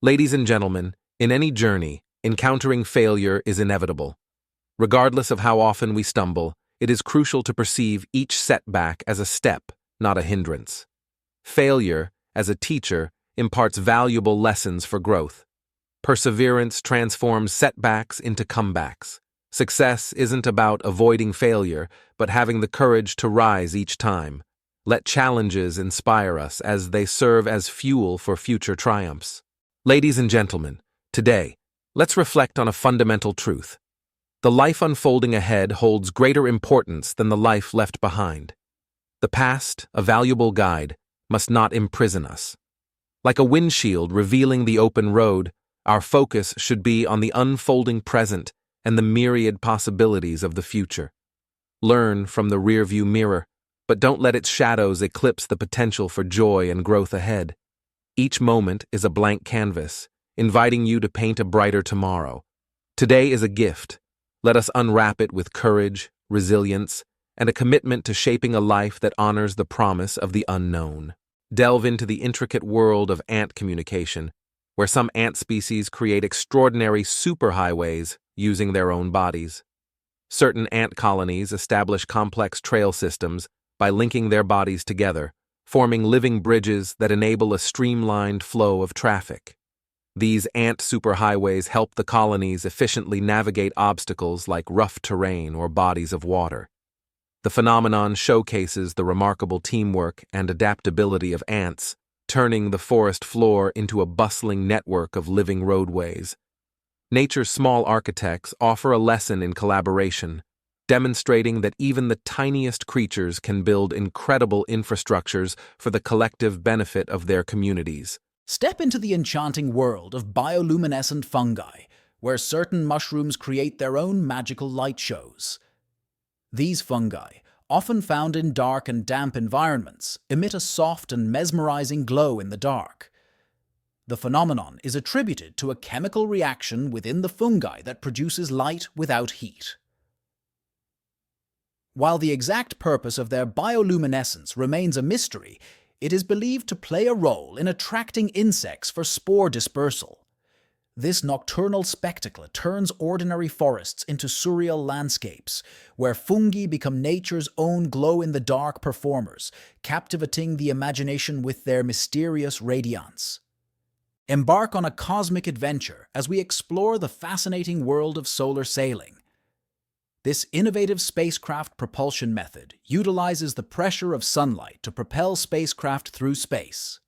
Ladies and gentlemen, in any journey, encountering failure is inevitable. Regardless of how often we stumble, it is crucial to perceive each setback as a step, not a hindrance. Failure, as a teacher, imparts valuable lessons for growth. Perseverance transforms setbacks into comebacks. Success isn't about avoiding failure, but having the courage to rise each time. Let challenges inspire us as they serve as fuel for future triumphs. Ladies and gentlemen, today, let's reflect on a fundamental truth. The life unfolding ahead holds greater importance than the life left behind. The past, a valuable guide, must not imprison us. Like a windshield revealing the open road, our focus should be on the unfolding present and the myriad possibilities of the future. Learn from the rearview mirror, but don't let its shadows eclipse the potential for joy and growth ahead. Each moment is a blank canvas, inviting you to paint a brighter tomorrow. Today is a gift. Let us unwrap it with courage, resilience, and a commitment to shaping a life that honors the promise of the unknown. Delve into the intricate world of ant communication, where some ant species create extraordinary superhighways using their own bodies. Certain ant colonies establish complex trail systems by linking their bodies together, forming living bridges that enable a streamlined flow of traffic. These ant superhighways help the colonies efficiently navigate obstacles like rough terrain or bodies of water. The phenomenon showcases the remarkable teamwork and adaptability of ants, turning the forest floor into a bustling network of living roadways. Nature's small architects offer a lesson in collaboration, demonstrating that even the tiniest creatures can build incredible infrastructures for the collective benefit of their communities. Step into the enchanting world of bioluminescent fungi, where certain mushrooms create their own magical light shows. These fungi, often found in dark and damp environments, emit a soft and mesmerizing glow in the dark. The phenomenon is attributed to a chemical reaction within the fungi that produces light without heat. While the exact purpose of their bioluminescence remains a mystery, it is believed to play a role in attracting insects for spore dispersal. This nocturnal spectacle turns ordinary forests into surreal landscapes, where fungi become nature's own glow-in-the-dark performers, captivating the imagination with their mysterious radiance. Embark on a cosmic adventure as we explore the fascinating world of solar sailing. This innovative spacecraft propulsion method utilizes the pressure of sunlight to propel spacecraft through space.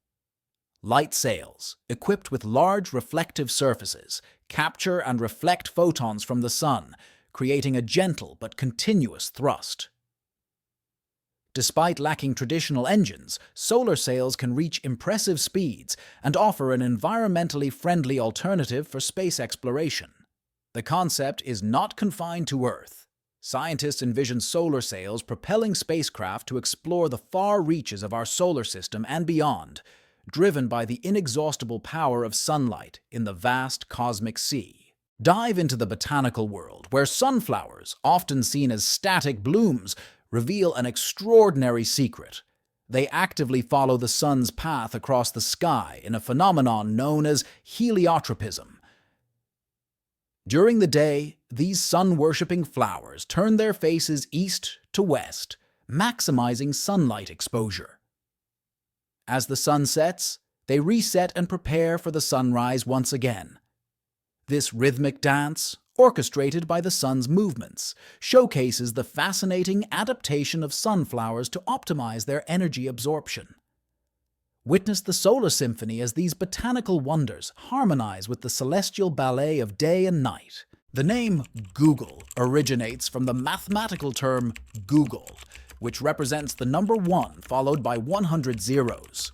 Light sails, equipped with large reflective surfaces, capture and reflect photons from the sun, creating a gentle but continuous thrust. Despite lacking traditional engines, solar sails can reach impressive speeds and offer an environmentally friendly alternative for space exploration. The concept is not confined to Earth. Scientists envision solar sails propelling spacecraft to explore the far reaches of our solar system and beyond, driven by the inexhaustible power of sunlight in the vast cosmic sea. Dive into the botanical world, where sunflowers, often seen as static blooms, reveal an extraordinary secret. They actively follow the sun's path across the sky in a phenomenon known as heliotropism. During the day, these sun-worshipping flowers turn their faces east to west, maximizing sunlight exposure. As the sun sets, they reset and prepare for the sunrise once again. This rhythmic dance, orchestrated by the sun's movements, showcases the fascinating adaptation of sunflowers to optimize their energy absorption. Witness the solar symphony as these botanical wonders harmonize with the celestial ballet of day and night. The name Google originates from the mathematical term Google, which represents the number 1 followed by 100 zeros.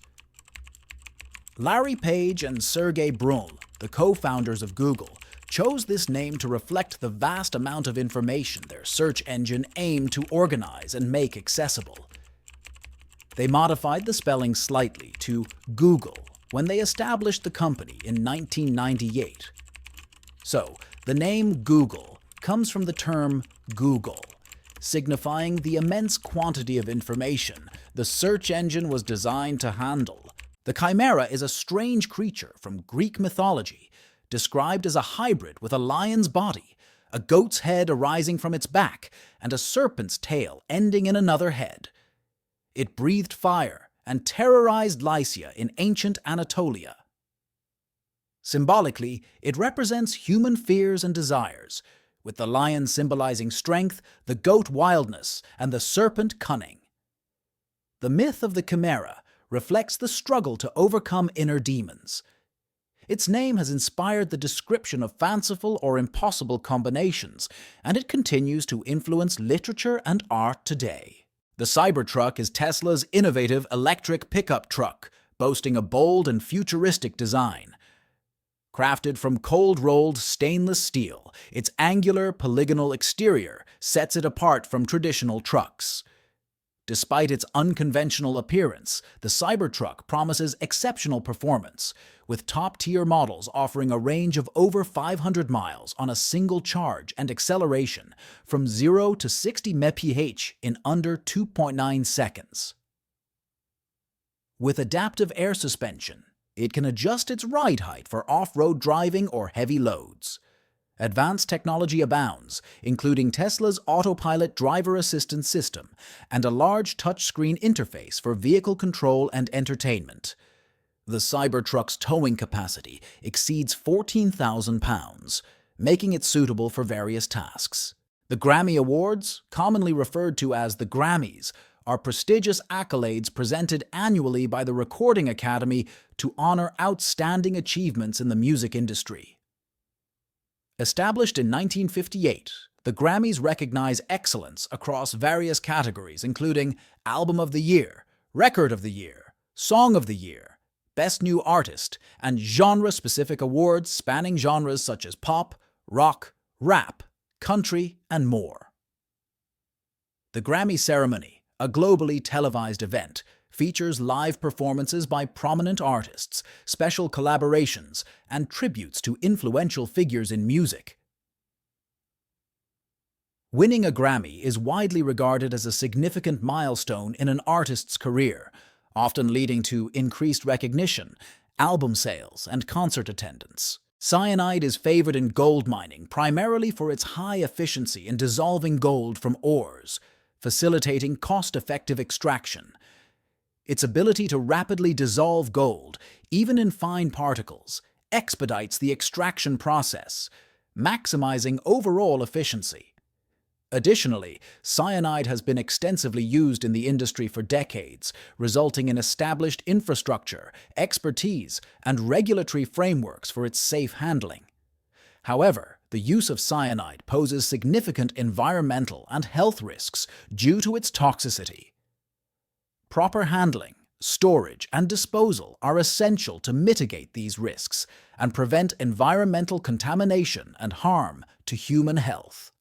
Larry Page and Sergey Brin, the co-founders of Google, chose this name to reflect the vast amount of information their search engine aimed to organize and make accessible. They modified the spelling slightly to Google when they established the company in 1998. So, the name Google comes from the term Google, signifying the immense quantity of information the search engine was designed to handle. The chimera is a strange creature from Greek mythology, described as a hybrid with a lion's body, a goat's head arising from its back, and a serpent's tail ending in another head. It breathed fire and terrorized Lycia in ancient Anatolia. Symbolically, it represents human fears and desires, with the lion symbolizing strength, the goat wildness, and the serpent cunning. The myth of the chimera reflects the struggle to overcome inner demons. Its name has inspired the description of fanciful or impossible combinations, and it continues to influence literature and art today. The Cybertruck is Tesla's innovative electric pickup truck, boasting a bold and futuristic design. Crafted from cold-rolled stainless steel, its angular, polygonal exterior sets it apart from traditional trucks. Despite its unconventional appearance, the Cybertruck promises exceptional performance, with top-tier models offering a range of over 500 miles on a single charge and acceleration from 0 to 60 mph in under 2.9 seconds. With adaptive air suspension, it can adjust its ride height for off-road driving or heavy loads. Advanced technology abounds, including Tesla's autopilot driver assistance system and a large touchscreen interface for vehicle control and entertainment. The Cybertruck's towing capacity exceeds 14,000 pounds, making it suitable for various tasks. The Grammy Awards, commonly referred to as the Grammys, are prestigious accolades presented annually by the Recording Academy to honor outstanding achievements in the music industry. Established in 1958, the Grammys recognize excellence across various categories including Album of the Year, Record of the Year, Song of the Year, Best New Artist, and genre-specific awards spanning genres such as pop, rock, rap, country, and more. The Grammy ceremony, a globally televised event, features live performances by prominent artists, special collaborations, and tributes to influential figures in music. Winning a Grammy is widely regarded as a significant milestone in an artist's career, often leading to increased recognition, album sales, and concert attendance. Cyanide is favored in gold mining primarily for its high efficiency in dissolving gold from ores, facilitating cost-effective extraction. Its ability to rapidly dissolve gold, even in fine particles, expedites the extraction process, maximizing overall efficiency. Additionally, cyanide has been extensively used in the industry for decades, resulting in established infrastructure, expertise, and regulatory frameworks for its safe handling. However, the use of cyanide poses significant environmental and health risks due to its toxicity. Proper handling, storage, and disposal are essential to mitigate these risks and prevent environmental contamination and harm to human health.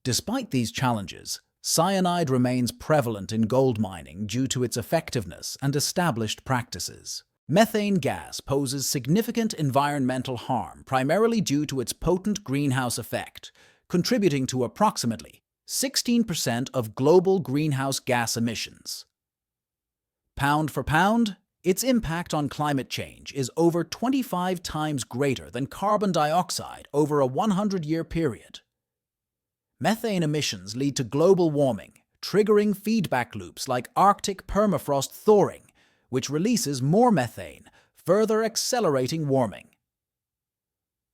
Despite these challenges, cyanide remains prevalent in gold mining due to its effectiveness and established practices. Methane gas poses significant environmental harm primarily due to its potent greenhouse effect, contributing to approximately 16% of global greenhouse gas emissions. Pound for pound, its impact on climate change is over 25 times greater than carbon dioxide over a 100-year period. Methane emissions lead to global warming, triggering feedback loops like Arctic permafrost thawing, which releases more methane, further accelerating warming.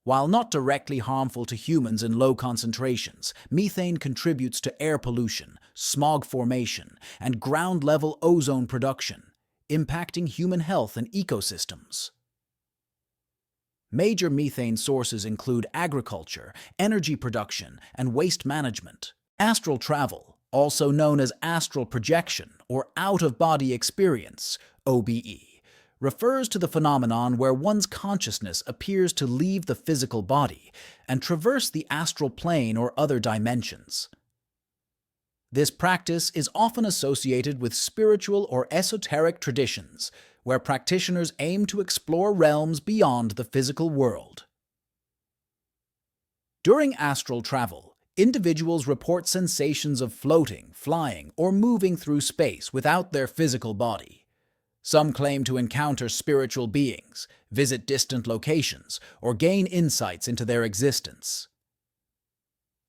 While not directly harmful to humans in low concentrations, methane contributes to air pollution, smog formation, and ground-level ozone production, impacting human health and ecosystems. Major methane sources include agriculture, energy production, and waste management. Astral travel, also known as astral projection or out-of-body experience, OBE, refers to the phenomenon where one's consciousness appears to leave the physical body and traverse the astral plane or other dimensions. This practice is often associated with spiritual or esoteric traditions, where practitioners aim to explore realms beyond the physical world. During astral travel, individuals report sensations of floating, flying, or moving through space without their physical body. Some claim to encounter spiritual beings, visit distant locations, or gain insights into their existence.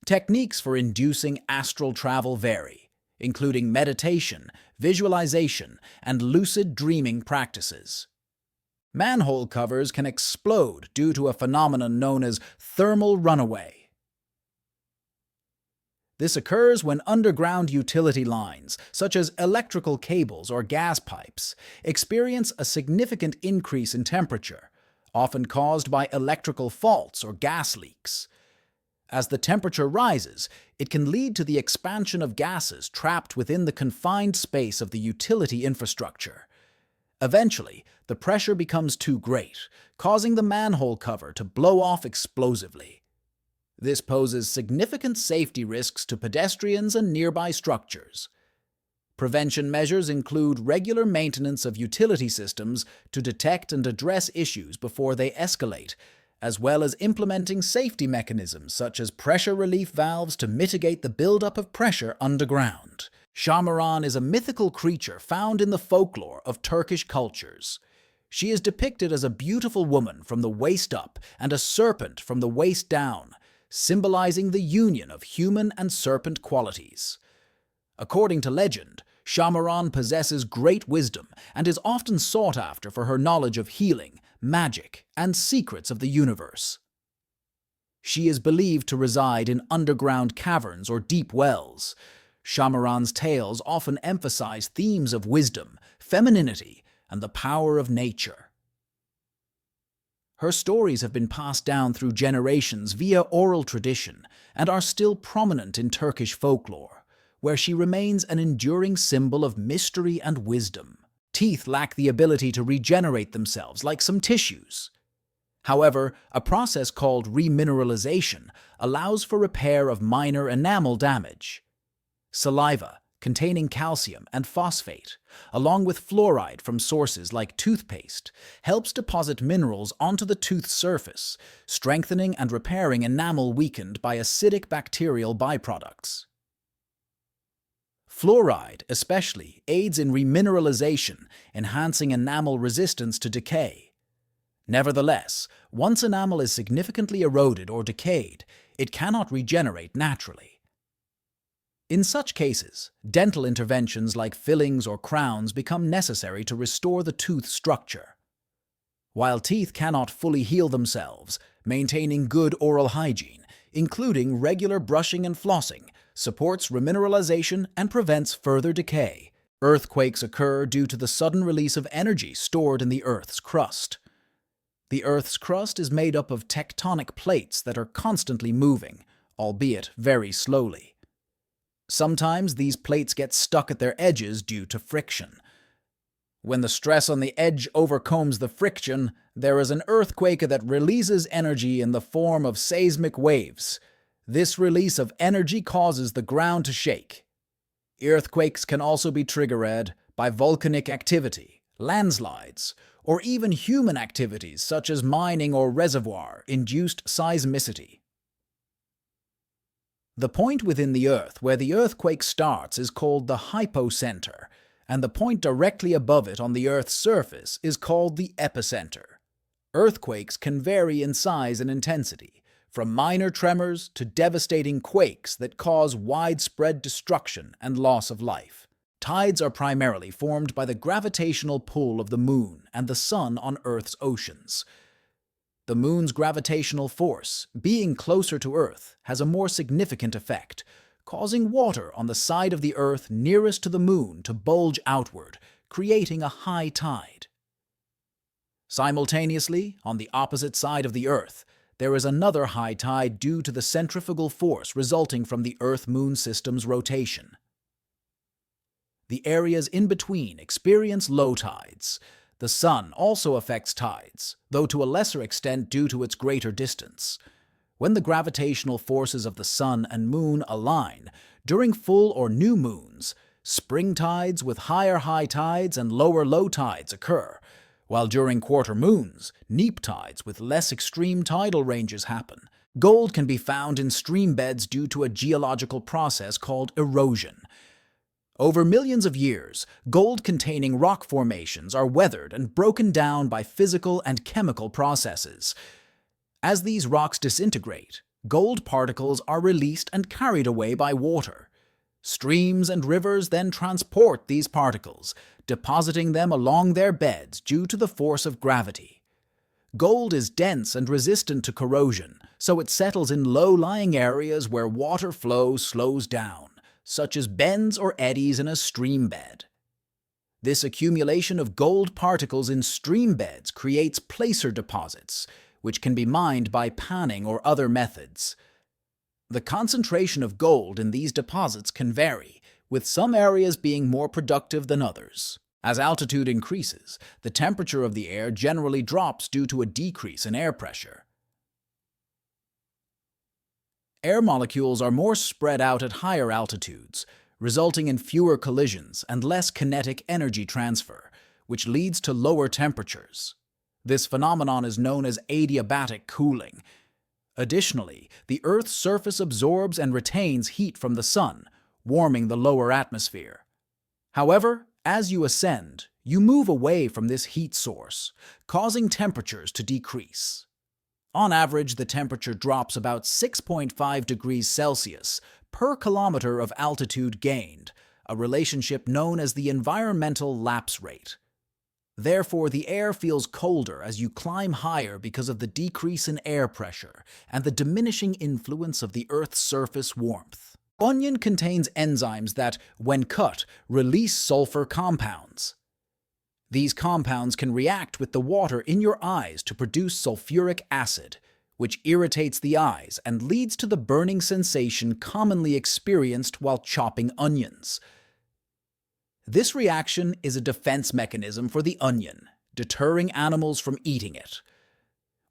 Techniques for inducing astral travel vary, including meditation, visualization, and lucid dreaming practices. Manhole covers can explode due to a phenomenon known as thermal runaway. This occurs when underground utility lines, such as electrical cables or gas pipes, experience a significant increase in temperature, often caused by electrical faults or gas leaks. As the temperature rises, it can lead to the expansion of gases trapped within the confined space of the utility infrastructure. Eventually, the pressure becomes too great, causing the manhole cover to blow off explosively. This poses significant safety risks to pedestrians and nearby structures. Prevention measures include regular maintenance of utility systems to detect and address issues before they escalate, as well as implementing safety mechanisms such as pressure relief valves to mitigate the buildup of pressure underground. Shamaran is a mythical creature found in the folklore of Turkish cultures. She is depicted as a beautiful woman from the waist up and a serpent from the waist down, symbolizing the union of human and serpent qualities. According to legend, Shamaran possesses great wisdom and is often sought after for her knowledge of healing, magic, and secrets of the universe. She is believed to reside in underground caverns or deep wells. Shamaran's tales often emphasize themes of wisdom, femininity, and the power of nature. Her stories have been passed down through generations via oral tradition and are still prominent in Turkish folklore, where she remains an enduring symbol of mystery and wisdom. Teeth lack the ability to regenerate themselves like some tissues. However, a process called remineralization allows for repair of minor enamel damage. Saliva, containing calcium and phosphate, along with fluoride from sources like toothpaste, helps deposit minerals onto the tooth surface, strengthening and repairing enamel weakened by acidic bacterial byproducts. Fluoride, especially, aids in remineralization, enhancing enamel resistance to decay. Nevertheless, once enamel is significantly eroded or decayed, it cannot regenerate naturally. In such cases, dental interventions like fillings or crowns become necessary to restore the tooth structure. While teeth cannot fully heal themselves, maintaining good oral hygiene, including regular brushing and flossing, supports remineralization and prevents further decay. Earthquakes occur due to the sudden release of energy stored in the Earth's crust. The Earth's crust is made up of tectonic plates that are constantly moving, albeit very slowly. Sometimes these plates get stuck at their edges due to friction. When the stress on the edge overcomes the friction, there is an earthquake that releases energy in the form of seismic waves. This release of energy causes the ground to shake. Earthquakes can also be triggered by volcanic activity, landslides, or even human activities such as mining or reservoir-induced seismicity. The point within the Earth where the earthquake starts is called the hypocenter, and the point directly above it on the Earth's surface is called the epicenter. Earthquakes can vary in size and intensity, from minor tremors to devastating quakes that cause widespread destruction and loss of life. Tides are primarily formed by the gravitational pull of the Moon and the Sun on Earth's oceans. The Moon's gravitational force, being closer to Earth, has a more significant effect, causing water on the side of the Earth nearest to the Moon to bulge outward, creating a high tide. Simultaneously, on the opposite side of the Earth, there is another high tide due to the centrifugal force resulting from the Earth-Moon system's rotation. The areas in between experience low tides. The Sun also affects tides, though to a lesser extent due to its greater distance. When the gravitational forces of the Sun and Moon align, during full or new moons, spring tides with higher high tides and lower low tides occur, while during quarter moons, neap tides with less extreme tidal ranges happen. Gold can be found in stream beds due to a geological process called erosion. Over millions of years, gold-containing rock formations are weathered and broken down by physical and chemical processes. As these rocks disintegrate, gold particles are released and carried away by water. Streams and rivers then transport these particles, depositing them along their beds due to the force of gravity. Gold is dense and resistant to corrosion, so it settles in low-lying areas where water flow slows down, such as bends or eddies in a stream bed. This accumulation of gold particles in stream beds creates placer deposits, which can be mined by panning or other methods. The concentration of gold in these deposits can vary, with some areas being more productive than others. As altitude increases, the temperature of the air generally drops due to a decrease in air pressure. Air molecules are more spread out at higher altitudes, resulting in fewer collisions and less kinetic energy transfer, which leads to lower temperatures. This phenomenon is known as adiabatic cooling. Additionally, the Earth's surface absorbs and retains heat from the sun, warming the lower atmosphere. However, as you ascend, you move away from this heat source, causing temperatures to decrease. On average, the temperature drops about 6.5 degrees Celsius per kilometer of altitude gained, a relationship known as the environmental lapse rate. Therefore, the air feels colder as you climb higher because of the decrease in air pressure and the diminishing influence of the Earth's surface warmth. Onion contains enzymes that, when cut, release sulfur compounds. These compounds can react with the water in your eyes to produce sulfuric acid, which irritates the eyes and leads to the burning sensation commonly experienced while chopping onions. This reaction is a defense mechanism for the onion, deterring animals from eating it.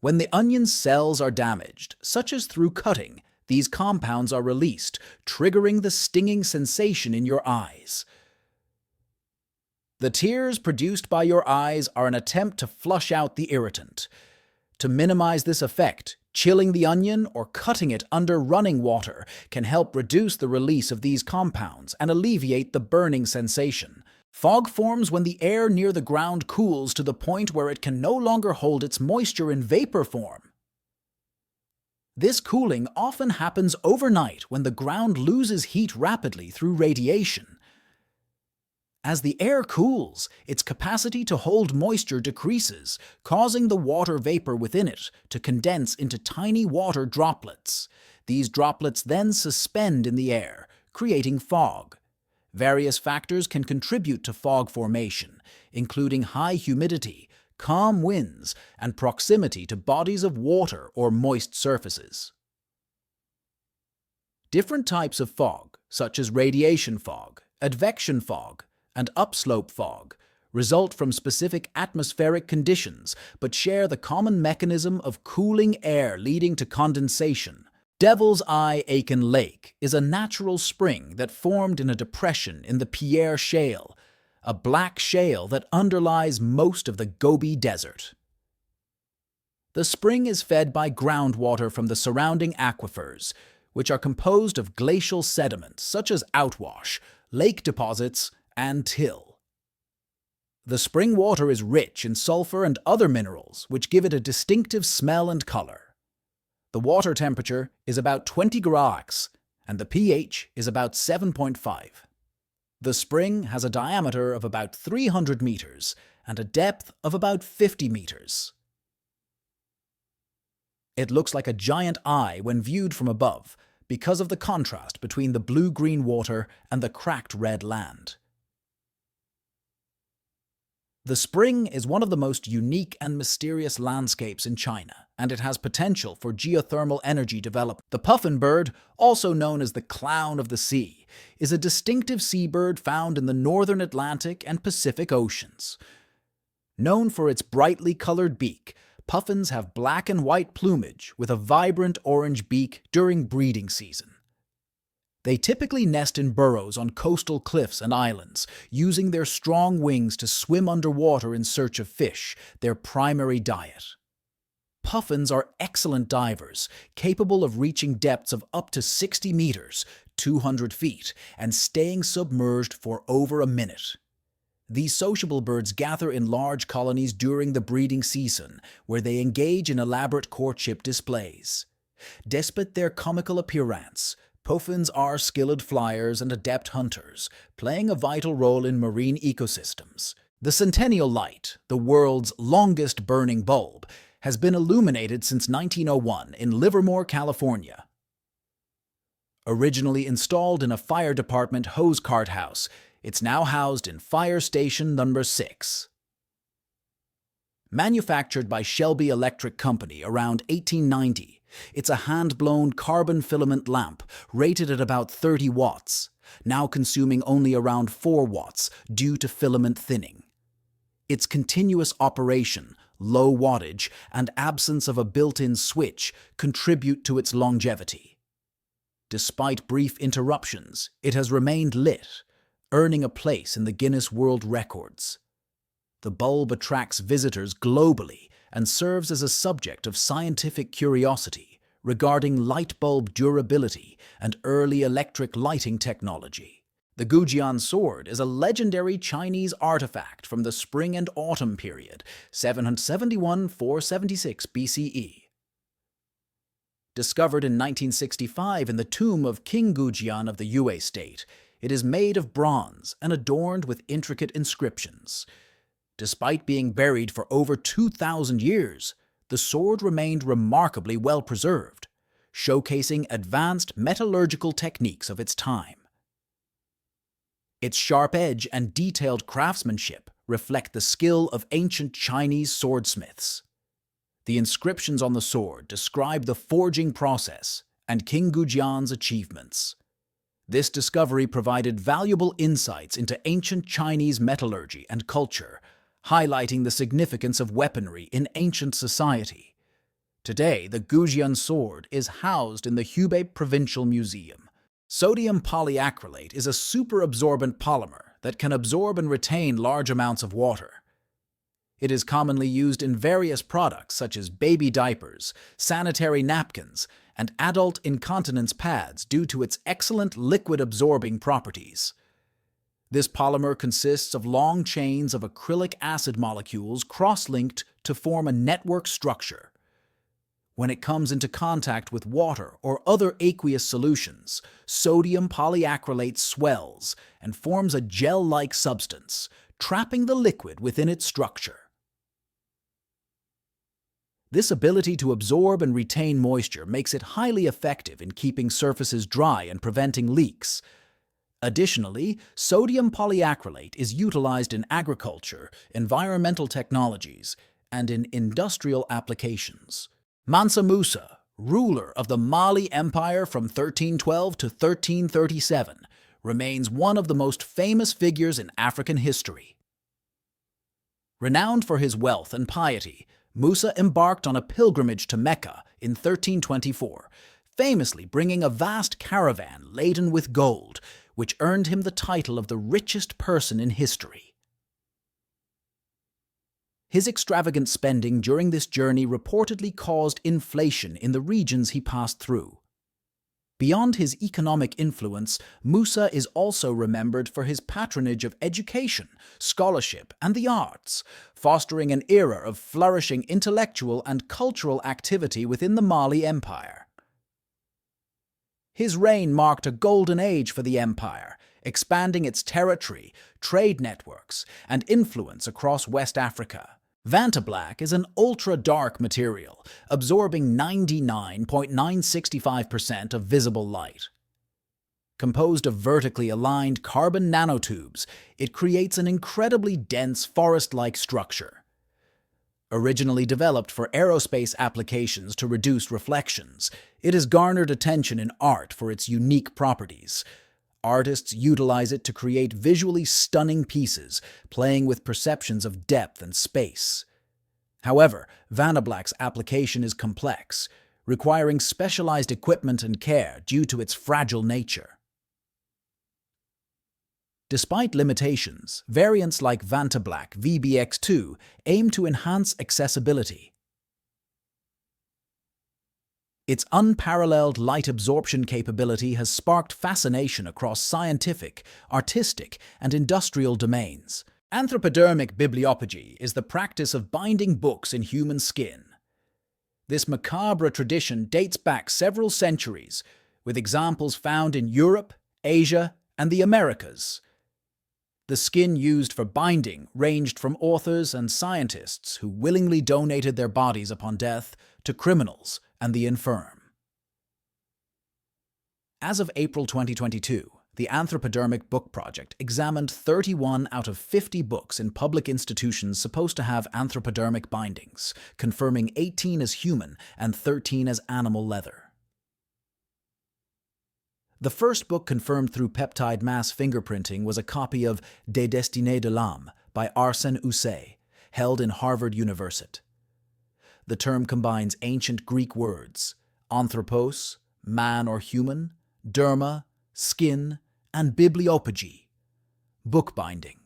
When the onion's cells are damaged, such as through cutting, these compounds are released, triggering the stinging sensation in your eyes. The tears produced by your eyes are an attempt to flush out the irritant. To minimize this effect, chilling the onion or cutting it under running water can help reduce the release of these compounds and alleviate the burning sensation. Fog forms when the air near the ground cools to the point where it can no longer hold its moisture in vapor form. This cooling often happens overnight when the ground loses heat rapidly through radiation. As the air cools, its capacity to hold moisture decreases, causing the water vapor within it to condense into tiny water droplets. These droplets then suspend in the air, creating fog. Various factors can contribute to fog formation, including high humidity, calm winds, and proximity to bodies of water or moist surfaces. Different types of fog, such as radiation fog, advection fog, and upslope fog, result from specific atmospheric conditions but share the common mechanism of cooling air leading to condensation. Devil's Eye Aitken Lake is a natural spring that formed in a depression in the Pierre Shale, a black shale that underlies most of the Gobi Desert. The spring is fed by groundwater from the surrounding aquifers, which are composed of glacial sediments such as outwash, lake deposits, and till. The spring water is rich in sulfur and other minerals, which give it a distinctive smell and color. The water temperature is about 20 grads, and the pH is about 7.5. The spring has a diameter of about 300 meters and a depth of about 50 meters. It looks like a giant eye when viewed from above because of the contrast between the blue-green water and the cracked red land. The spring is one of the most unique and mysterious landscapes in China, and it has potential for geothermal energy development. The puffin bird, also known as the clown of the sea, is a distinctive seabird found in the northern Atlantic and Pacific Oceans. Known for its brightly colored beak, puffins have black and white plumage with a vibrant orange beak during breeding season. They typically nest in burrows on coastal cliffs and islands, using their strong wings to swim underwater in search of fish, their primary diet. Puffins are excellent divers, capable of reaching depths of up to 60 meters, 200 feet, and staying submerged for over a minute. These sociable birds gather in large colonies during the breeding season, where they engage in elaborate courtship displays. Despite their comical appearance, puffins are skilled flyers and adept hunters, playing a vital role in marine ecosystems. The Centennial Light, the world's longest burning bulb, has been illuminated since 1901 in Livermore, California. Originally installed in a fire department hose cart house, it's now housed in Fire Station Number 6. Manufactured by Shelby Electric Company around 1890, it's a hand-blown carbon filament lamp rated at about 30 watts, now consuming only around 4 watts due to filament thinning. Its continuous operation, low wattage, and absence of a built-in switch contribute to its longevity. Despite brief interruptions, it has remained lit, earning a place in the Guinness World Records. The bulb attracts visitors globally and serves as a subject of scientific curiosity regarding light bulb durability and early electric lighting technology. The Gujian sword is a legendary Chinese artifact from the Spring and Autumn period, 771–476 BCE. Discovered in 1965 in the tomb of King Gujian of the Yue state, it is made of bronze and adorned with intricate inscriptions. Despite being buried for over 2,000 years, the sword remained remarkably well preserved, showcasing advanced metallurgical techniques of its time. Its sharp edge and detailed craftsmanship reflect the skill of ancient Chinese swordsmiths. The inscriptions on the sword describe the forging process and King Gujian's achievements. This discovery provided valuable insights into ancient Chinese metallurgy and culture, highlighting the significance of weaponry in ancient society. Today, the Gujian sword is housed in the Hubei Provincial Museum. Sodium polyacrylate is a superabsorbent polymer that can absorb and retain large amounts of water. It is commonly used in various products such as baby diapers, sanitary napkins, and adult incontinence pads due to its excellent liquid-absorbing properties. This polymer consists of long chains of acrylic acid molecules cross-linked to form a network structure. When it comes into contact with water or other aqueous solutions, sodium polyacrylate swells and forms a gel-like substance, trapping the liquid within its structure. This ability to absorb and retain moisture makes it highly effective in keeping surfaces dry and preventing leaks. Additionally, sodium polyacrylate is utilized in agriculture, environmental technologies, and in industrial applications. Mansa Musa, ruler of the Mali Empire from 1312 to 1337, remains one of the most famous figures in African history. Renowned for his wealth and piety, Musa embarked on a pilgrimage to Mecca in 1324, famously bringing a vast caravan laden with gold, which earned him the title of the richest person in history. His extravagant spending during this journey reportedly caused inflation in the regions he passed through. Beyond his economic influence, Musa is also remembered for his patronage of education, scholarship, and the arts, fostering an era of flourishing intellectual and cultural activity within the Mali Empire. His reign marked a golden age for the empire, expanding its territory, trade networks, and influence across West Africa. Vantablack is an ultra-dark material, absorbing 99.965% of visible light. Composed of vertically aligned carbon nanotubes, it creates an incredibly dense forest-like structure. Originally developed for aerospace applications to reduce reflections, it has garnered attention in art for its unique properties. Artists utilize it to create visually stunning pieces, playing with perceptions of depth and space. However, Vantablack's application is complex, requiring specialized equipment and care due to its fragile nature. Despite limitations, variants like Vantablack VBX2 aim to enhance accessibility. Its unparalleled light absorption capability has sparked fascination across scientific, artistic, and industrial domains. Anthropodermic bibliophagy is the practice of binding books in human skin. This macabre tradition dates back several centuries, with examples found in Europe, Asia, and the Americas. The skin used for binding ranged from authors and scientists who willingly donated their bodies upon death to criminals and the infirm. As of April 2022, the Anthropodermic Book Project examined 31 out of 50 books in public institutions supposed to have anthropodermic bindings, confirming 18 as human and 13 as animal leather. The first book confirmed through peptide mass fingerprinting was a copy of Des Destinées de l'Âme by Arsène Houssaye, held in Harvard University. The term combines ancient Greek words, anthropos, man or human, derma, skin, and bibliophagy, bookbinding.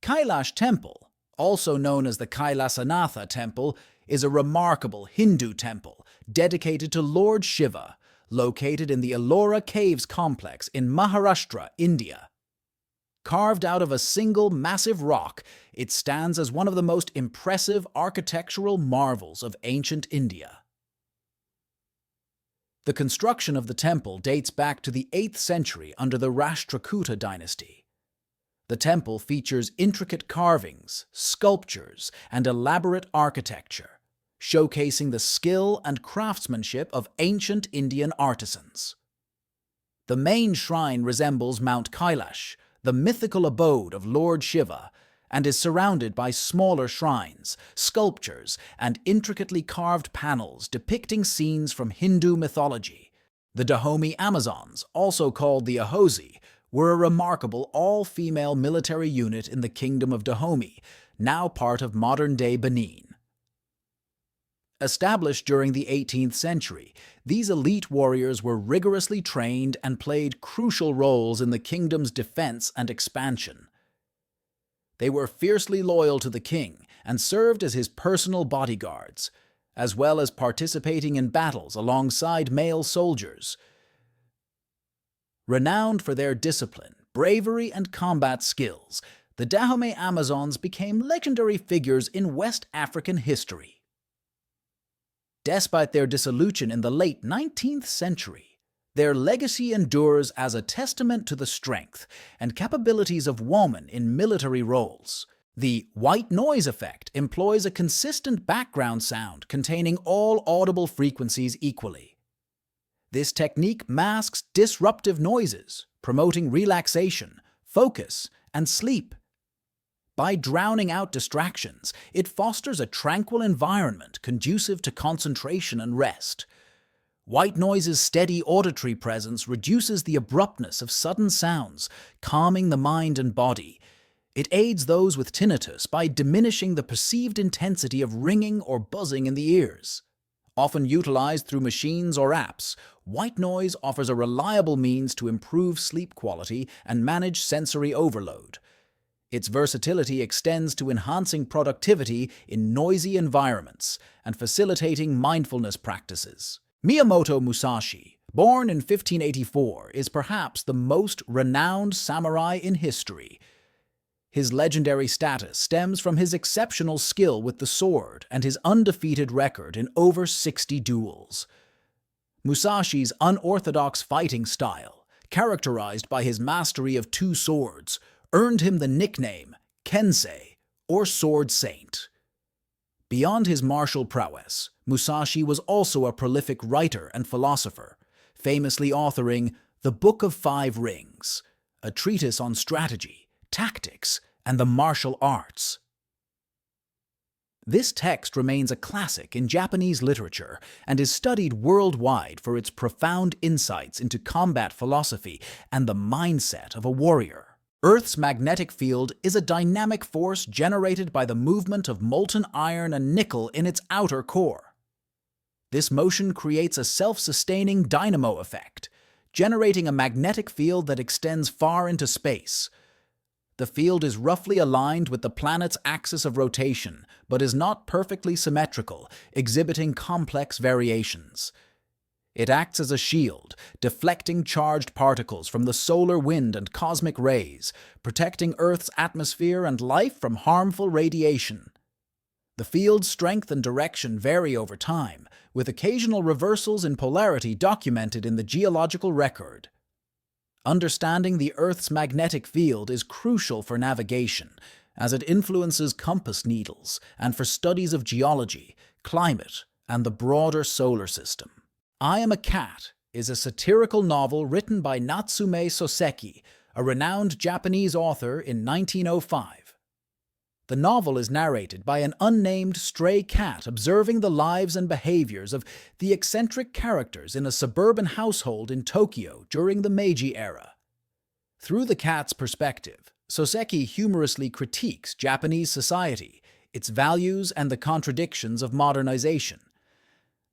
Kailash Temple, also known as the Kailasanatha Temple, is a remarkable Hindu temple dedicated to Lord Shiva, located in the Ellora Caves complex in Maharashtra, India. Carved out of a single massive rock, it stands as one of the most impressive architectural marvels of ancient India. The construction of the temple dates back to the 8th century under the Rashtrakuta dynasty. The temple features intricate carvings, sculptures, and elaborate architecture, showcasing the skill and craftsmanship of ancient Indian artisans. The main shrine resembles Mount Kailash, the mythical abode of Lord Shiva, and is surrounded by smaller shrines, sculptures, and intricately carved panels depicting scenes from Hindu mythology. The Dahomey Amazons, also called the Ahosi, were a remarkable all-female military unit in the Kingdom of Dahomey, now part of modern-day Benin. Established during the 18th century, these elite warriors were rigorously trained and played crucial roles in the kingdom's defense and expansion. They were fiercely loyal to the king and served as his personal bodyguards, as well as participating in battles alongside male soldiers. Renowned for their discipline, bravery, and combat skills, the Dahomey Amazons became legendary figures in West African history. Despite their dissolution in the late 19th century, their legacy endures as a testament to the strength and capabilities of women in military roles. The white noise effect employs a consistent background sound containing all audible frequencies equally. This technique masks disruptive noises, promoting relaxation, focus, and sleep. By drowning out distractions, it fosters a tranquil environment conducive to concentration and rest. White noise's steady auditory presence reduces the abruptness of sudden sounds, calming the mind and body. It aids those with tinnitus by diminishing the perceived intensity of ringing or buzzing in the ears. Often utilized through machines or apps, white noise offers a reliable means to improve sleep quality and manage sensory overload. Its versatility extends to enhancing productivity in noisy environments and facilitating mindfulness practices. Miyamoto Musashi, born in 1584, is perhaps the most renowned samurai in history. His legendary status stems from his exceptional skill with the sword and his undefeated record in over 60 duels. Musashi's unorthodox fighting style, characterized by his mastery of two swords, earned him the nickname Kensei, or Sword Saint. Beyond his martial prowess, Musashi was also a prolific writer and philosopher, famously authoring The Book of Five Rings, a treatise on strategy, tactics, and the martial arts. This text remains a classic in Japanese literature and is studied worldwide for its profound insights into combat philosophy and the mindset of a warrior. Earth's magnetic field is a dynamic force generated by the movement of molten iron and nickel in its outer core. This motion creates a self-sustaining dynamo effect, generating a magnetic field that extends far into space. The field is roughly aligned with the planet's axis of rotation, but is not perfectly symmetrical, exhibiting complex variations. It acts as a shield, deflecting charged particles from the solar wind and cosmic rays, protecting Earth's atmosphere and life from harmful radiation. The field's strength and direction vary over time, with occasional reversals in polarity documented in the geological record. Understanding the Earth's magnetic field is crucial for navigation, as it influences compass needles, and for studies of geology, climate, and the broader solar system. I Am a Cat is a satirical novel written by Natsume Soseki, a renowned Japanese author, in 1905. The novel is narrated by an unnamed stray cat observing the lives and behaviors of the eccentric characters in a suburban household in Tokyo during the Meiji era. Through the cat's perspective, Soseki humorously critiques Japanese society, its values, and the contradictions of modernization.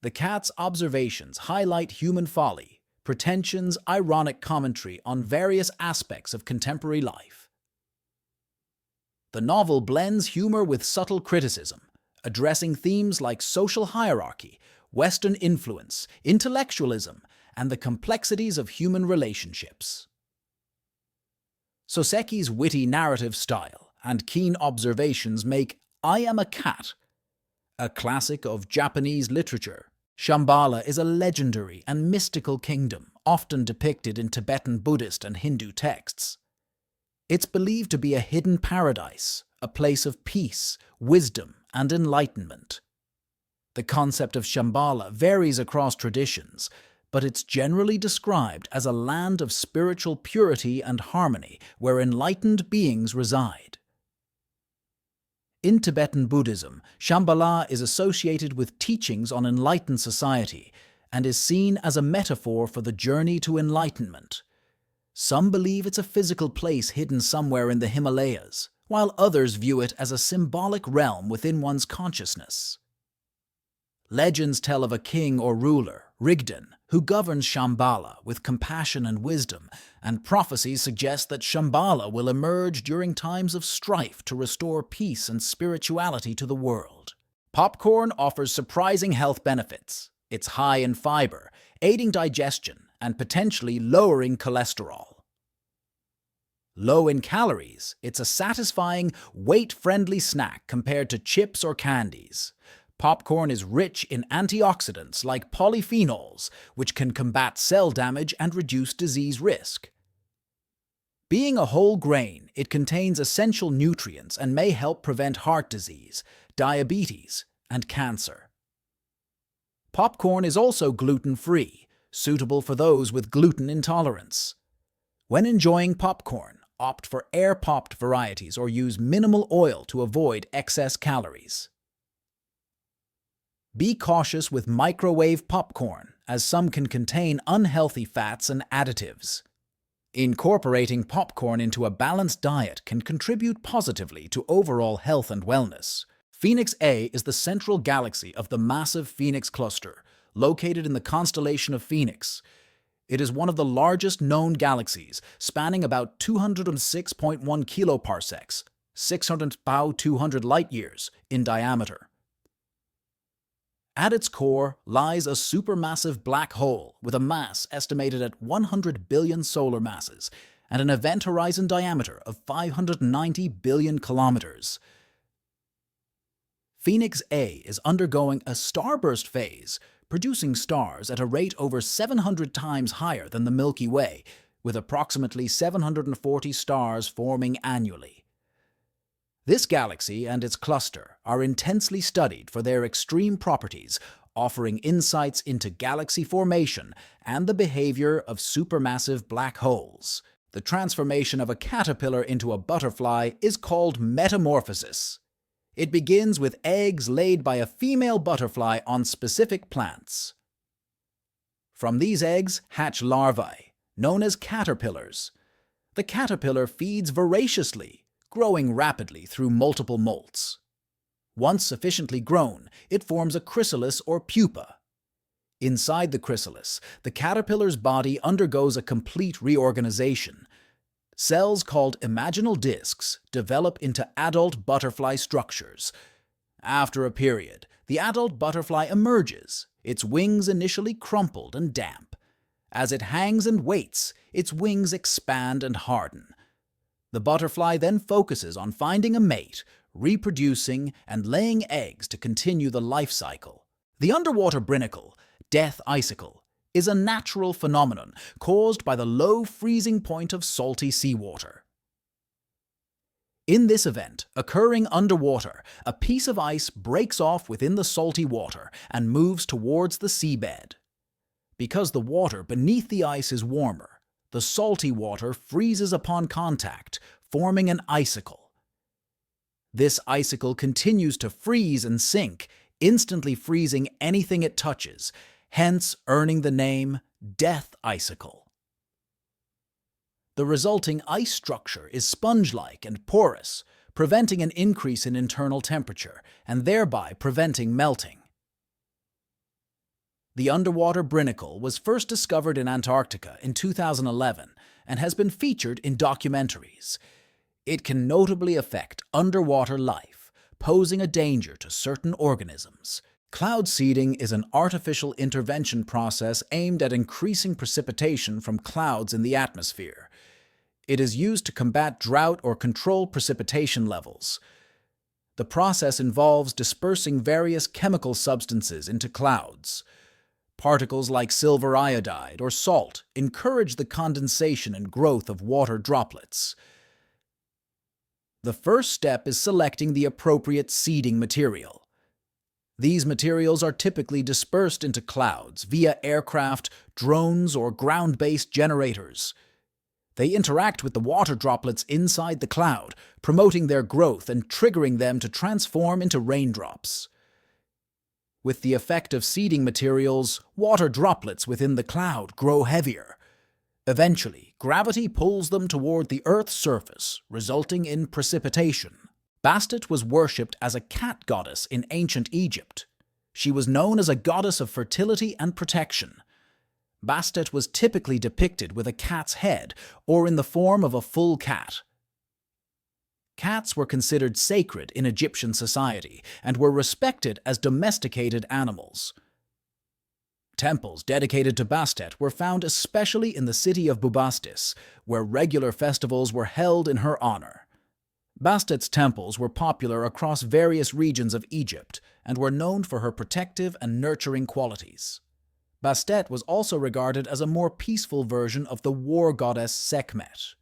The cat's observations highlight human folly, pretensions, ironic commentary on various aspects of contemporary life. The novel blends humor with subtle criticism, addressing themes like social hierarchy, Western influence, intellectualism, and the complexities of human relationships. Soseki's witty narrative style and keen observations make I Am a Cat a classic of Japanese literature. Shambhala is a legendary and mystical kingdom, often depicted in Tibetan Buddhist and Hindu texts. It's believed to be a hidden paradise, a place of peace, wisdom, and enlightenment. The concept of Shambhala varies across traditions, but it's generally described as a land of spiritual purity and harmony where enlightened beings reside. In Tibetan Buddhism, Shambhala is associated with teachings on enlightened society and is seen as a metaphor for the journey to enlightenment. Some believe it's a physical place hidden somewhere in the Himalayas, while others view it as a symbolic realm within one's consciousness. Legends tell of a king or ruler, Rigden, who governs Shambhala with compassion and wisdom, and prophecies suggest that Shambhala will emerge during times of strife to restore peace and spirituality to the world. Popcorn offers surprising health benefits. It's high in fiber, aiding digestion and potentially lowering cholesterol. Low in calories, it's a satisfying, weight-friendly snack compared to chips or candies. Popcorn is rich in antioxidants like polyphenols, which can combat cell damage and reduce disease risk. Being a whole grain, it contains essential nutrients and may help prevent heart disease, diabetes, and cancer. Popcorn is also gluten-free, suitable for those with gluten intolerance. When enjoying popcorn, opt for air-popped varieties or use minimal oil to avoid excess calories. Be cautious with microwave popcorn, as some can contain unhealthy fats and additives. Incorporating popcorn into a balanced diet can contribute positively to overall health and wellness. Phoenix A is the central galaxy of the massive Phoenix cluster, located in the constellation of Phoenix. It is one of the largest known galaxies, spanning about 206.1 kiloparsecs, 200 light-years, in diameter. At its core lies a supermassive black hole with a mass estimated at 100 billion solar masses and an event horizon diameter of 590 billion kilometers. Phoenix A is undergoing a starburst phase, producing stars at a rate over 700 times higher than the Milky Way, with approximately 740 stars forming annually. This galaxy and its cluster are intensely studied for their extreme properties, offering insights into galaxy formation and the behavior of supermassive black holes. The transformation of a caterpillar into a butterfly is called metamorphosis. It begins with eggs laid by a female butterfly on specific plants. From these eggs hatch larvae, known as caterpillars. The caterpillar feeds voraciously, growing rapidly through multiple molts. Once sufficiently grown, it forms a chrysalis or pupa. Inside the chrysalis, the caterpillar's body undergoes a complete reorganization. Cells called imaginal discs develop into adult butterfly structures. After a period, the adult butterfly emerges, its wings initially crumpled and damp. As it hangs and waits, its wings expand and harden. The butterfly then focuses on finding a mate, reproducing, and laying eggs to continue the life cycle. The underwater brinacle, death icicle, is a natural phenomenon caused by the low freezing point of salty seawater. In this event, occurring underwater, a piece of ice breaks off within the salty water and moves towards the seabed. Because the water beneath the ice is warmer, the salty water freezes upon contact, forming an icicle. This icicle continues to freeze and sink, instantly freezing anything it touches, hence earning the name death icicle. The resulting ice structure is sponge-like and porous, preventing an increase in internal temperature and thereby preventing melting. The underwater brinacle was first discovered in Antarctica in 2011 and has been featured in documentaries. It can notably affect underwater life, posing a danger to certain organisms. Cloud seeding is an artificial intervention process aimed at increasing precipitation from clouds in the atmosphere. It is used to combat drought or control precipitation levels. The process involves dispersing various chemical substances into clouds. Particles like silver iodide or salt encourage the condensation and growth of water droplets. The first step is selecting the appropriate seeding material. These materials are typically dispersed into clouds via aircraft, drones, or ground-based generators. They interact with the water droplets inside the cloud, promoting their growth and triggering them to transform into raindrops. With the effect of seeding materials, water droplets within the cloud grow heavier. Eventually, gravity pulls them toward the Earth's surface, resulting in precipitation. Bastet was worshipped as a cat goddess in ancient Egypt. She was known as a goddess of fertility and protection. Bastet was typically depicted with a cat's head or in the form of a full cat. Cats were considered sacred in Egyptian society and were respected as domesticated animals. Temples dedicated to Bastet were found especially in the city of Bubastis, where regular festivals were held in her honor. Bastet's temples were popular across various regions of Egypt and were known for her protective and nurturing qualities. Bastet was also regarded as a more peaceful version of the war goddess Sekhmet.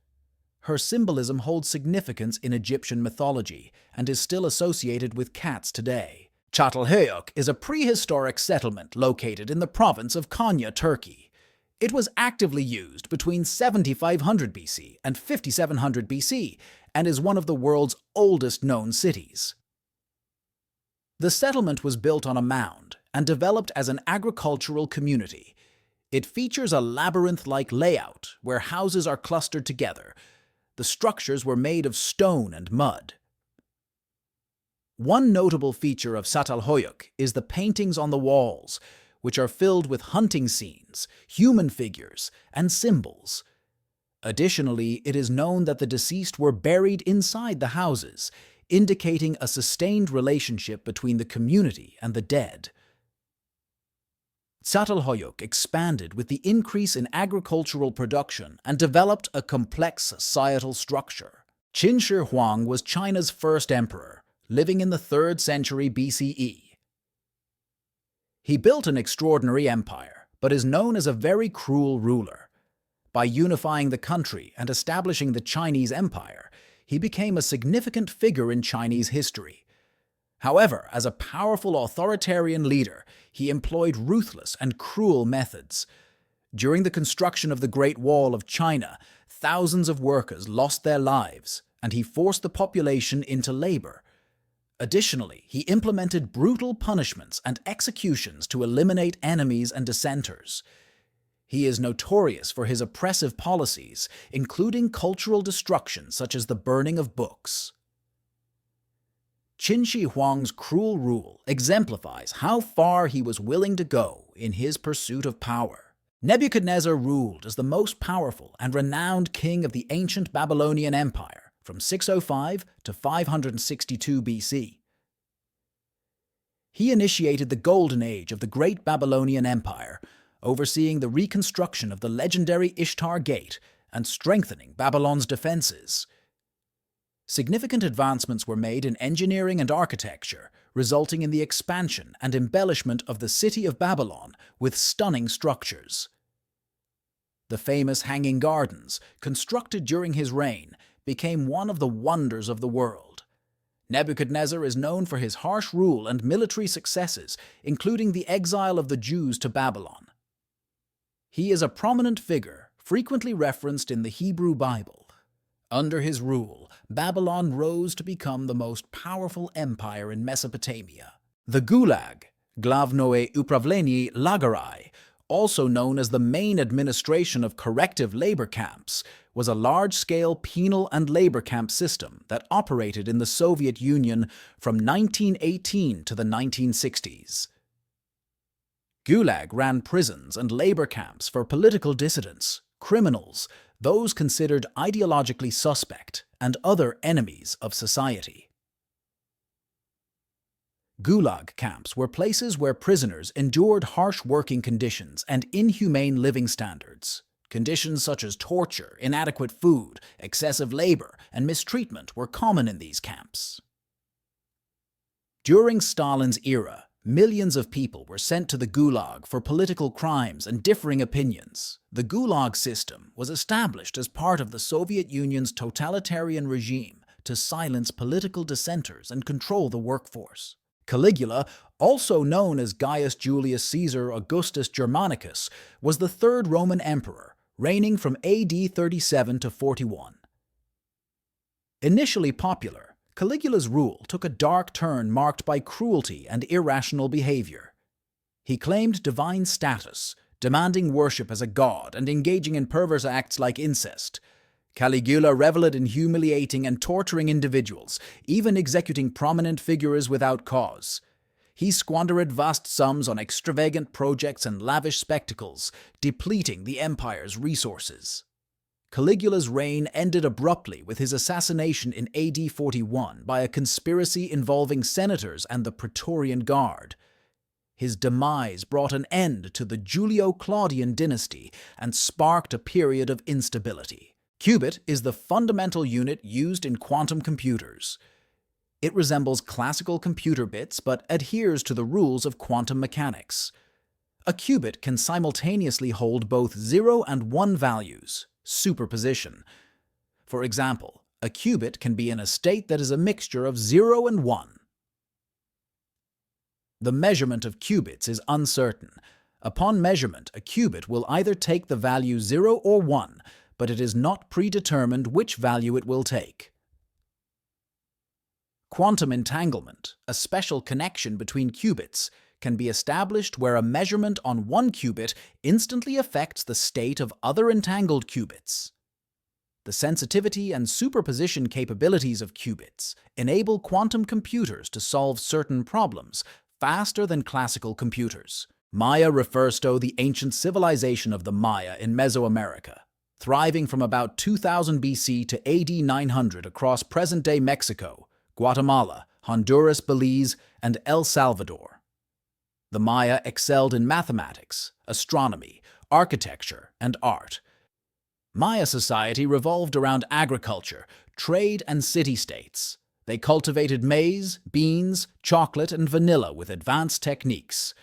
Her symbolism holds significance in Egyptian mythology and is still associated with cats today. Çatalhöyük is a prehistoric settlement located in the province of Konya, Turkey. It was actively used between 7500 BC and 5700 BC and is one of the world's oldest known cities. The settlement was built on a mound and developed as an agricultural community. It features a labyrinth-like layout where houses are clustered together. The structures were made of stone and mud. One notable feature of Çatalhöyük is the paintings on the walls, which are filled with hunting scenes, human figures, and symbols. Additionally, it is known that the deceased were buried inside the houses, indicating a sustained relationship between the community and the dead. Çatalhöyük expanded with the increase in agricultural production and developed a complex societal structure. Qin Shi Huang was China's first emperor, living in the 3rd century BCE. He built an extraordinary empire, but is known as a very cruel ruler. By unifying the country and establishing the Chinese Empire, he became a significant figure in Chinese history. However, as a powerful authoritarian leader, he employed ruthless and cruel methods. During the construction of the Great Wall of China, thousands of workers lost their lives, and he forced the population into labor. Additionally, he implemented brutal punishments and executions to eliminate enemies and dissenters. He is notorious for his oppressive policies, including cultural destruction such as the burning of books. Qin Shi Huang's cruel rule exemplifies how far he was willing to go in his pursuit of power. Nebuchadnezzar ruled as the most powerful and renowned king of the ancient Babylonian Empire from 605 to 562 BC. He initiated the Golden Age of the Great Babylonian Empire, overseeing the reconstruction of the legendary Ishtar Gate and strengthening Babylon's defenses. Significant advancements were made in engineering and architecture, resulting in the expansion and embellishment of the city of Babylon with stunning structures. The famous Hanging Gardens, constructed during his reign, became one of the wonders of the world. Nebuchadnezzar is known for his harsh rule and military successes, including the exile of the Jews to Babylon. He is a prominent figure, frequently referenced in the Hebrew Bible. Under his rule, Babylon rose to become the most powerful empire in Mesopotamia. The Gulag, Glavnoe Upravlenie Lagerai, also known as the main administration of corrective labor camps, was a large-scale penal and labor camp system that operated in the Soviet Union from 1918 to the 1960s. Gulag ran prisons and labor camps for political dissidents, criminals, those considered ideologically suspect, and other enemies of society. Gulag camps were places where prisoners endured harsh working conditions and inhumane living standards. Conditions such as torture, inadequate food, excessive labor, and mistreatment were common in these camps. During Stalin's era, millions of people were sent to the Gulag for political crimes and differing opinions. The Gulag system was established as part of the Soviet Union's totalitarian regime to silence political dissenters and control the workforce. Caligula, also known as Gaius Julius Caesar Augustus Germanicus, was the third Roman emperor, reigning from AD 37 to 41. Initially popular, Caligula's rule took a dark turn marked by cruelty and irrational behavior. He claimed divine status, demanding worship as a god and engaging in perverse acts like incest. Caligula reveled in humiliating and torturing individuals, even executing prominent figures without cause. He squandered vast sums on extravagant projects and lavish spectacles, depleting the empire's resources. Caligula's reign ended abruptly with his assassination in AD 41 by a conspiracy involving senators and the Praetorian Guard. His demise brought an end to the Julio-Claudian dynasty and sparked a period of instability. Qubit is the fundamental unit used in quantum computers. It resembles classical computer bits but adheres to the rules of quantum mechanics. A qubit can simultaneously hold both 0 and 1 values, superposition. For example, a qubit can be in a state that is a mixture of 0 and 1. The measurement of qubits is uncertain. Upon measurement, a qubit will either take the value 0 or 1, but it is not predetermined which value it will take. Quantum entanglement, a special connection between qubits, can be established where a measurement on one qubit instantly affects the state of other entangled qubits. The sensitivity and superposition capabilities of qubits enable quantum computers to solve certain problems faster than classical computers. Maya refers to the ancient civilization of the Maya in Mesoamerica, thriving from about 2000 BC to AD 900 across present-day Mexico, Guatemala, Honduras, Belize, and El Salvador. The Maya excelled in mathematics, astronomy, architecture, and art. Maya society revolved around agriculture, trade, and city-states. They cultivated maize, beans, chocolate, and vanilla with advanced techniques.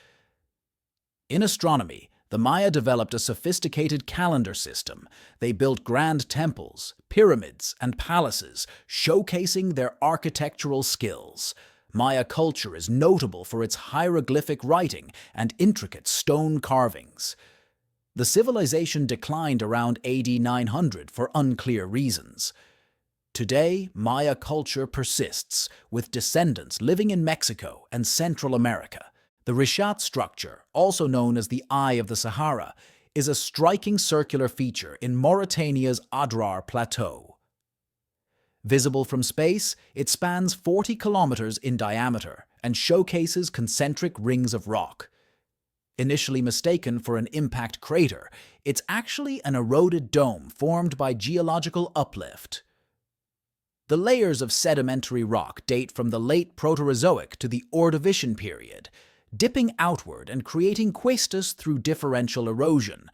In astronomy, the Maya developed a sophisticated calendar system. They built grand temples, pyramids, and palaces, showcasing their architectural skills. Maya culture is notable for its hieroglyphic writing and intricate stone carvings. The civilization declined around AD 900 for unclear reasons. Today, Maya culture persists, with descendants living in Mexico and Central America. The Rishat structure, also known as the Eye of the Sahara, is a striking circular feature in Mauritania's Adrar Plateau. Visible from space, it spans 40 kilometers in diameter and showcases concentric rings of rock. Initially mistaken for an impact crater, it's actually an eroded dome formed by geological uplift. The layers of sedimentary rock date from the late Proterozoic to the Ordovician period, dipping outward and creating cuestas through differential erosion.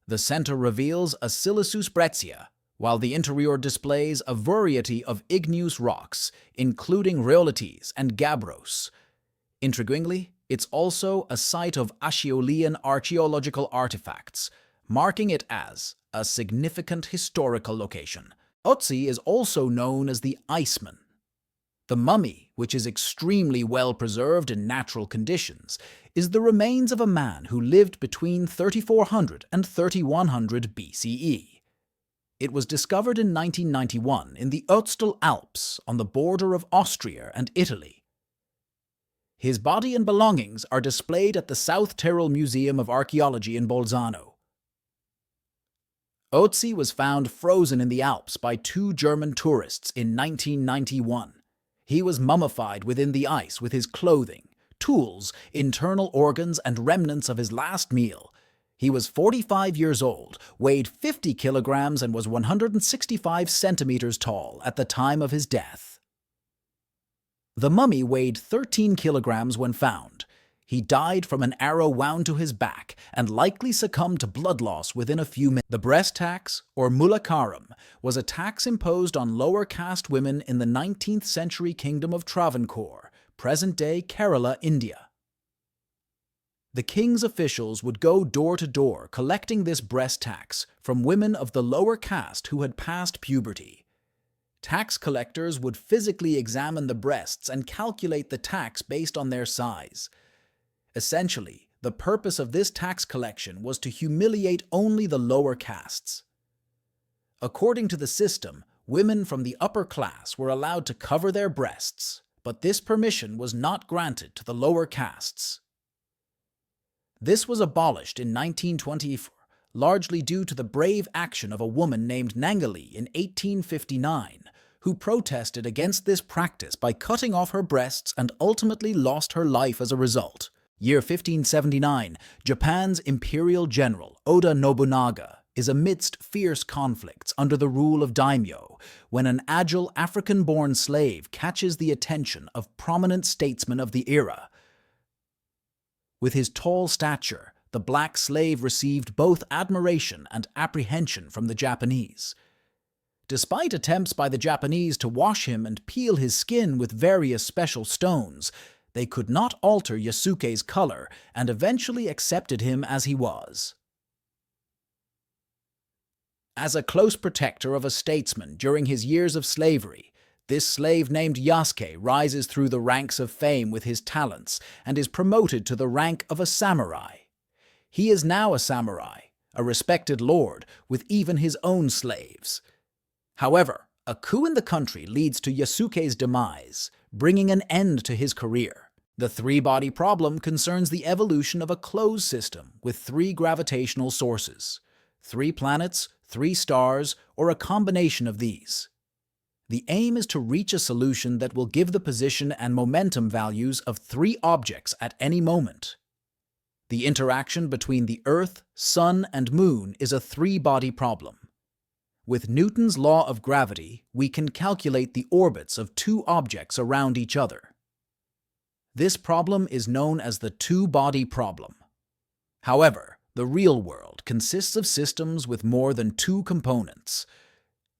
The center reveals a siliceous breccia, while the interior displays a variety of igneous rocks, including rhyolites and gabbros. Intriguingly, it's also a site of Aeolian archaeological artifacts, marking it as a significant historical location. Otzi is also known as the Iceman. The mummy, which is extremely well preserved in natural conditions, is the remains of a man who lived between 3400 and 3100 BCE. It was discovered in 1991 in the Ötztal Alps on the border of Austria and Italy. His body and belongings are displayed at the South Tyrol Museum of Archaeology in Bolzano. Otzi was found frozen in the Alps by two German tourists in 1991. He was mummified within the ice with his clothing, tools, internal organs, and remnants of his last meal. He was 45 years old, weighed 50 kilograms, and was 165 centimeters tall at the time of his death. The mummy weighed 13 kilograms when found. He died from an arrow wound to his back and likely succumbed to blood loss within a few minutes. The breast tax, or mulakaram, was a tax imposed on lower caste women in the 19th century kingdom of Travancore, present-day Kerala, India. The king's officials would go door to door collecting this breast tax from women of the lower caste who had passed puberty. Tax collectors would physically examine the breasts and calculate the tax based on their size. Essentially, the purpose of this tax collection was to humiliate only the lower castes. According to the system, women from the upper class were allowed to cover their breasts, but this permission was not granted to the lower castes. This was abolished in 1924, largely due to the brave action of a woman named Nangali in 1859, who protested against this practice by cutting off her breasts and ultimately lost her life as a result. Year 1579, Japan's imperial general, Oda Nobunaga, is amidst fierce conflicts under the rule of daimyo when an agile African-born slave catches the attention of prominent statesmen of the era. With his tall stature, the black slave received both admiration and apprehension from the Japanese. Despite attempts by the Japanese to wash him and peel his skin with various special stones, they could not alter Yasuke's color and eventually accepted him as he was. As a close protector of a statesman during his years of slavery, this slave named Yasuke rises through the ranks of fame with his talents and is promoted to the rank of a samurai. He is now a samurai, a respected lord, with even his own slaves. However, a coup in the country leads to Yasuke's demise, bringing an end to his career. The three-body problem concerns the evolution of a closed system with three gravitational sources: 3 planets, 3 stars, or a combination of these. The aim is to reach a solution that will give the position and momentum values of 3 objects at any moment. The interaction between the Earth, Sun, and Moon is a three-body problem. With Newton's law of gravity, we can calculate the orbits of 2 objects around each other. This problem is known as the two-body problem. However, the real world consists of systems with more than 2 components.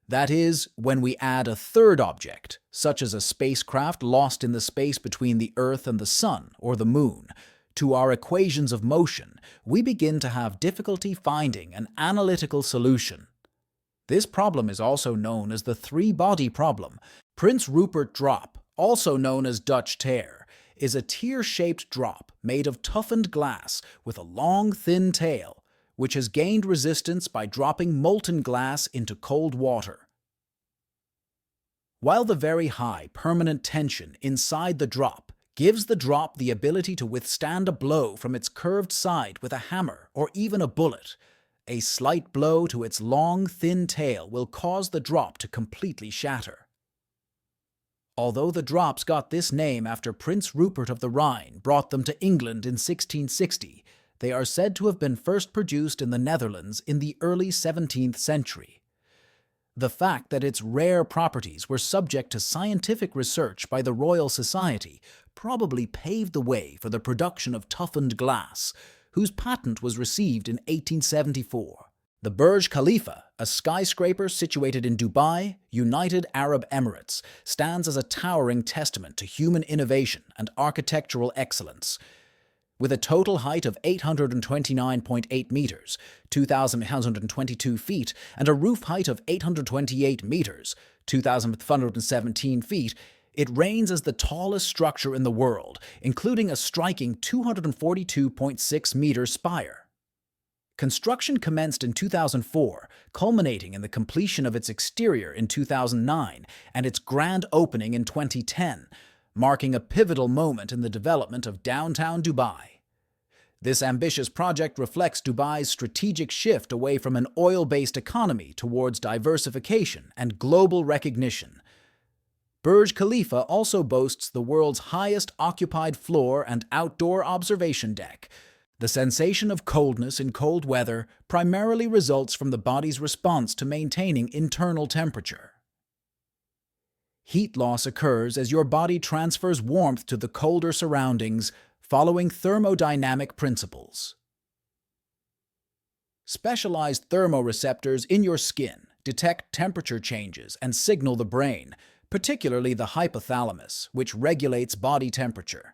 That is, when we add a third object, such as a spacecraft lost in the space between the Earth and the Sun or the Moon, to our equations of motion, we begin to have difficulty finding an analytical solution. This problem is also known as the three-body problem. Prince Rupert drop, also known as Dutch tear, is a tear-shaped drop made of toughened glass with a long, thin tail, which has gained resistance by dropping molten glass into cold water. While the very high, permanent tension inside the drop gives the drop the ability to withstand a blow from its curved side with a hammer or even a bullet, a slight blow to its long, thin tail will cause the drop to completely shatter. Although the drops got this name after Prince Rupert of the Rhine brought them to England in 1660, they are said to have been first produced in the Netherlands in the early 17th century. The fact that its rare properties were subject to scientific research by the Royal Society probably paved the way for the production of toughened glass, whose patent was received in 1874. The Burj Khalifa, a skyscraper situated in Dubai, United Arab Emirates, stands as a towering testament to human innovation and architectural excellence. With a total height of 829.8 meters, 2,122 feet, and a roof height of 828 meters, 2,517 feet, it reigns as the tallest structure in the world, including a striking 242.6-meter spire. Construction commenced in 2004, culminating in the completion of its exterior in 2009 and its grand opening in 2010, marking a pivotal moment in the development of downtown Dubai. This ambitious project reflects Dubai's strategic shift away from an oil-based economy towards diversification and global recognition. Burj Khalifa also boasts the world's highest occupied floor and outdoor observation deck. The sensation of coldness in cold weather primarily results from the body's response to maintaining internal temperature. Heat loss occurs as your body transfers warmth to the colder surroundings, following thermodynamic principles. Specialized thermoreceptors in your skin detect temperature changes and signal the brain, particularly the hypothalamus, which regulates body temperature.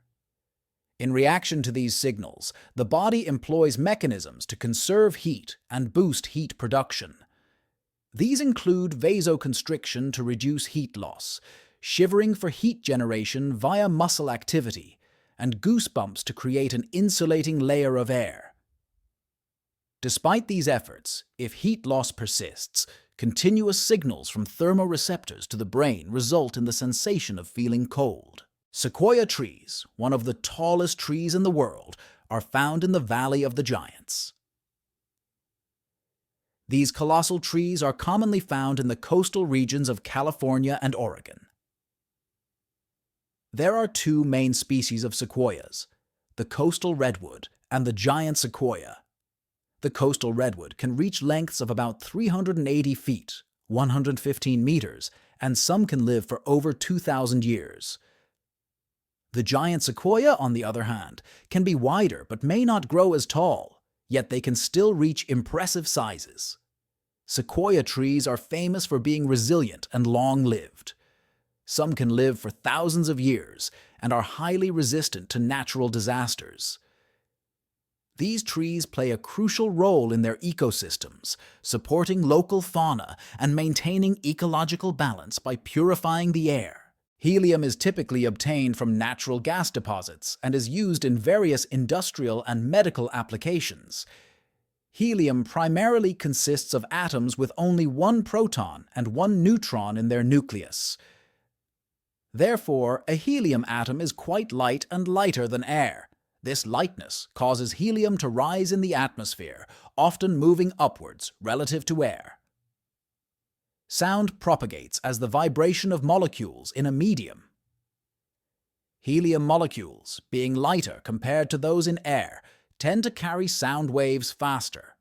In reaction to these signals, the body employs mechanisms to conserve heat and boost heat production. These include vasoconstriction to reduce heat loss, shivering for heat generation via muscle activity, and goosebumps to create an insulating layer of air. Despite these efforts, if heat loss persists, continuous signals from thermoreceptors to the brain result in the sensation of feeling cold. Sequoia trees, one of the tallest trees in the world, are found in the Valley of the Giants. These colossal trees are commonly found in the coastal regions of California and Oregon. There are two main species of sequoias, the coastal redwood and the giant sequoia. The coastal redwood can reach lengths of about 380 feet, 115 meters, and some can live for over 2,000 years. The giant sequoia, on the other hand, can be wider but may not grow as tall, yet they can still reach impressive sizes. Sequoia trees are famous for being resilient and long-lived. Some can live for thousands of years and are highly resistant to natural disasters. These trees play a crucial role in their ecosystems, supporting local fauna and maintaining ecological balance by purifying the air. Helium is typically obtained from natural gas deposits and is used in various industrial and medical applications. Helium primarily consists of atoms with only one proton and one neutron in their nucleus. Therefore, a helium atom is quite light and lighter than air. This lightness causes helium to rise in the atmosphere, often moving upwards relative to air. Sound propagates as the vibration of molecules in a medium. Helium molecules, being lighter compared to those in air, tend to carry sound waves faster.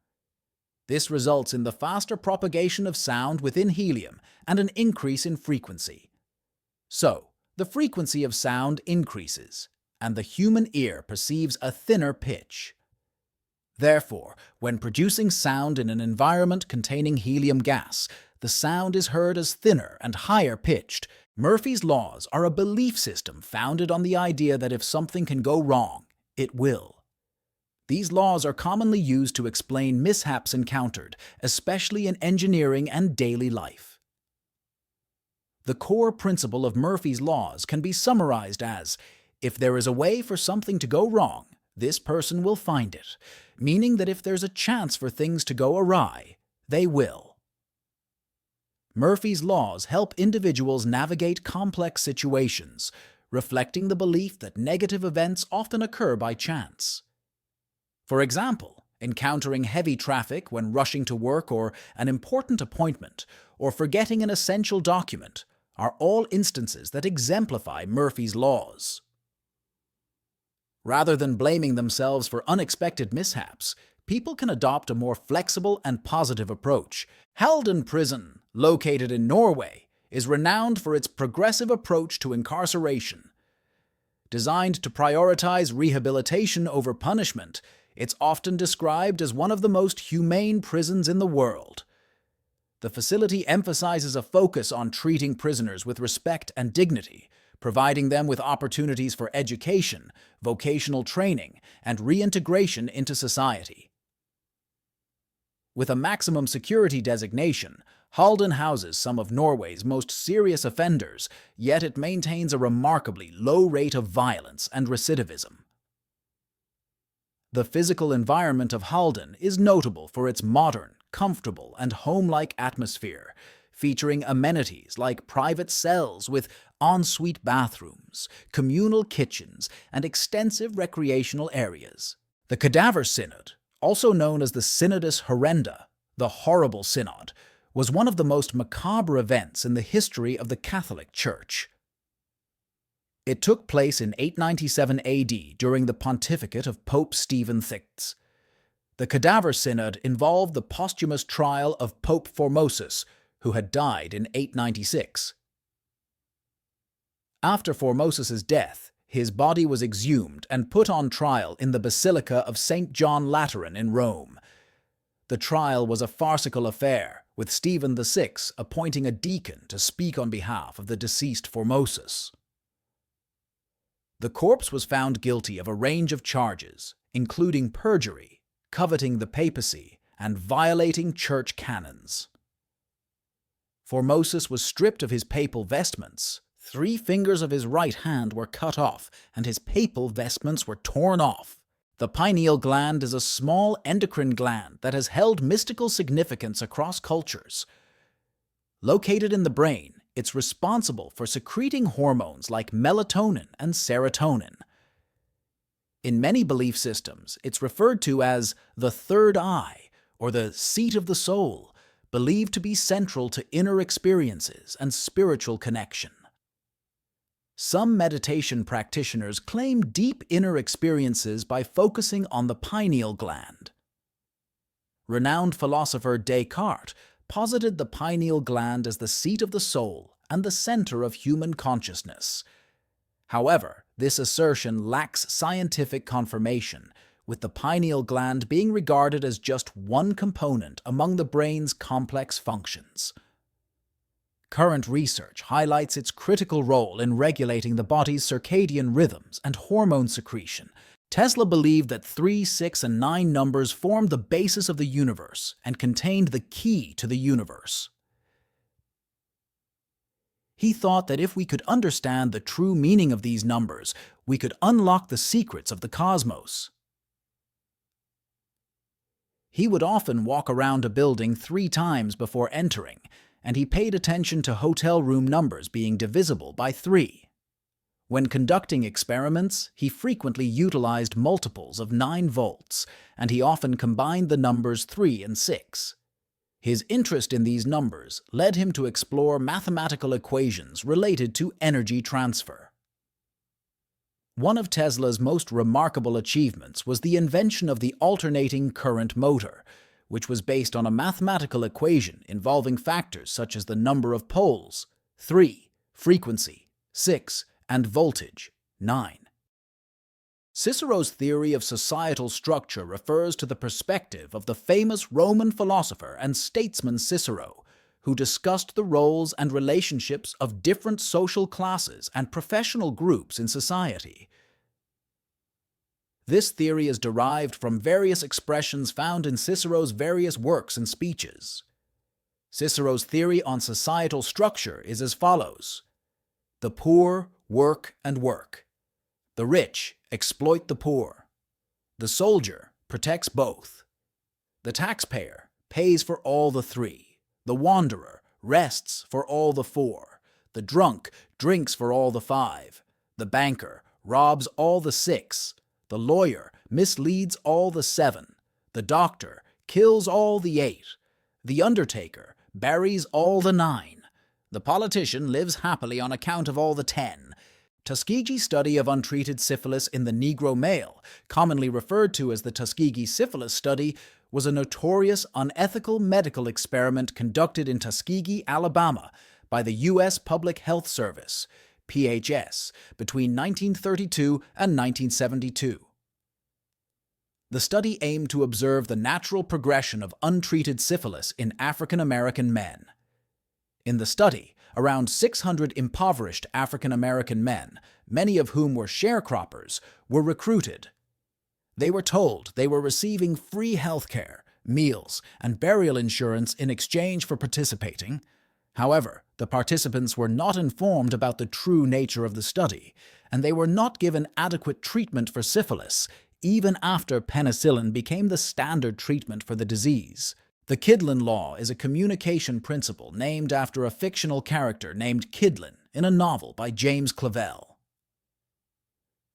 This results in the faster propagation of sound within helium and an increase in frequency. So, the frequency of sound increases, and the human ear perceives a thinner pitch. Therefore, when producing sound in an environment containing helium gas, the sound is heard as thinner and higher pitched. Murphy's laws are a belief system founded on the idea that if something can go wrong, it will. These laws are commonly used to explain mishaps encountered, especially in engineering and daily life. The core principle of Murphy's laws can be summarized as, if there is a way for something to go wrong, this person will find it, meaning that if there's a chance for things to go awry, they will. Murphy's laws help individuals navigate complex situations, reflecting the belief that negative events often occur by chance. For example, encountering heavy traffic when rushing to work or an important appointment, or forgetting an essential document, are all instances that exemplify Murphy's laws. Rather than blaming themselves for unexpected mishaps, people can adopt a more flexible and positive approach. Held in prison, located in Norway, is renowned for its progressive approach to incarceration. Designed to prioritize rehabilitation over punishment, it's often described as one of the most humane prisons in the world. The facility emphasizes a focus on treating prisoners with respect and dignity, providing them with opportunities for education, vocational training, and reintegration into society. With a maximum security designation, Halden houses some of Norway's most serious offenders, yet it maintains a remarkably low rate of violence and recidivism. The physical environment of Halden is notable for its modern, comfortable, and home-like atmosphere, featuring amenities like private cells with ensuite bathrooms, communal kitchens, and extensive recreational areas. The Cadaver Synod, also known as the Synodus Horrenda, the Horrible Synod, was one of the most macabre events in the history of the Catholic Church. It took place in 897 AD during the pontificate of Pope Stephen VI. The Cadaver Synod involved the posthumous trial of Pope Formosus, who had died in 896. After Formosus's death, his body was exhumed and put on trial in the Basilica of St. John Lateran in Rome. The trial was a farcical affair, with Stephen VI appointing a deacon to speak on behalf of the deceased Formosus. The corpse was found guilty of a range of charges, including perjury, coveting the papacy, and violating church canons. Formosus was stripped of his papal vestments. 3 fingers of his right hand were cut off, and his papal vestments were torn off. The pineal gland is a small endocrine gland that has held mystical significance across cultures. Located in the brain, it's responsible for secreting hormones like melatonin and serotonin. In many belief systems, it's referred to as the third eye, or the seat of the soul, believed to be central to inner experiences and spiritual connection. Some meditation practitioners claim deep inner experiences by focusing on the pineal gland. Renowned philosopher Descartes posited the pineal gland as the seat of the soul and the center of human consciousness. However, this assertion lacks scientific confirmation, with the pineal gland being regarded as just one component among the brain's complex functions. Current research highlights its critical role in regulating the body's circadian rhythms and hormone secretion. Tesla believed that 3, 6, and 9 numbers formed the basis of the universe and contained the key to the universe. He thought that if we could understand the true meaning of these numbers, we could unlock the secrets of the cosmos. He would often walk around a building 3 times before entering, and he paid attention to hotel room numbers being divisible by 3. When conducting experiments, he frequently utilized multiples of 9 volts, and he often combined the numbers 3 and 6. His interest in these numbers led him to explore mathematical equations related to energy transfer. One of Tesla's most remarkable achievements was the invention of the alternating current motor, which was based on a mathematical equation involving factors such as the number of poles, 3, frequency, 6, and voltage, 9. Cicero's theory of societal structure refers to the perspective of the famous Roman philosopher and statesman Cicero, who discussed the roles and relationships of different social classes and professional groups in society. This theory is derived from various expressions found in Cicero's various works and speeches. Cicero's theory on societal structure is as follows: the poor work and work. The rich exploit the poor. The soldier protects both. The taxpayer pays for all the 3. The wanderer rests for all the 4. The drunk drinks for all the 5. The banker robs all the 6. The lawyer misleads all the 7. The doctor kills all the 8. The undertaker buries all the 9. The politician lives happily on account of all the 10. Tuskegee's study of untreated syphilis in the Negro male, commonly referred to as the Tuskegee syphilis study, was a notorious unethical medical experiment conducted in Tuskegee, Alabama, by the U.S. Public Health Service, PHS, between 1932 and 1972. The study aimed to observe the natural progression of untreated syphilis in African American men. In the study, around 600 impoverished African American men, many of whom were sharecroppers, were recruited. They were told they were receiving free health care, meals, and burial insurance in exchange for participating. However, the participants were not informed about the true nature of the study, and they were not given adequate treatment for syphilis, even after penicillin became the standard treatment for the disease. The Kidlin Law is a communication principle named after a fictional character named Kidlin in a novel by James Clavell.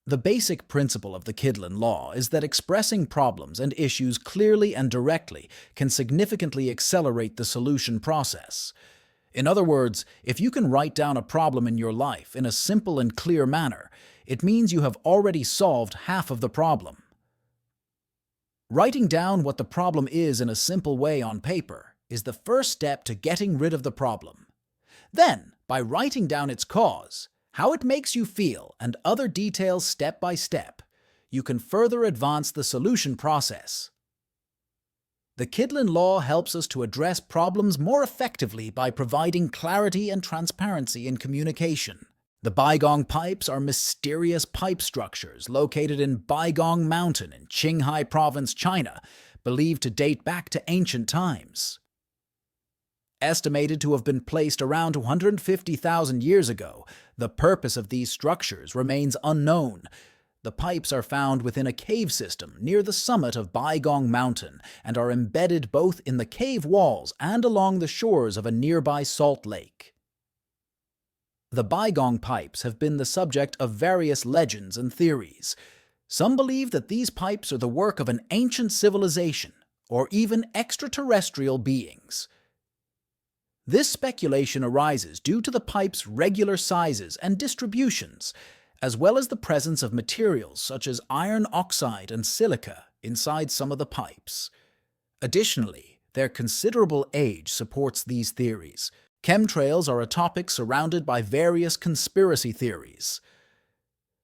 The basic principle of the Kidlin Law is that expressing problems and issues clearly and directly can significantly accelerate the solution process. In other words, if you can write down a problem in your life in a simple and clear manner, it means you have already solved half of the problem. Writing down what the problem is in a simple way on paper is the first step to getting rid of the problem. Then, by writing down its cause, how it makes you feel, and other details step by step, you can further advance the solution process. The Kidlin Law helps us to address problems more effectively by providing clarity and transparency in communication. The Baigong pipes are mysterious pipe structures located in Baigong Mountain in Qinghai Province, China, believed to date back to ancient times. Estimated to have been placed around 250,000 years ago, the purpose of these structures remains unknown. The pipes are found within a cave system near the summit of Baigong Mountain and are embedded both in the cave walls and along the shores of a nearby salt lake. The Baigong pipes have been the subject of various legends and theories. Some believe that these pipes are the work of an ancient civilization or even extraterrestrial beings. This speculation arises due to the pipe's regular sizes and distributions, as well as the presence of materials such as iron oxide and silica inside some of the pipes. Additionally, their considerable age supports these theories. Chemtrails are a topic surrounded by various conspiracy theories.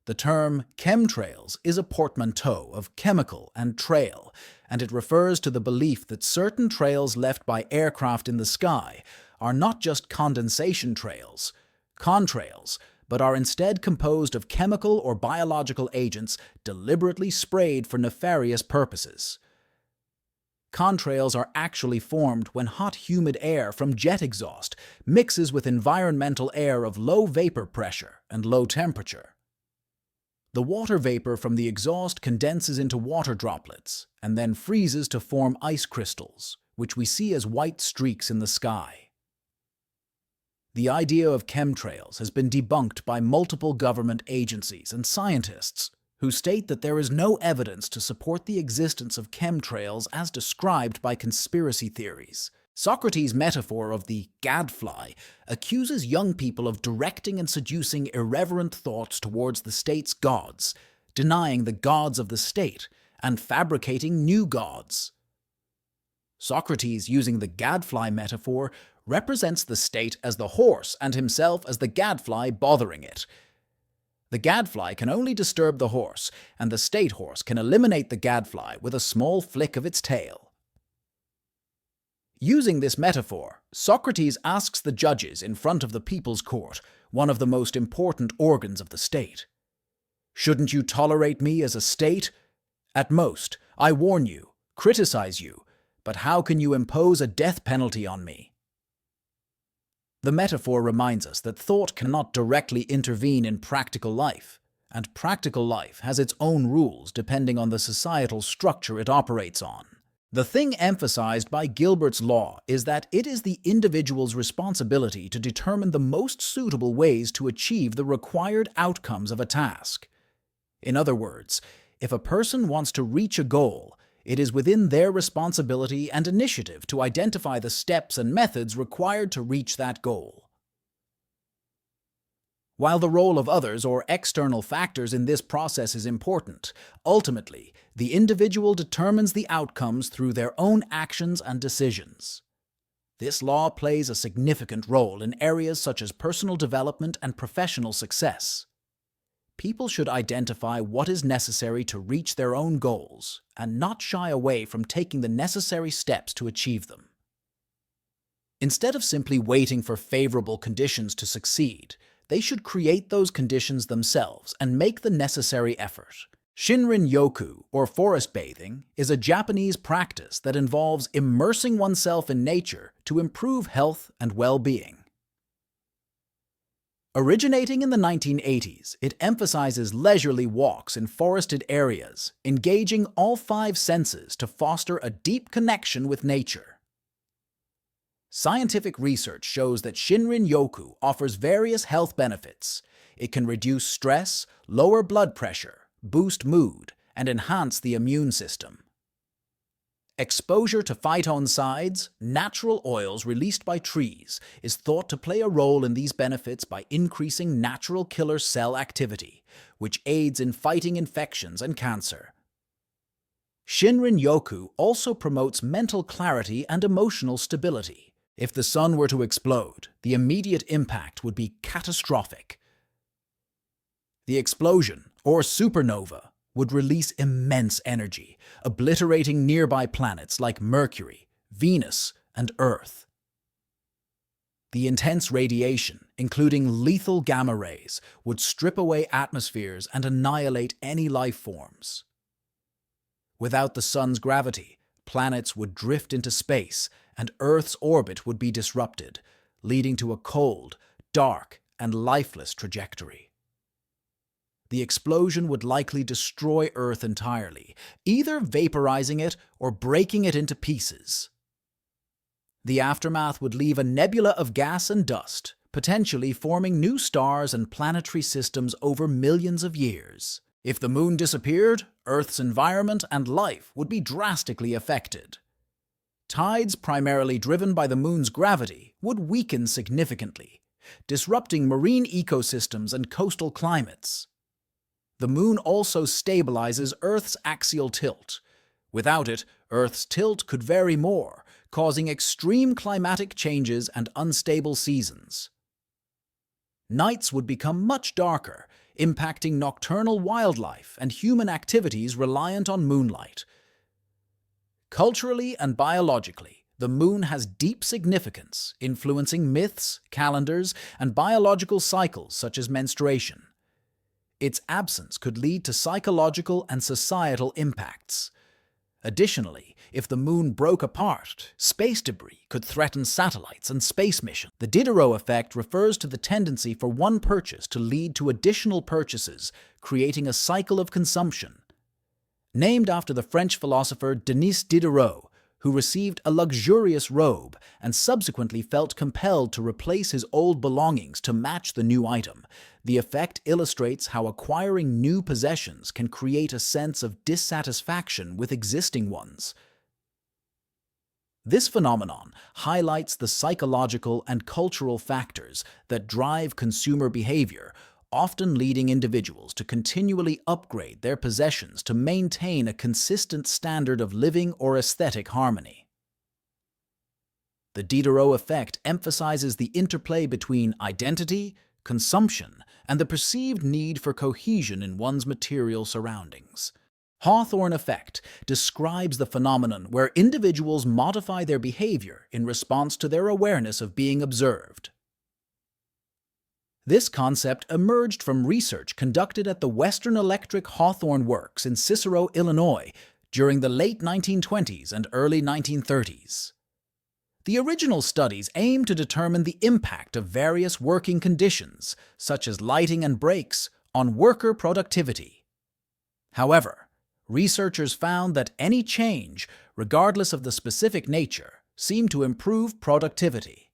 The term chemtrails is a portmanteau of chemical and trail, and it refers to the belief that certain trails left by aircraft in the sky are not just condensation trails, contrails, but are instead composed of chemical or biological agents deliberately sprayed for nefarious purposes. Contrails are actually formed when hot humid air from jet exhaust mixes with environmental air of low vapor pressure and low temperature. The water vapor from the exhaust condenses into water droplets and then freezes to form ice crystals, which we see as white streaks in the sky. The idea of chemtrails has been debunked by multiple government agencies and scientists who state that there is no evidence to support the existence of chemtrails as described by conspiracy theories. Socrates' metaphor of the gadfly accuses young people of directing and seducing irreverent thoughts towards the state's gods, denying the gods of the state, and fabricating new gods. Socrates, using the gadfly metaphor, represents the state as the horse and himself as the gadfly bothering it. The gadfly can only disturb the horse, and the state horse can eliminate the gadfly with a small flick of its tail. Using this metaphor, Socrates asks the judges in front of the people's court, one of the most important organs of the state, "Shouldn't you tolerate me as a state? At most, I warn you, criticize you, but how can you impose a death penalty on me?" The metaphor reminds us that thought cannot directly intervene in practical life, and practical life has its own rules depending on the societal structure it operates on. The thing emphasized by Gilbert's law is that it is the individual's responsibility to determine the most suitable ways to achieve the required outcomes of a task. In other words, if a person wants to reach a goal, it is within their responsibility and initiative to identify the steps and methods required to reach that goal. While the role of others or external factors in this process is important, ultimately, the individual determines the outcomes through their own actions and decisions. This law plays a significant role in areas such as personal development and professional success. People should identify what is necessary to reach their own goals and not shy away from taking the necessary steps to achieve them. Instead of simply waiting for favorable conditions to succeed, they should create those conditions themselves and make the necessary effort. Shinrin-yoku, or forest bathing, is a Japanese practice that involves immersing oneself in nature to improve health and well-being. Originating in the 1980s, it emphasizes leisurely walks in forested areas, engaging all 5 senses to foster a deep connection with nature. Scientific research shows that Shinrin-yoku offers various health benefits. It can reduce stress, lower blood pressure, boost mood, and enhance the immune system. Exposure to phytoncides, natural oils released by trees, is thought to play a role in these benefits by increasing natural killer cell activity, which aids in fighting infections and cancer. Shinrin-yoku also promotes mental clarity and emotional stability. If the sun were to explode, the immediate impact would be catastrophic. The explosion, or supernova, would release immense energy, obliterating nearby planets like Mercury, Venus, and Earth. The intense radiation, including lethal gamma rays, would strip away atmospheres and annihilate any life forms. Without the sun's gravity, planets would drift into space, and Earth's orbit would be disrupted, leading to a cold, dark, and lifeless trajectory. The explosion would likely destroy Earth entirely, either vaporizing it or breaking it into pieces. The aftermath would leave a nebula of gas and dust, potentially forming new stars and planetary systems over millions of years. If the moon disappeared, Earth's environment and life would be drastically affected. Tides, primarily driven by the moon's gravity, would weaken significantly, disrupting marine ecosystems and coastal climates. The moon also stabilizes Earth's axial tilt. Without it, Earth's tilt could vary more, causing extreme climatic changes and unstable seasons. Nights would become much darker, impacting nocturnal wildlife and human activities reliant on moonlight. Culturally and biologically, the moon has deep significance, influencing myths, calendars, and biological cycles such as menstruation. Its absence could lead to psychological and societal impacts. Additionally, if the moon broke apart, space debris could threaten satellites and space missions. The Diderot effect refers to the tendency for one purchase to lead to additional purchases, creating a cycle of consumption. Named after the French philosopher Denis Diderot, who received a luxurious robe and subsequently felt compelled to replace his old belongings to match the new item, the effect illustrates how acquiring new possessions can create a sense of dissatisfaction with existing ones. This phenomenon highlights the psychological and cultural factors that drive consumer behavior, often leading individuals to continually upgrade their possessions to maintain a consistent standard of living or aesthetic harmony. The Diderot effect emphasizes the interplay between identity, consumption, and the perceived need for cohesion in one's material surroundings. Hawthorne effect describes the phenomenon where individuals modify their behavior in response to their awareness of being observed. This concept emerged from research conducted at the Western Electric Hawthorne Works in Cicero, Illinois, during the late 1920s and early 1930s. The original studies aimed to determine the impact of various working conditions, such as lighting and brakes, on worker productivity. However, researchers found that any change, regardless of the specific nature, seemed to improve productivity.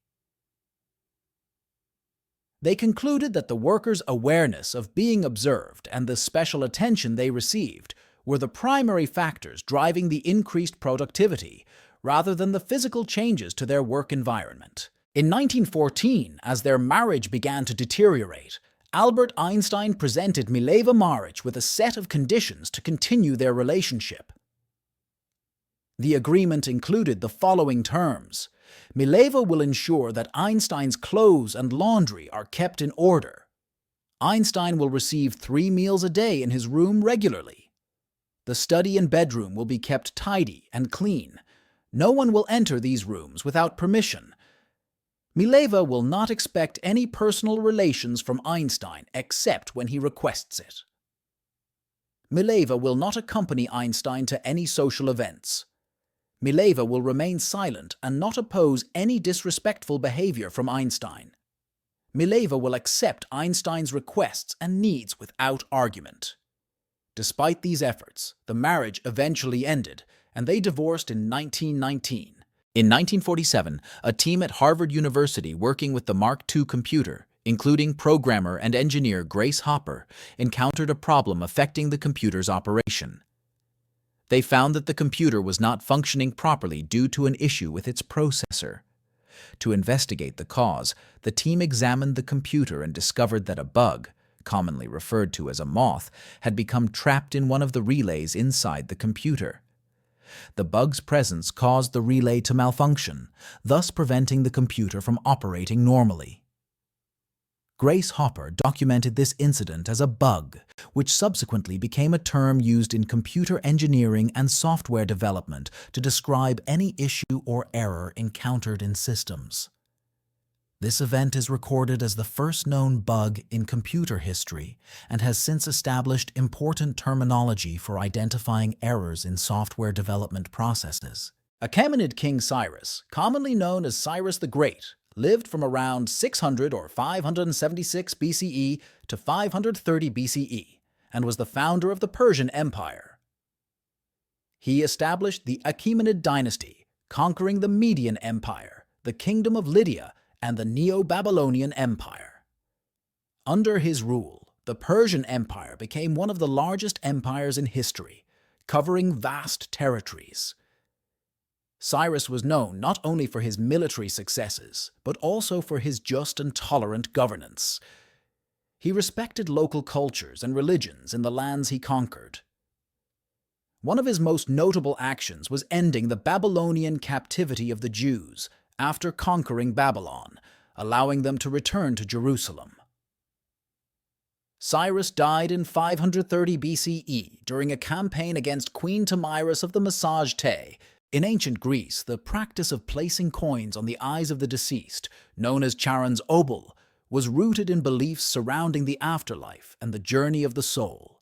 They concluded that the workers' awareness of being observed and the special attention they received were the primary factors driving the increased productivity, rather than the physical changes to their work environment. In 1914, as their marriage began to deteriorate, Albert Einstein presented Mileva Maric with a set of conditions to continue their relationship. The agreement included the following terms. Mileva will ensure that Einstein's clothes and laundry are kept in order. Einstein will receive 3 meals a day in his room regularly. The study and bedroom will be kept tidy and clean. No one will enter these rooms without permission. Mileva will not expect any personal relations from Einstein except when he requests it. Mileva will not accompany Einstein to any social events. Mileva will remain silent and not oppose any disrespectful behavior from Einstein. Mileva will accept Einstein's requests and needs without argument. Despite these efforts, the marriage eventually ended, and they divorced in 1919. In 1947, a team at Harvard University working with the Mark II computer, including programmer and engineer Grace Hopper, encountered a problem affecting the computer's operation. They found that the computer was not functioning properly due to an issue with its processor. To investigate the cause, the team examined the computer and discovered that a bug, commonly referred to as a moth, had become trapped in one of the relays inside the computer. The bug's presence caused the relay to malfunction, thus preventing the computer from operating normally. Grace Hopper documented this incident as a bug, which subsequently became a term used in computer engineering and software development to describe any issue or error encountered in systems. This event is recorded as the first known bug in computer history and has since established important terminology for identifying errors in software development processes. Achaemenid King Cyrus, commonly known as Cyrus the Great, lived from around 600 or 576 BCE to 530 BCE and was the founder of the Persian Empire. He established the Achaemenid dynasty, conquering the Median Empire, the Kingdom of Lydia, and the Neo-Babylonian Empire. Under his rule, the Persian Empire became one of the largest empires in history, covering vast territories. Cyrus was known not only for his military successes, but also for his just and tolerant governance. He respected local cultures and religions in the lands he conquered. One of his most notable actions was ending the Babylonian captivity of the Jews after conquering Babylon, allowing them to return to Jerusalem. Cyrus died in 530 BCE during a campaign against Queen Tomyris of the Massagetei. In ancient Greece, the practice of placing coins on the eyes of the deceased, known as Charon's obol, was rooted in beliefs surrounding the afterlife and the journey of the soul.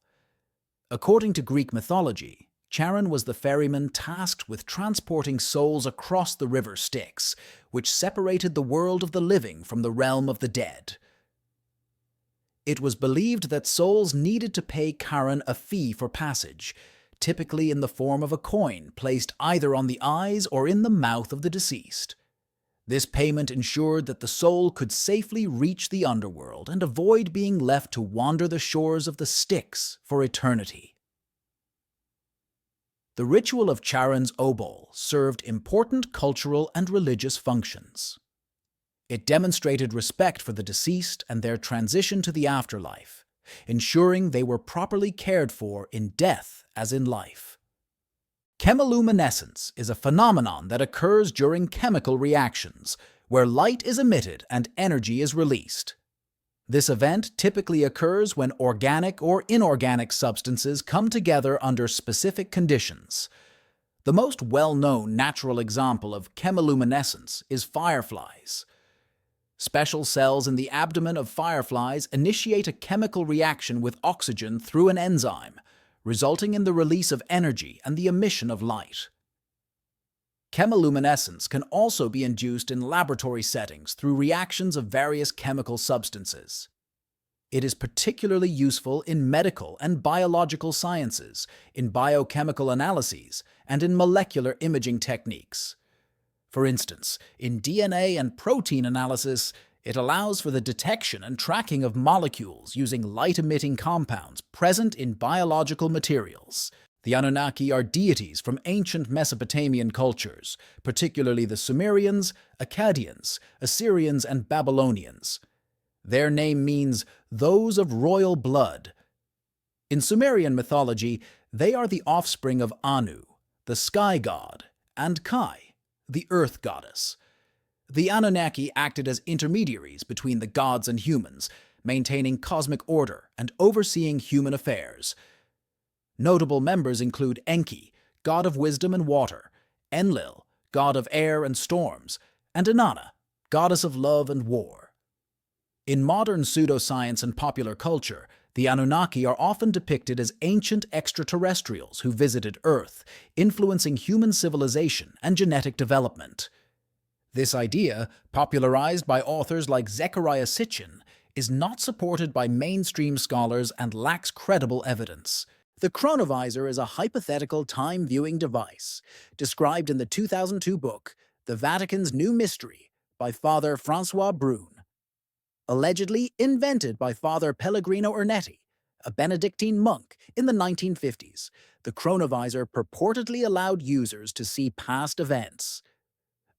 According to Greek mythology, Charon was the ferryman tasked with transporting souls across the river Styx, which separated the world of the living from the realm of the dead. It was believed that souls needed to pay Charon a fee for passage, typically in the form of a coin placed either on the eyes or in the mouth of the deceased. This payment ensured that the soul could safely reach the underworld and avoid being left to wander the shores of the Styx for eternity. The ritual of Charon's obol served important cultural and religious functions. It demonstrated respect for the deceased and their transition to the afterlife, ensuring they were properly cared for in death as in life. Chemiluminescence is a phenomenon that occurs during chemical reactions, where light is emitted and energy is released. This event typically occurs when organic or inorganic substances come together under specific conditions. The most well-known natural example of chemiluminescence is fireflies. Special cells in the abdomen of fireflies initiate a chemical reaction with oxygen through an enzyme, resulting in the release of energy and the emission of light. Chemiluminescence can also be induced in laboratory settings through reactions of various chemical substances. It is particularly useful in medical and biological sciences, in biochemical analyses, and in molecular imaging techniques. For instance, in DNA and protein analysis, it allows for the detection and tracking of molecules using light-emitting compounds present in biological materials. The Anunnaki are deities from ancient Mesopotamian cultures, particularly the Sumerians, Akkadians, Assyrians, and Babylonians. Their name means those of royal blood. In Sumerian mythology, they are the offspring of Anu, the sky god, and Kai, the earth goddess. The Anunnaki acted as intermediaries between the gods and humans, maintaining cosmic order and overseeing human affairs. Notable members include Enki, god of wisdom and water, Enlil, god of air and storms, and Inanna, goddess of love and war. In modern pseudoscience and popular culture, the Anunnaki are often depicted as ancient extraterrestrials who visited Earth, influencing human civilization and genetic development. This idea, popularized by authors like Zecharia Sitchin, is not supported by mainstream scholars and lacks credible evidence. The chronovisor is a hypothetical time-viewing device, described in the 2002 book, The Vatican's New Mystery, by Father François Brune. Allegedly invented by Father Pellegrino Ernetti, a Benedictine monk, in the 1950s, the chronovisor purportedly allowed users to see past events.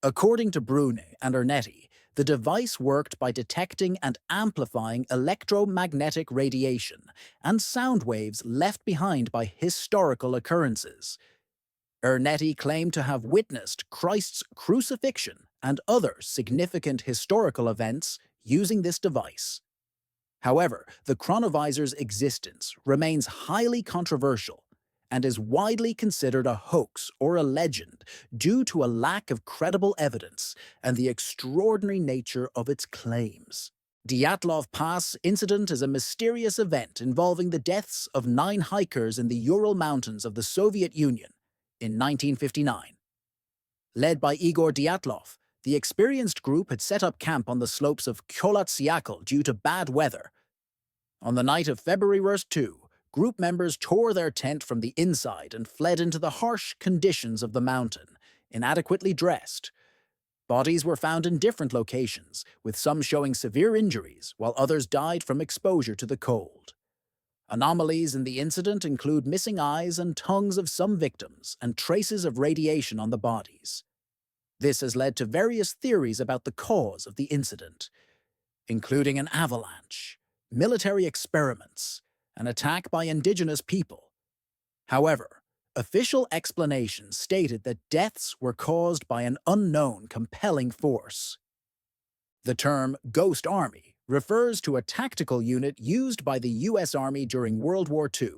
According to Brune and Ernetti, the device worked by detecting and amplifying electromagnetic radiation and sound waves left behind by historical occurrences. Ernetti claimed to have witnessed Christ's crucifixion and other significant historical events using this device. However, the chronovisor's existence remains highly controversial and is widely considered a hoax or a legend due to a lack of credible evidence and the extraordinary nature of its claims. Dyatlov Pass incident is a mysterious event involving the deaths of 9 hikers in the Ural Mountains of the Soviet Union in 1959. Led by Igor Dyatlov, the experienced group had set up camp on the slopes of Kholat-Syakhl due to bad weather. On the night of February 2, group members tore their tent from the inside and fled into the harsh conditions of the mountain, inadequately dressed. Bodies were found in different locations, with some showing severe injuries, while others died from exposure to the cold. Anomalies in the incident include missing eyes and tongues of some victims and traces of radiation on the bodies. This has led to various theories about the cause of the incident, including an avalanche, military experiments, an attack by indigenous people. However, official explanations stated that deaths were caused by an unknown compelling force. The term Ghost Army refers to a tactical unit used by the U.S. Army during World War II.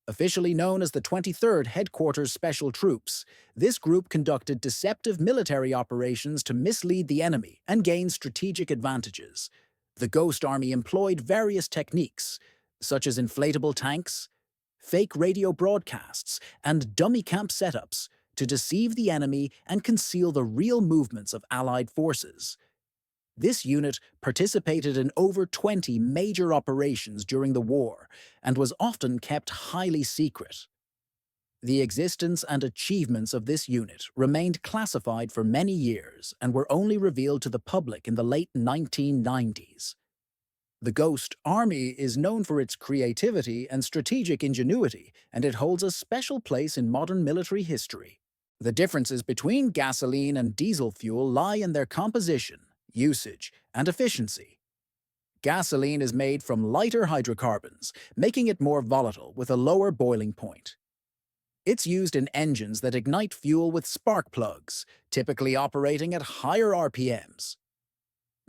Officially known as the 23rd Headquarters Special Troops, this group conducted deceptive military operations to mislead the enemy and gain strategic advantages. The Ghost Army employed various techniques, such as inflatable tanks, fake radio broadcasts, and dummy camp setups to deceive the enemy and conceal the real movements of Allied forces. This unit participated in over 20 major operations during the war and was often kept highly secret. The existence and achievements of this unit remained classified for many years and were only revealed to the public in the late 1990s. The Ghost Army is known for its creativity and strategic ingenuity, and it holds a special place in modern military history. The differences between gasoline and diesel fuel lie in their composition, usage, and efficiency. Gasoline is made from lighter hydrocarbons, making it more volatile with a lower boiling point. It's used in engines that ignite fuel with spark plugs, typically operating at higher RPMs.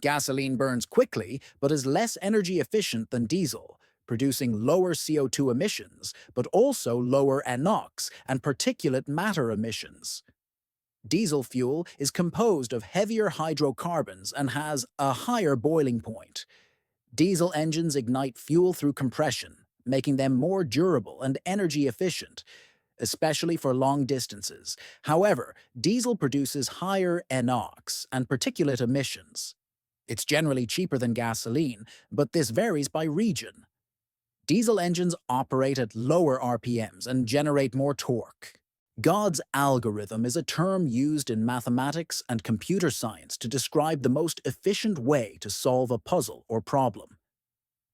Gasoline burns quickly but is less energy efficient than diesel, producing lower CO2 emissions, but also lower NOx and particulate matter emissions. Diesel fuel is composed of heavier hydrocarbons and has a higher boiling point. Diesel engines ignite fuel through compression, making them more durable and energy efficient, especially for long distances. However, diesel produces higher NOx and particulate emissions. It's generally cheaper than gasoline, but this varies by region. Diesel engines operate at lower RPMs and generate more torque. God's algorithm is a term used in mathematics and computer science to describe the most efficient way to solve a puzzle or problem.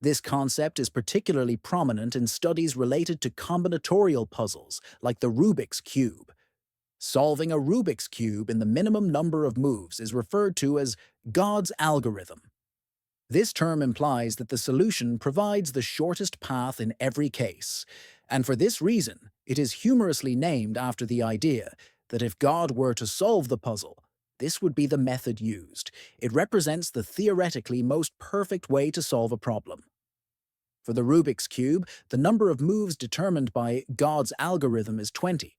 This concept is particularly prominent in studies related to combinatorial puzzles like the Rubik's Cube. Solving a Rubik's Cube in the minimum number of moves is referred to as God's algorithm. This term implies that the solution provides the shortest path in every case, and for this reason, it is humorously named after the idea that if God were to solve the puzzle, this would be the method used. It represents the theoretically most perfect way to solve a problem. For the Rubik's Cube, the number of moves determined by God's algorithm is 20.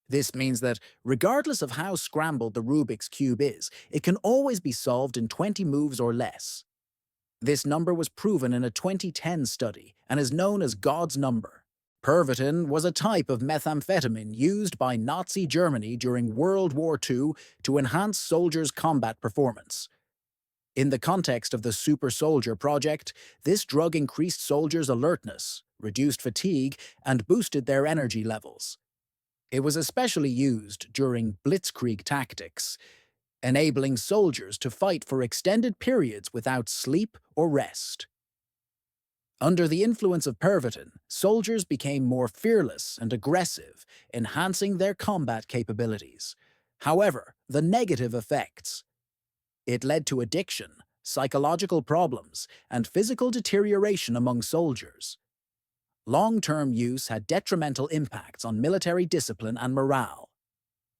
This means that, regardless of how scrambled the Rubik's Cube is, it can always be solved in 20 moves or less. This number was proven in a 2010 study and is known as God's number. Pervitin was a type of methamphetamine used by Nazi Germany during World War II to enhance soldiers' combat performance. In the context of the Super Soldier Project, this drug increased soldiers' alertness, reduced fatigue, and boosted their energy levels. It was especially used during blitzkrieg tactics, enabling soldiers to fight for extended periods without sleep or rest. Under the influence of Pervitin, soldiers became more fearless and aggressive, enhancing their combat capabilities. However, the negative effects. It led to addiction, psychological problems, and physical deterioration among soldiers. Long-term use had detrimental impacts on military discipline and morale.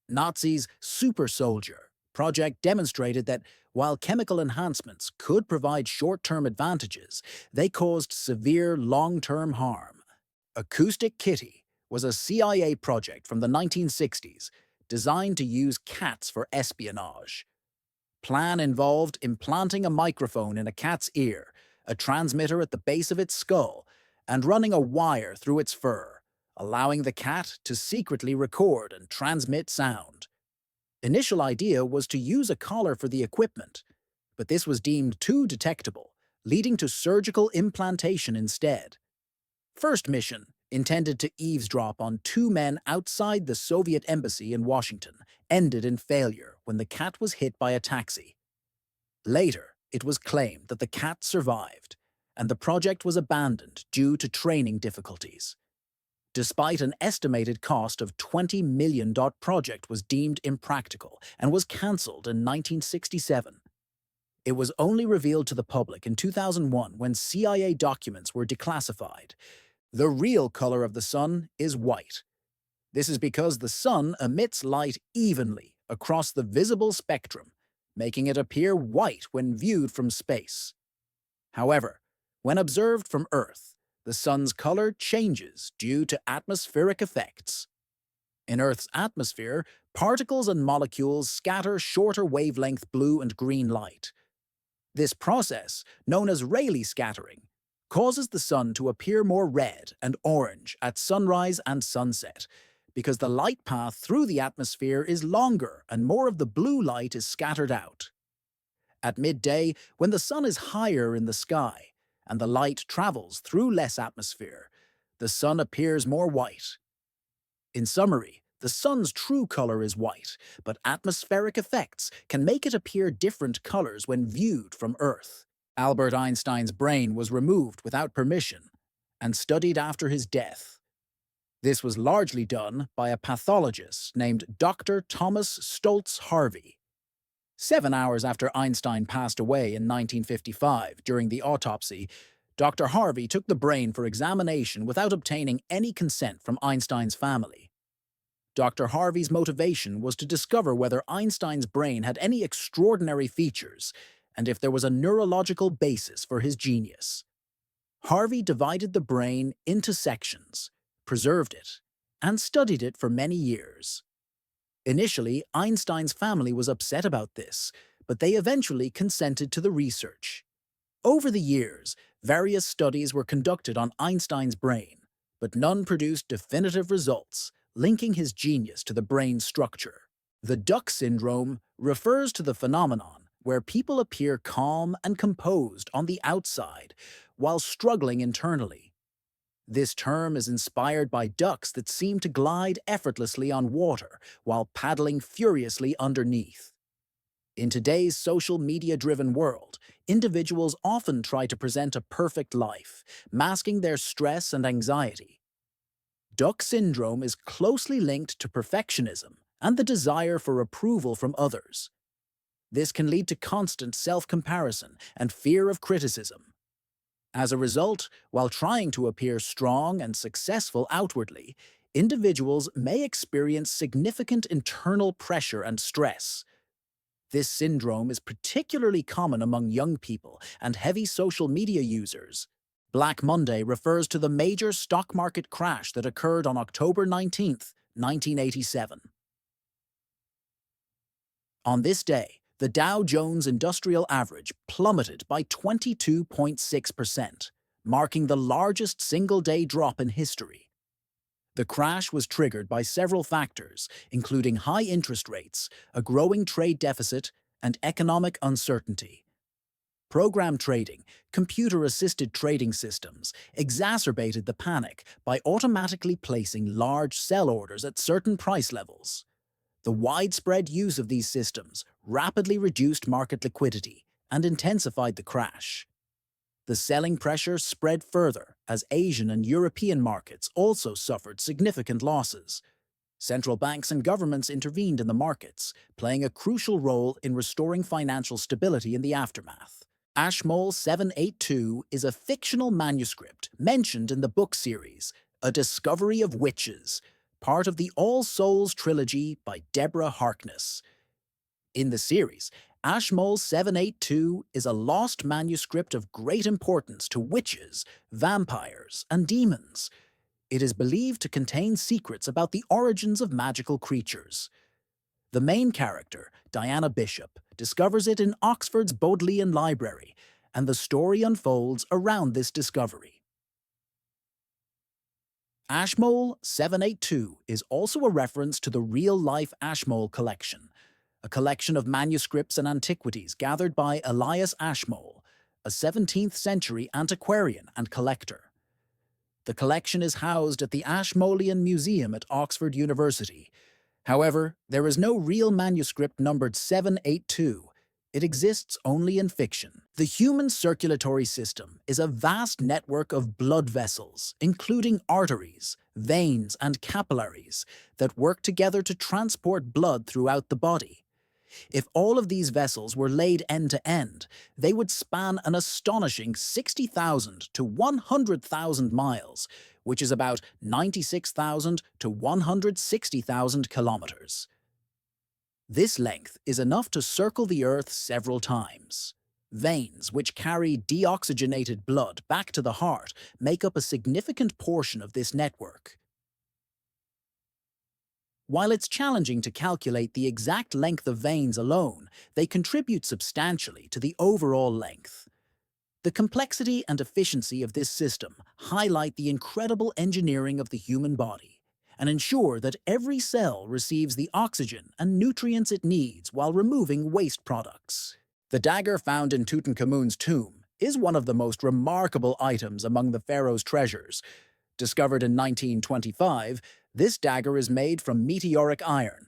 Nazis' Super Soldier Project demonstrated that while chemical enhancements could provide short-term advantages, they caused severe long-term harm. Acoustic Kitty was a CIA project from the 1960s designed to use cats for espionage. Plan involved implanting a microphone in a cat's ear, a transmitter at the base of its skull, and running a wire through its fur, allowing the cat to secretly record and transmit sound. Initial idea was to use a collar for the equipment, but this was deemed too detectable, leading to surgical implantation instead. First mission, intended to eavesdrop on two men outside the Soviet embassy in Washington, ended in failure when the cat was hit by a taxi. Later, it was claimed that the cat survived, and the project was abandoned due to training difficulties. Despite an estimated cost of $20 million, project was deemed impractical and was cancelled in 1967. It was only revealed to the public in 2001 when CIA documents were declassified. The real color of the sun is white. This is because the sun emits light evenly across the visible spectrum, making it appear white when viewed from space. However, when observed from Earth, the sun's color changes due to atmospheric effects. In Earth's atmosphere, particles and molecules scatter shorter wavelength blue and green light. This process, known as Rayleigh scattering, causes the sun to appear more red and orange at sunrise and sunset, because the light path through the atmosphere is longer and more of the blue light is scattered out. At midday, when the sun is higher in the sky, and the light travels through less atmosphere, the sun appears more white. In summary, the sun's true color is white, but atmospheric effects can make it appear different colors when viewed from Earth. Albert Einstein's brain was removed without permission and studied after his death. This was largely done by a pathologist named Dr. Thomas Stoltz Harvey. 7 hours after Einstein passed away in 1955 during the autopsy, Dr. Harvey took the brain for examination without obtaining any consent from Einstein's family. Dr. Harvey's motivation was to discover whether Einstein's brain had any extraordinary features and if there was a neurological basis for his genius. Harvey divided the brain into sections, preserved it, and studied it for many years. Initially, Einstein's family was upset about this, but they eventually consented to the research. Over the years, various studies were conducted on Einstein's brain, but none produced definitive results linking his genius to the brain structure. The duck syndrome refers to the phenomenon where people appear calm and composed on the outside while struggling internally. This term is inspired by ducks that seem to glide effortlessly on water while paddling furiously underneath. In today's social media-driven world, individuals often try to present a perfect life, masking their stress and anxiety. Duck syndrome is closely linked to perfectionism and the desire for approval from others. This can lead to constant self-comparison and fear of criticism. As a result, while trying to appear strong and successful outwardly, individuals may experience significant internal pressure and stress. This syndrome is particularly common among young people and heavy social media users. Black Monday refers to the major stock market crash that occurred on October 19, 1987. On this day, the Dow Jones Industrial Average plummeted by 22.6%, marking the largest single-day drop in history. The crash was triggered by several factors, including high interest rates, a growing trade deficit, and economic uncertainty. Program trading, computer-assisted trading systems, exacerbated the panic by automatically placing large sell orders at certain price levels. The widespread use of these systems rapidly reduced market liquidity and intensified the crash. The selling pressure spread further as Asian and European markets also suffered significant losses. Central banks and governments intervened in the markets, playing a crucial role in restoring financial stability in the aftermath. Ashmole 782 is a fictional manuscript mentioned in the book series, A Discovery of Witches, part of the All Souls trilogy by Deborah Harkness. In the series, Ashmole 782 is a lost manuscript of great importance to witches, vampires, and demons. It is believed to contain secrets about the origins of magical creatures. The main character, Diana Bishop, discovers it in Oxford's Bodleian Library, and the story unfolds around this discovery. Ashmole 782 is also a reference to the real-life Ashmole collection, a collection of manuscripts and antiquities gathered by Elias Ashmole, a 17th-century antiquarian and collector. The collection is housed at the Ashmolean Museum at Oxford University. However, there is no real manuscript numbered 782. It exists only in fiction. The human circulatory system is a vast network of blood vessels, including arteries, veins, and capillaries, that work together to transport blood throughout the body. If all of these vessels were laid end to end, they would span an astonishing 60,000 to 100,000 miles, which is about 96,000 to 160,000 kilometers. This length is enough to circle the Earth several times. Veins, which carry deoxygenated blood back to the heart, make up a significant portion of this network. While it's challenging to calculate the exact length of veins alone, they contribute substantially to the overall length. The complexity and efficiency of this system highlight the incredible engineering of the human body and ensure that every cell receives the oxygen and nutrients it needs while removing waste products. The dagger found in Tutankhamun's tomb is one of the most remarkable items among the pharaoh's treasures. Discovered in 1925, this dagger is made from meteoric iron.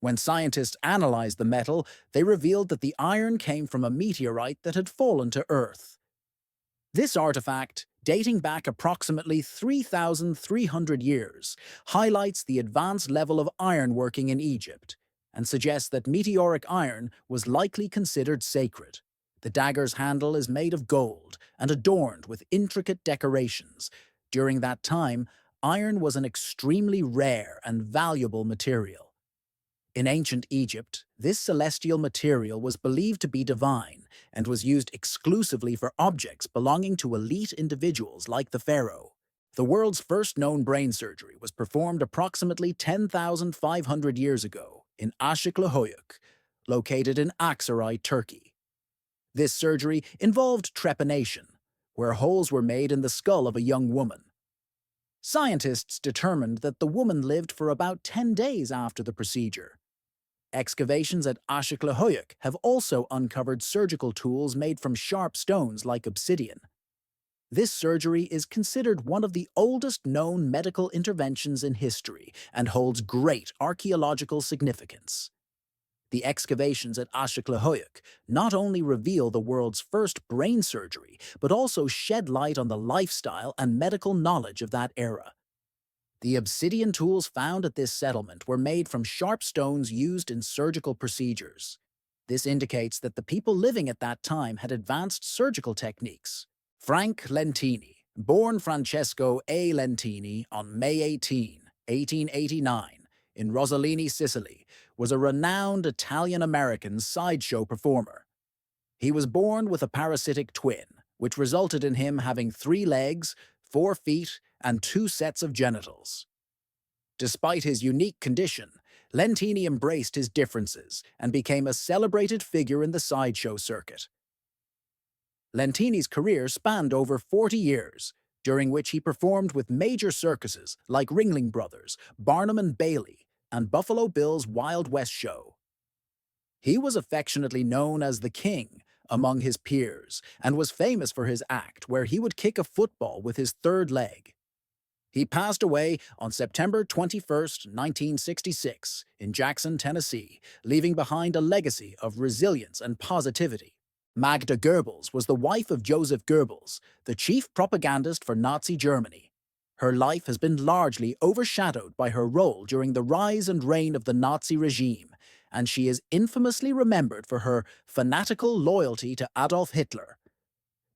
When scientists analyzed the metal, they revealed that the iron came from a meteorite that had fallen to Earth. This artifact, dating back approximately 3,300 years, highlights the advanced level of ironworking in Egypt and suggests that meteoric iron was likely considered sacred. The dagger's handle is made of gold and adorned with intricate decorations. During that time, iron was an extremely rare and valuable material. In ancient Egypt, this celestial material was believed to be divine and was used exclusively for objects belonging to elite individuals like the pharaoh. The world's first known brain surgery was performed approximately 10,500 years ago in Aşıklıhoyuk, located in Aksaray, Turkey. This surgery involved trepanation, where holes were made in the skull of a young woman. Scientists determined that the woman lived for about 10 days after the procedure. Excavations at Aşıklıhoyuk have also uncovered surgical tools made from sharp stones like obsidian. This surgery is considered one of the oldest known medical interventions in history and holds great archaeological significance. The excavations at Aşıklıhoyuk not only reveal the world's first brain surgery, but also shed light on the lifestyle and medical knowledge of that era. The obsidian tools found at this settlement were made from sharp stones used in surgical procedures. This indicates that the people living at that time had advanced surgical techniques. Frank Lentini, born Francesco A. Lentini on May 18, 1889, in Rosellini, Sicily, was a renowned Italian-American sideshow performer. He was born with a parasitic twin, which resulted in him having 3 legs, 4 feet, and 2 sets of genitals. Despite his unique condition, Lentini embraced his differences and became a celebrated figure in the sideshow circuit. Lentini's career spanned over 40 years, during which he performed with major circuses like Ringling Brothers, Barnum and Bailey, and Buffalo Bill's Wild West Show. He was affectionately known as the King among his peers and was famous for his act where he would kick a football with his 3rd leg. He passed away on September 21, 1966, in Jackson, Tennessee, leaving behind a legacy of resilience and positivity. Magda Goebbels was the wife of Joseph Goebbels, the chief propagandist for Nazi Germany. Her life has been largely overshadowed by her role during the rise and reign of the Nazi regime, and she is infamously remembered for her fanatical loyalty to Adolf Hitler.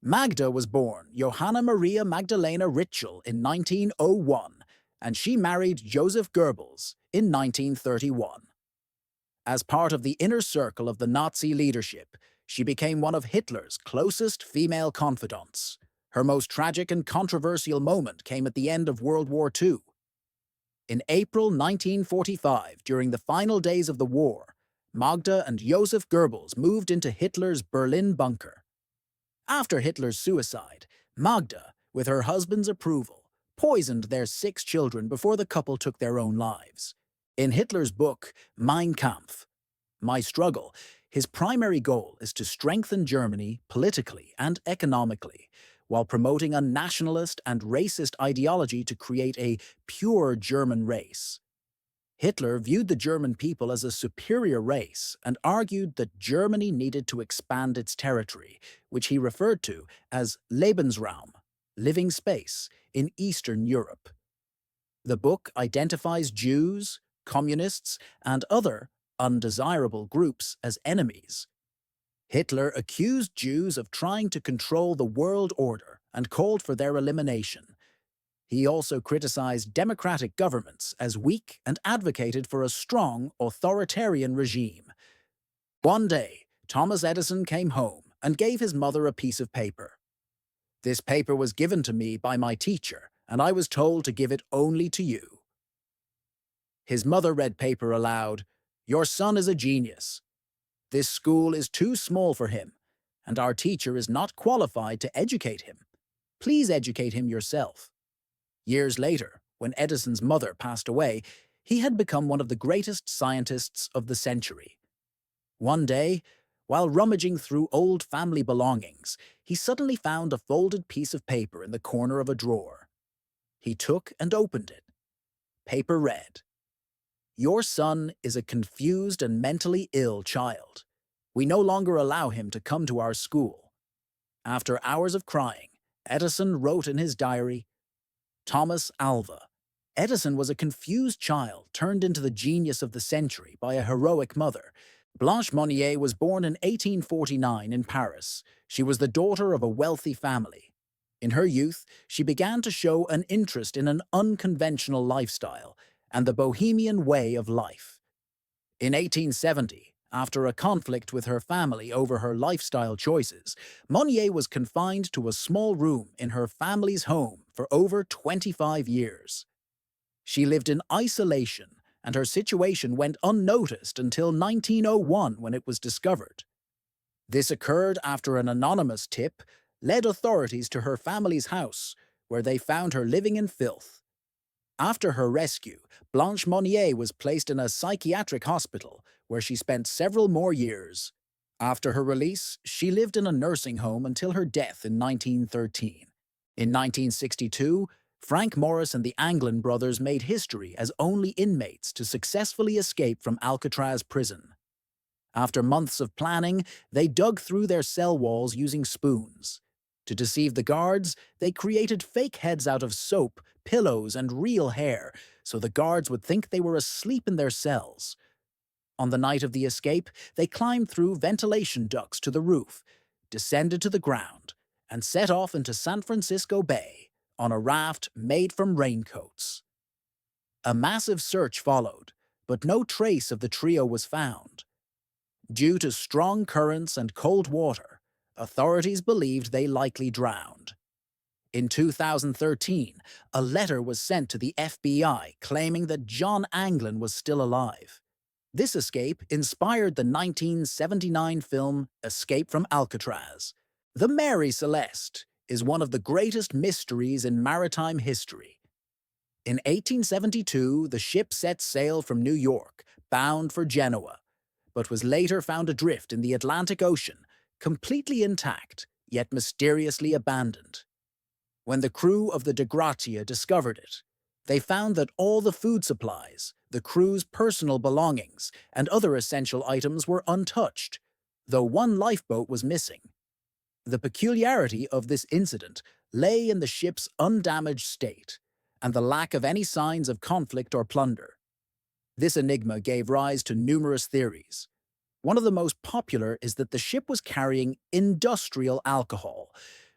Magda was born Johanna Maria Magdalena Ritschl in 1901, and she married Joseph Goebbels in 1931. As part of the inner circle of the Nazi leadership, she became one of Hitler's closest female confidants. Her most tragic and controversial moment came at the end of World War II. In April 1945, during the final days of the war, Magda and Joseph Goebbels moved into Hitler's Berlin bunker. After Hitler's suicide, Magda, with her husband's approval, poisoned their 6 children before the couple took their own lives. In Hitler's book, Mein Kampf, My Struggle, his primary goal is to strengthen Germany politically and economically, while promoting a nationalist and racist ideology to create a pure German race. Hitler viewed the German people as a superior race and argued that Germany needed to expand its territory, which he referred to as Lebensraum, living space, in Eastern Europe. The book identifies Jews, communists, and other undesirable groups as enemies. Hitler accused Jews of trying to control the world order and called for their elimination. He also criticized democratic governments as weak and advocated for a strong, authoritarian regime. One day, Thomas Edison came home and gave his mother a piece of paper. This paper was given to me by my teacher, and I was told to give it only to you. His mother read paper aloud. Your son is a genius. This school is too small for him, and our teacher is not qualified to educate him. Please educate him yourself. Years later, when Edison's mother passed away, he had become one of the greatest scientists of the century. One day, while rummaging through old family belongings, he suddenly found a folded piece of paper in the corner of a drawer. He took and opened it. Paper read, Your son is a confused and mentally ill child. We no longer allow him to come to our school. After hours of crying, Edison wrote in his diary, Thomas Alva. Edison was a confused child turned into the genius of the century by a heroic mother. Blanche Monnier was born in 1849 in Paris. She was the daughter of a wealthy family. In her youth, she began to show an interest in an unconventional lifestyle and the bohemian way of life. In 1870, after a conflict with her family over her lifestyle choices, Monnier was confined to a small room in her family's home for over 25 years. She lived in isolation, and her situation went unnoticed until 1901 when it was discovered. This occurred after an anonymous tip led authorities to her family's house, where they found her living in filth. After her rescue, Blanche Monnier was placed in a psychiatric hospital, where she spent several more years. After her release, she lived in a nursing home until her death in 1913. In 1962, Frank Morris and the Anglin brothers made history as only inmates to successfully escape from Alcatraz prison. After months of planning, they dug through their cell walls using spoons. To deceive the guards, they created fake heads out of soap, pillows, and real hair, so the guards would think they were asleep in their cells. On the night of the escape, they climbed through ventilation ducts to the roof, descended to the ground, and set off into San Francisco Bay on a raft made from raincoats. A massive search followed, but no trace of the trio was found. Due to strong currents and cold water, authorities believed they likely drowned. In 2013, a letter was sent to the FBI claiming that John Anglin was still alive. This escape inspired the 1979 film Escape from Alcatraz. The Mary Celeste is one of the greatest mysteries in maritime history. In 1872, the ship set sail from New York, bound for Genoa, but was later found adrift in the Atlantic Ocean, completely intact, yet mysteriously abandoned. When the crew of the De Gratia discovered it, they found that all the food supplies, the crew's personal belongings, and other essential items were untouched, though one lifeboat was missing. The peculiarity of this incident lay in the ship's undamaged state and the lack of any signs of conflict or plunder. This enigma gave rise to numerous theories. One of the most popular is that the ship was carrying industrial alcohol,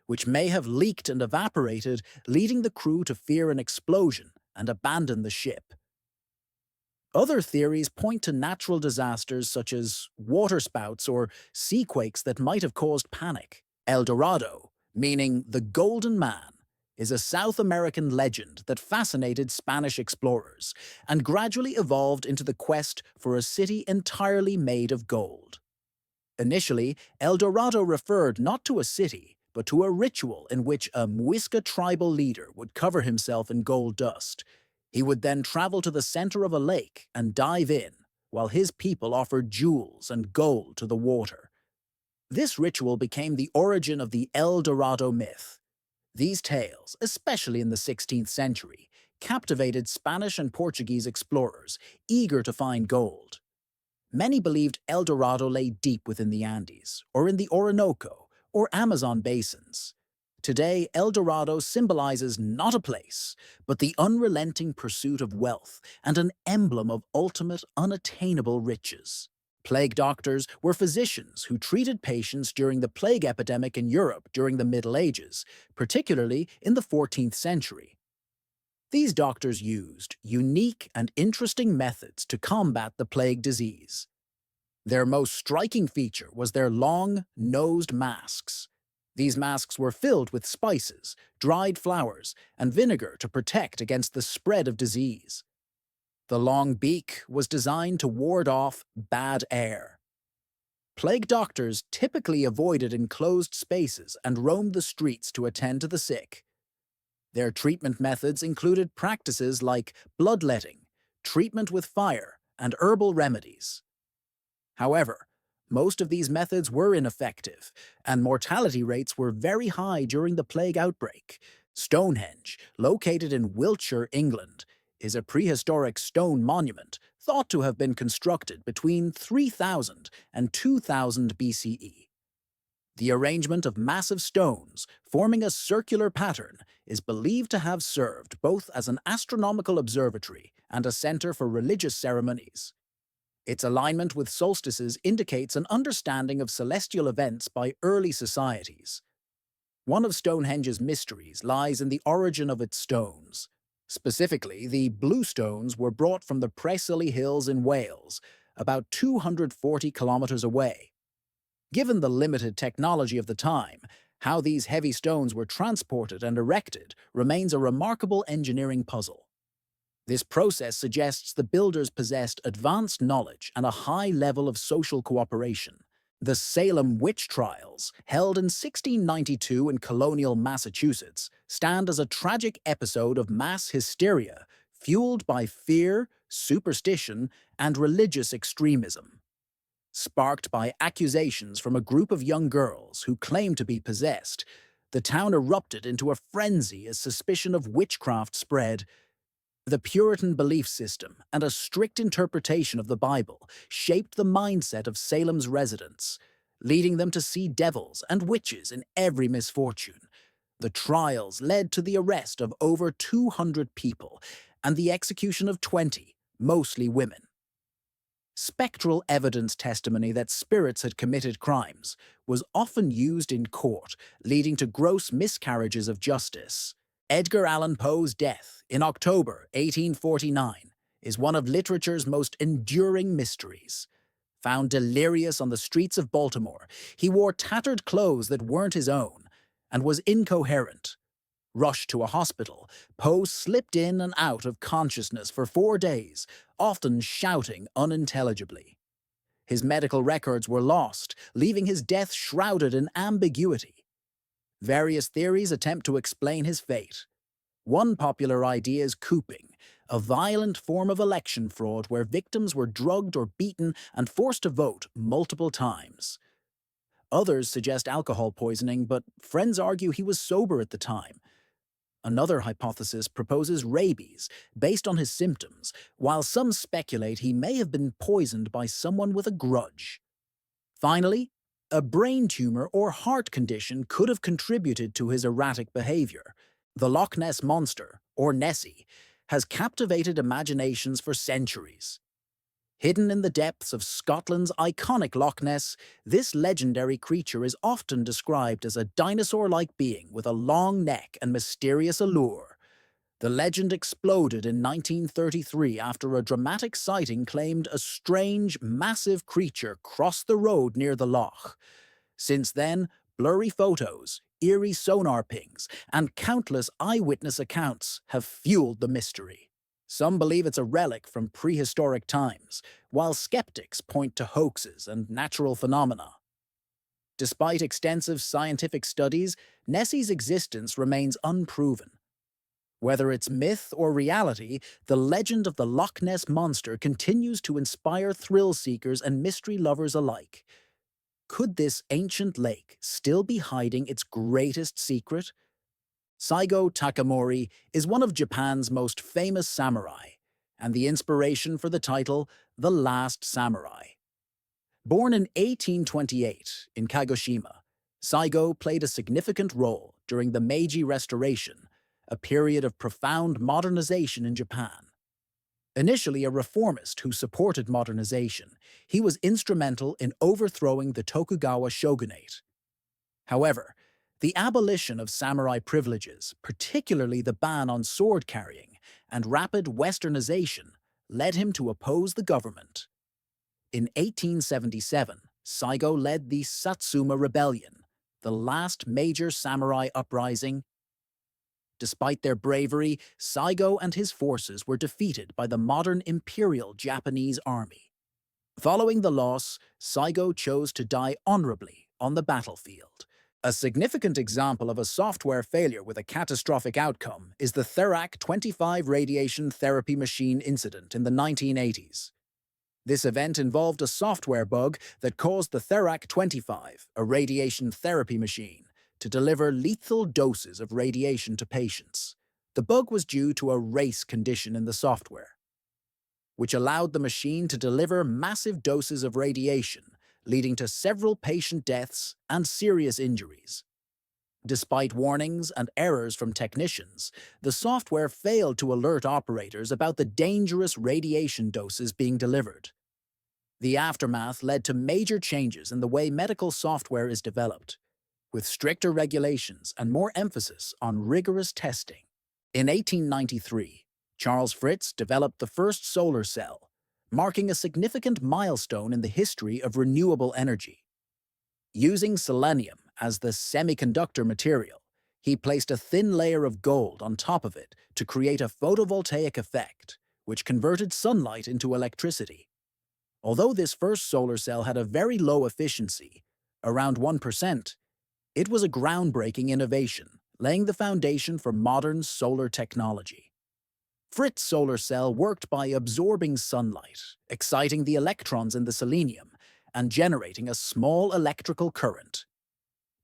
which may have leaked and evaporated, leading the crew to fear an explosion and abandon the ship. Other theories point to natural disasters such as waterspouts or seaquakes that might have caused panic. El Dorado, meaning the Golden Man, is a South American legend that fascinated Spanish explorers and gradually evolved into the quest for a city entirely made of gold. Initially, El Dorado referred not to a city, but to a ritual in which a Muisca tribal leader would cover himself in gold dust. He would then travel to the center of a lake and dive in, while his people offered jewels and gold to the water. This ritual became the origin of the El Dorado myth. These tales, especially in the 16th century, captivated Spanish and Portuguese explorers eager to find gold. Many believed El Dorado lay deep within the Andes, or in the Orinoco, or Amazon basins. Today, El Dorado symbolizes not a place, but the unrelenting pursuit of wealth and an emblem of ultimate, unattainable riches. Plague doctors were physicians who treated patients during the plague epidemic in Europe during the Middle Ages, particularly in the 14th century. These doctors used unique and interesting methods to combat the plague disease. Their most striking feature was their long, nosed masks. These masks were filled with spices, dried flowers, and vinegar to protect against the spread of disease. The long beak was designed to ward off bad air. Plague doctors typically avoided enclosed spaces and roamed the streets to attend to the sick. Their treatment methods included practices like bloodletting, treatment with fire, and herbal remedies. However, most of these methods were ineffective, and mortality rates were very high during the plague outbreak. Stonehenge, located in Wiltshire, England, is a prehistoric stone monument thought to have been constructed between 3000 and 2000 BCE. The arrangement of massive stones, forming a circular pattern, is believed to have served both as an astronomical observatory and a center for religious ceremonies. Its alignment with solstices indicates an understanding of celestial events by early societies. One of Stonehenge's mysteries lies in the origin of its stones. Specifically, the blue stones were brought from the Preseli Hills in Wales, about 240 kilometers away. Given the limited technology of the time, how these heavy stones were transported and erected remains a remarkable engineering puzzle. This process suggests the builders possessed advanced knowledge and a high level of social cooperation. The Salem witch trials, held in 1692 in colonial Massachusetts, stand as a tragic episode of mass hysteria fueled by fear, superstition, and religious extremism. Sparked by accusations from a group of young girls who claimed to be possessed, the town erupted into a frenzy as suspicion of witchcraft spread. The Puritan belief system and a strict interpretation of the Bible shaped the mindset of Salem's residents, leading them to see devils and witches in every misfortune. The trials led to the arrest of over 200 people and the execution of 20, mostly women. Spectral evidence testimony that spirits had committed crimes was often used in court, leading to gross miscarriages of justice. Edgar Allan Poe's death in October 1849 is one of literature's most enduring mysteries. Found delirious on the streets of Baltimore, he wore tattered clothes that weren't his own and was incoherent. Rushed to a hospital, Poe slipped in and out of consciousness for 4 days, often shouting unintelligibly. His medical records were lost, leaving his death shrouded in ambiguity. Various theories attempt to explain his fate. One popular idea is cooping, a violent form of election fraud where victims were drugged or beaten and forced to vote multiple times. Others suggest alcohol poisoning, but friends argue he was sober at the time. Another hypothesis proposes rabies, based on his symptoms, while some speculate he may have been poisoned by someone with a grudge. Finally, a brain tumor or heart condition could have contributed to his erratic behavior. The Loch Ness Monster, or Nessie, has captivated imaginations for centuries. Hidden in the depths of Scotland's iconic Loch Ness, this legendary creature is often described as a dinosaur-like being with a long neck and mysterious allure. The legend exploded in 1933 after a dramatic sighting claimed a strange, massive creature crossed the road near the loch. Since then, blurry photos, eerie sonar pings, and countless eyewitness accounts have fueled the mystery. Some believe it's a relic from prehistoric times, while skeptics point to hoaxes and natural phenomena. Despite extensive scientific studies, Nessie's existence remains unproven. Whether it's myth or reality, the legend of the Loch Ness Monster continues to inspire thrill seekers and mystery lovers alike. Could this ancient lake still be hiding its greatest secret? Saigo Takamori is one of Japan's most famous samurai, and the inspiration for the title, The Last Samurai. Born in 1828 in Kagoshima, Saigo played a significant role during the Meiji Restoration, a period of profound modernization in Japan. Initially a reformist who supported modernization, he was instrumental in overthrowing the Tokugawa shogunate. However, the abolition of samurai privileges, particularly the ban on sword carrying, and rapid westernization led him to oppose the government. In 1877, Saigo led the Satsuma Rebellion, the last major samurai uprising. Despite their bravery, Saigo and his forces were defeated by the modern Imperial Japanese Army. Following the loss, Saigo chose to die honorably on the battlefield. A significant example of a software failure with a catastrophic outcome is the Therac 25 radiation therapy machine incident in the 1980s. This event involved a software bug that caused the Therac 25, a radiation therapy machine, to deliver lethal doses of radiation to patients. The bug was due to a race condition in the software, which allowed the machine to deliver massive doses of radiation, leading to several patient deaths and serious injuries. Despite warnings and errors from technicians, the software failed to alert operators about the dangerous radiation doses being delivered. The aftermath led to major changes in the way medical software is developed, with stricter regulations and more emphasis on rigorous testing. In 1893, Charles Fritz developed the first solar cell, marking a significant milestone in the history of renewable energy. Using selenium as the semiconductor material, he placed a thin layer of gold on top of it to create a photovoltaic effect, which converted sunlight into electricity. Although this first solar cell had a very low efficiency, around 1%, it was a groundbreaking innovation, laying the foundation for modern solar technology. Fritz's solar cell worked by absorbing sunlight, exciting the electrons in the selenium, and generating a small electrical current.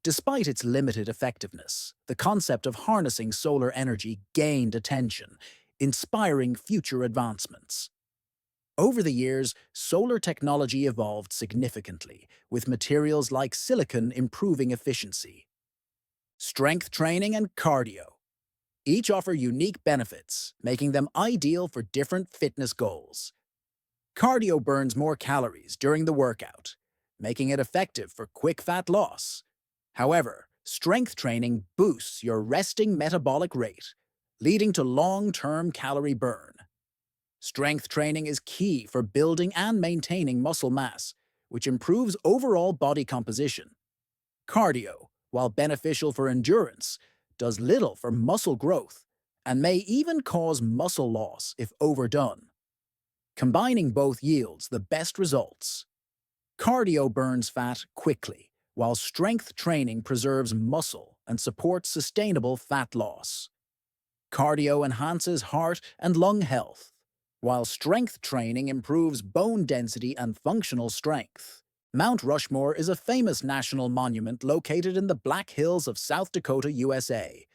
Despite its limited effectiveness, the concept of harnessing solar energy gained attention, inspiring future advancements. Over the years, solar technology evolved significantly, with materials like silicon improving efficiency. Strength training and cardio each offer unique benefits, making them ideal for different fitness goals. Cardio burns more calories during the workout, making it effective for quick fat loss. However, strength training boosts your resting metabolic rate, leading to long-term calorie burn. Strength training is key for building and maintaining muscle mass, which improves overall body composition. Cardio, while beneficial for endurance, does little for muscle growth and may even cause muscle loss if overdone. Combining both yields the best results. Cardio burns fat quickly, while strength training preserves muscle and supports sustainable fat loss. Cardio enhances heart and lung health, while strength training improves bone density and functional strength. Mount Rushmore is a famous national monument located in the Black Hills of South Dakota, USA.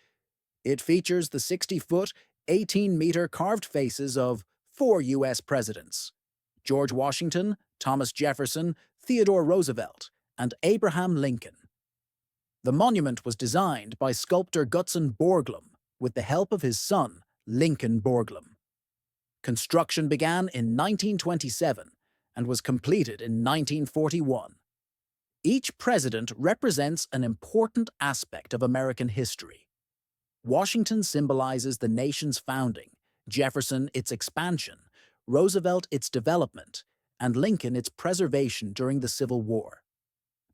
It features the 60-foot, 18-meter carved faces of 4 U.S. presidents: George Washington, Thomas Jefferson, Theodore Roosevelt, and Abraham Lincoln. The monument was designed by sculptor Gutzon Borglum with the help of his son, Lincoln Borglum. Construction began in 1927 and was completed in 1941. Each president represents an important aspect of American history. Washington symbolizes the nation's founding, Jefferson its expansion, Roosevelt its development, and Lincoln its preservation during the Civil War.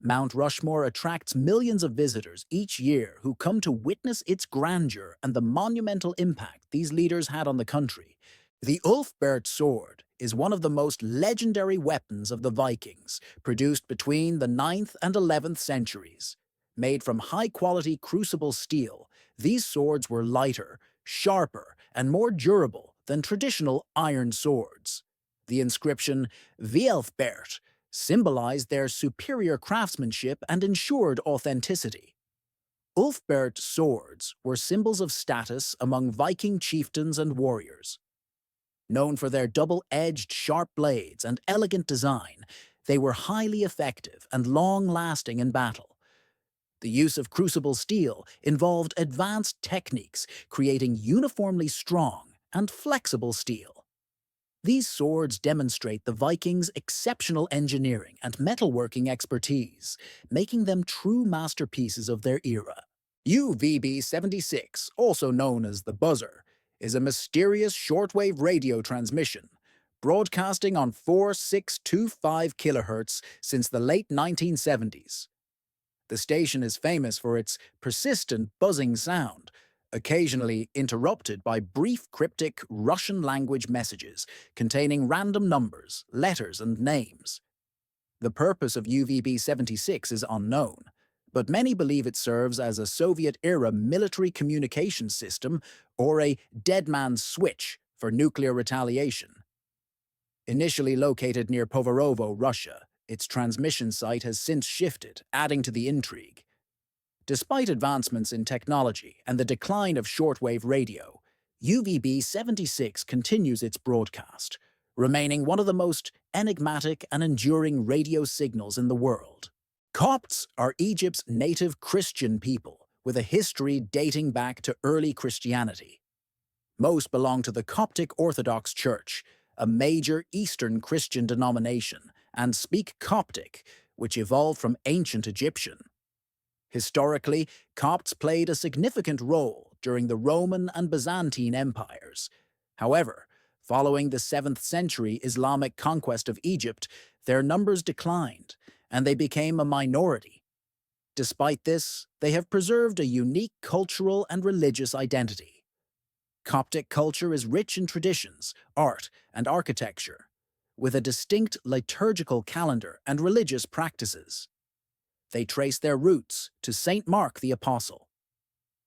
Mount Rushmore attracts millions of visitors each year who come to witness its grandeur and the monumental impact these leaders had on the country. The Ulfberht sword is one of the most legendary weapons of the Vikings, produced between the 9th and 11th centuries. Made from high-quality crucible steel, these swords were lighter, sharper, and more durable than traditional iron swords. The inscription Vielfbert symbolized their superior craftsmanship and ensured authenticity. Ulfberht swords were symbols of status among Viking chieftains and warriors. Known for their double-edged sharp blades and elegant design, they were highly effective and long-lasting in battle. The use of crucible steel involved advanced techniques, creating uniformly strong and flexible steel. These swords demonstrate the Vikings' exceptional engineering and metalworking expertise, making them true masterpieces of their era. UVB-76, also known as the buzzer, is a mysterious shortwave radio transmission, broadcasting on 4625 kHz since the late 1970s. The station is famous for its persistent buzzing sound, occasionally interrupted by brief cryptic Russian-language messages containing random numbers, letters, and names. The purpose of UVB-76 is unknown, but many believe it serves as a Soviet-era military communication system or a dead man's switch for nuclear retaliation. Initially located near Povarovo, Russia, its transmission site has since shifted, adding to the intrigue. Despite advancements in technology and the decline of shortwave radio, UVB-76 continues its broadcast, remaining one of the most enigmatic and enduring radio signals in the world. Copts are Egypt's native Christian people, with a history dating back to early Christianity. Most belong to the Coptic Orthodox Church, a major Eastern Christian denomination, and speak Coptic, which evolved from ancient Egyptian. Historically, Copts played a significant role during the Roman and Byzantine empires. However, following the 7th century Islamic conquest of Egypt, their numbers declined, and they became a minority. Despite this, they have preserved a unique cultural and religious identity. Coptic culture is rich in traditions, art, and architecture, with a distinct liturgical calendar and religious practices. They trace their roots to Saint Mark the Apostle.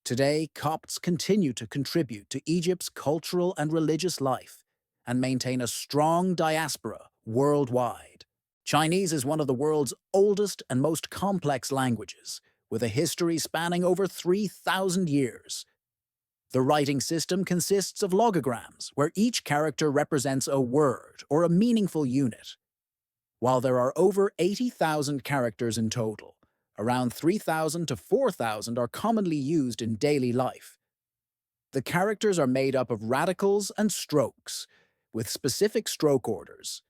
Today, Copts continue to contribute to Egypt's cultural and religious life and maintain a strong diaspora worldwide. Chinese is one of the world's oldest and most complex languages, with a history spanning over 3,000 years. The writing system consists of logograms, where each character represents a word or a meaningful unit. While there are over 80,000 characters in total, around 3,000 to 4,000 are commonly used in daily life. The characters are made up of radicals and strokes, with specific stroke orders.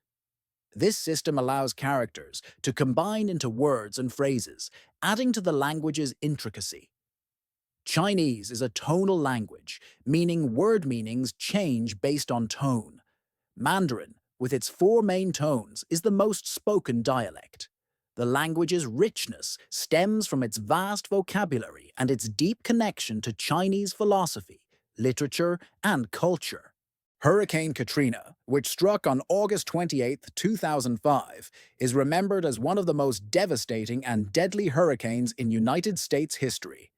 This system allows characters to combine into words and phrases, adding to the language's intricacy. Chinese is a tonal language, meaning word meanings change based on tone. Mandarin, with its four main tones, is the most spoken dialect. The language's richness stems from its vast vocabulary and its deep connection to Chinese philosophy, literature, and culture. Hurricane Katrina, which struck on August 28, 2005, is remembered as one of the most devastating and deadly hurricanes in United States history.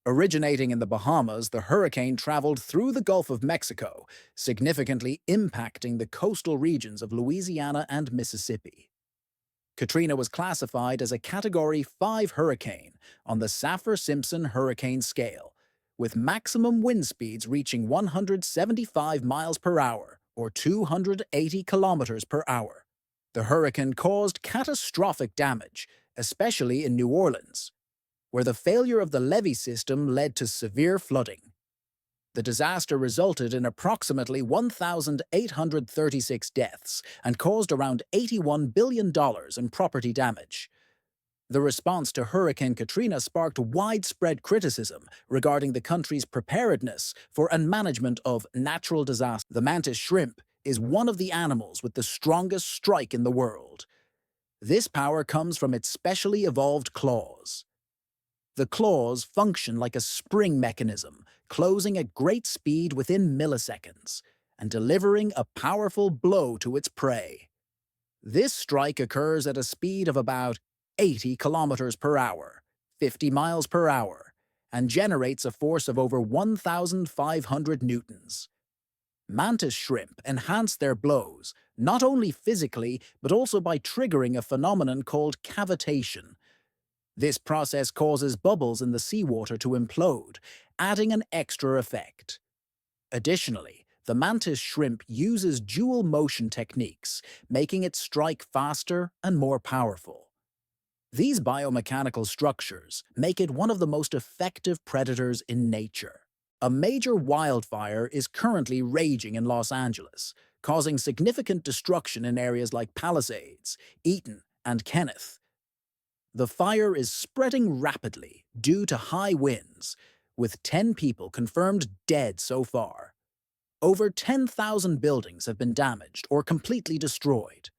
Originating in the Bahamas, the hurricane traveled through the Gulf of Mexico, significantly impacting the coastal regions of Louisiana and Mississippi. Katrina was classified as a Category 5 hurricane on the Saffir-Simpson hurricane scale, with maximum wind speeds reaching 175 miles per hour or 280 kilometers per hour. The hurricane caused catastrophic damage, especially in New Orleans, where the failure of the levee system led to severe flooding. The disaster resulted in approximately 1,836 deaths and caused around $81 billion in property damage. The response to Hurricane Katrina sparked widespread criticism regarding the country's preparedness for and management of natural disasters. The mantis shrimp is one of the animals with the strongest strike in the world. This power comes from its specially evolved claws. The claws function like a spring mechanism, closing at great speed within milliseconds and delivering a powerful blow to its prey. This strike occurs at a speed of about 80 kilometers per hour, 50 miles per hour, and generates a force of over 1,500 newtons. Mantis shrimp enhance their blows, not only physically, but also by triggering a phenomenon called cavitation. This process causes bubbles in the seawater to implode, adding an extra effect. Additionally, the mantis shrimp uses dual motion techniques, making it strike faster and more powerful. These biomechanical structures make it one of the most effective predators in nature. A major wildfire is currently raging in Los Angeles, causing significant destruction in areas like Palisades, Eaton, and Kenneth. The fire is spreading rapidly due to high winds, with 10 people confirmed dead so far. Over 10,000 buildings have been damaged or completely destroyed.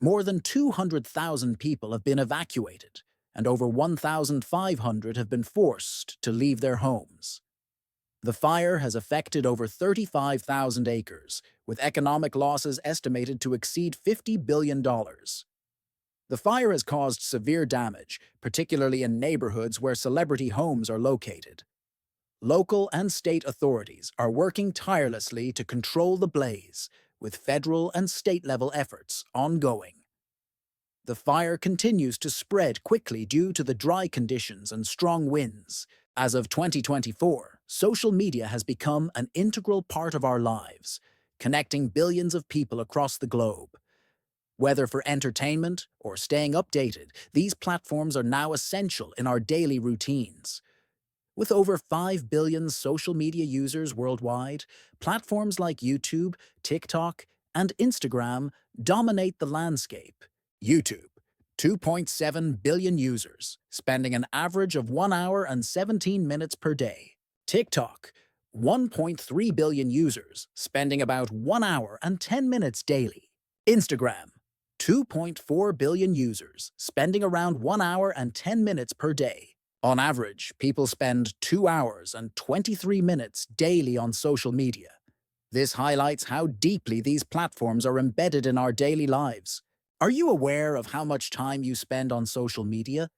More than 200,000 people have been evacuated, and over 1,500 have been forced to leave their homes. The fire has affected over 35,000 acres, with economic losses estimated to exceed $50 billion. The fire has caused severe damage, particularly in neighborhoods where celebrity homes are located. Local and state authorities are working tirelessly to control the blaze, with federal and state-level efforts ongoing. The fire continues to spread quickly due to the dry conditions and strong winds. As of 2024, social media has become an integral part of our lives, connecting billions of people across the globe. Whether for entertainment or staying updated, these platforms are now essential in our daily routines. With over 5 billion social media users worldwide, platforms like YouTube, TikTok, and Instagram dominate the landscape. YouTube, 2.7 billion users, spending an average of 1 hour and 17 minutes per day. TikTok, 1.3 billion users, spending about 1 hour and 10 minutes daily. Instagram, 2.4 billion users, spending around 1 hour and 10 minutes per day. On average, people spend 2 hours and 23 minutes daily on social media. This highlights how deeply these platforms are embedded in our daily lives. Are you aware of how much time you spend on social media?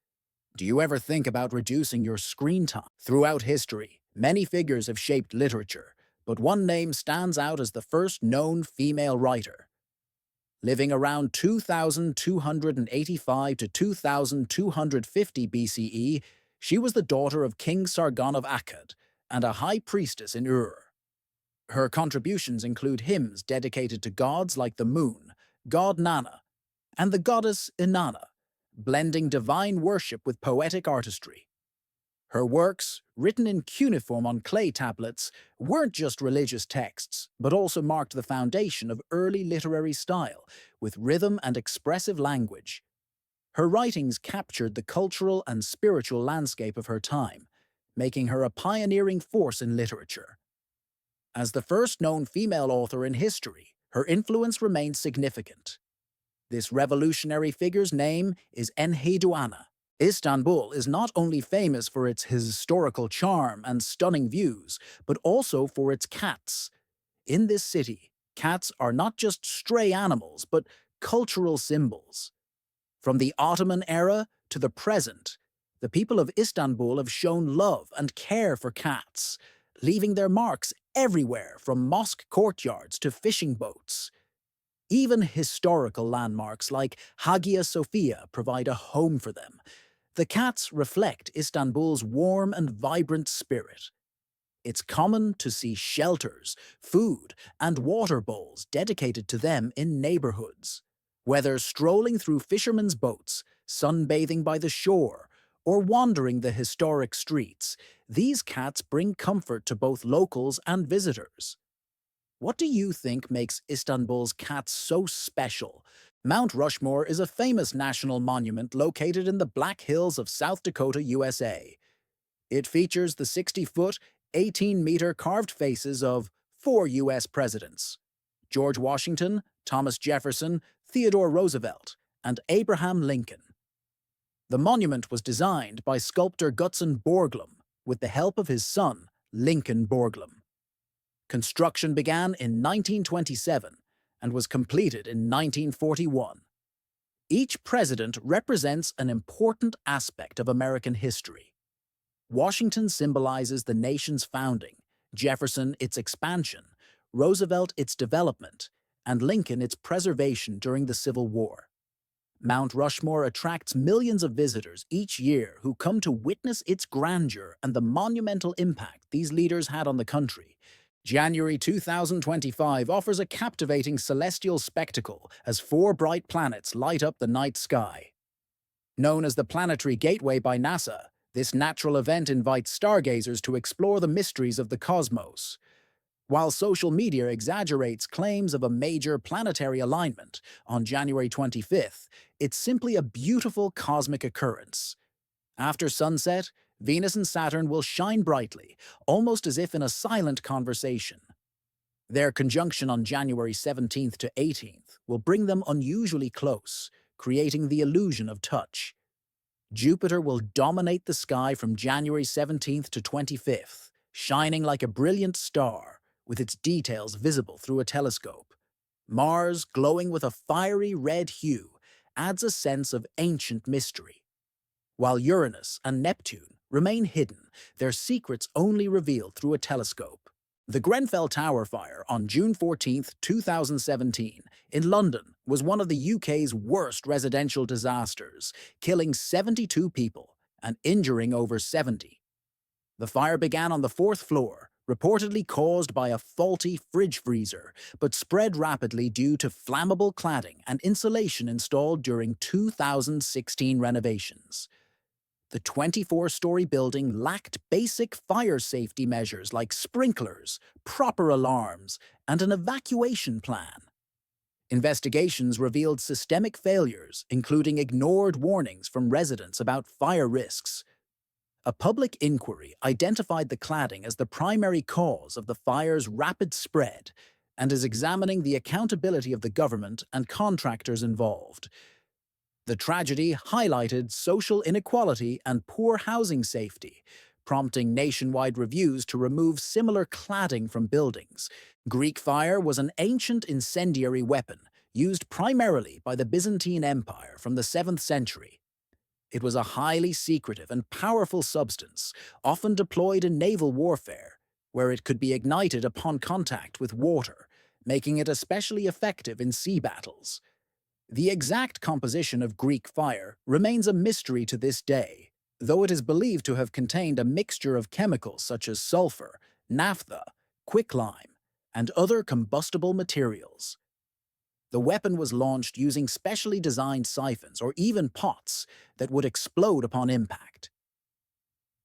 Do you ever think about reducing your screen time? Throughout history, many figures have shaped literature, but one name stands out as the first known female writer. Living around 2285 to 2250 BCE, she was the daughter of King Sargon of Akkad and a high priestess in Ur. Her contributions include hymns dedicated to gods like the moon, god Nana, and the goddess Inanna, blending divine worship with poetic artistry. Her works, written in cuneiform on clay tablets, weren't just religious texts, but also marked the foundation of early literary style, with rhythm and expressive language. Her writings captured the cultural and spiritual landscape of her time, making her a pioneering force in literature. As the first known female author in history, her influence remains significant. This revolutionary figure's name is Enheduanna. Istanbul is not only famous for its historical charm and stunning views, but also for its cats. In this city, cats are not just stray animals, but cultural symbols. From the Ottoman era to the present, the people of Istanbul have shown love and care for cats, leaving their marks everywhere from mosque courtyards to fishing boats. Even historical landmarks like Hagia Sophia provide a home for them. The cats reflect Istanbul's warm and vibrant spirit. It's common to see shelters, food, and water bowls dedicated to them in neighborhoods. Whether strolling through fishermen's boats, sunbathing by the shore, or wandering the historic streets, these cats bring comfort to both locals and visitors. What do you think makes Istanbul's cats so special? Mount Rushmore is a famous national monument located in the Black Hills of South Dakota, USA. It features the 60-foot, 18-meter carved faces of 4 U.S. presidents: George Washington, Thomas Jefferson, Theodore Roosevelt, and Abraham Lincoln. The monument was designed by sculptor Gutzon Borglum with the help of his son, Lincoln Borglum. Construction began in 1927 and was completed in 1941. Each president represents an important aspect of American history. Washington symbolizes the nation's founding, Jefferson its expansion, Roosevelt its development, and Lincoln its preservation during the Civil War. Mount Rushmore attracts millions of visitors each year who come to witness its grandeur and the monumental impact these leaders had on the country. January 2025 offers a captivating celestial spectacle as 4 bright planets light up the night sky. Known as the Planetary Gateway by NASA, this natural event invites stargazers to explore the mysteries of the cosmos. While social media exaggerates claims of a major planetary alignment on January 25th, it's simply a beautiful cosmic occurrence. After sunset, Venus and Saturn will shine brightly, almost as if in a silent conversation. Their conjunction on January 17th to 18th will bring them unusually close, creating the illusion of touch. Jupiter will dominate the sky from January 17th to 25th, shining like a brilliant star, with its details visible through a telescope. Mars, glowing with a fiery red hue, adds a sense of ancient mystery. While Uranus and Neptune remain hidden, their secrets only revealed through a telescope. The Grenfell Tower fire on June 14, 2017, in London was one of the UK's worst residential disasters, killing 72 people and injuring over 70. The fire began on the 4th floor, reportedly caused by a faulty fridge freezer, but spread rapidly due to flammable cladding and insulation installed during 2016 renovations. The 24-story building lacked basic fire safety measures like sprinklers, proper alarms, and an evacuation plan. Investigations revealed systemic failures, including ignored warnings from residents about fire risks. A public inquiry identified the cladding as the primary cause of the fire's rapid spread and is examining the accountability of the government and contractors involved. The tragedy highlighted social inequality and poor housing safety, prompting nationwide reviews to remove similar cladding from buildings. Greek fire was an ancient incendiary weapon used primarily by the Byzantine Empire from the 7th century. It was a highly secretive and powerful substance, often deployed in naval warfare, where it could be ignited upon contact with water, making it especially effective in sea battles. The exact composition of Greek fire remains a mystery to this day, though it is believed to have contained a mixture of chemicals such as sulfur, naphtha, quicklime, and other combustible materials. The weapon was launched using specially designed siphons or even pots that would explode upon impact.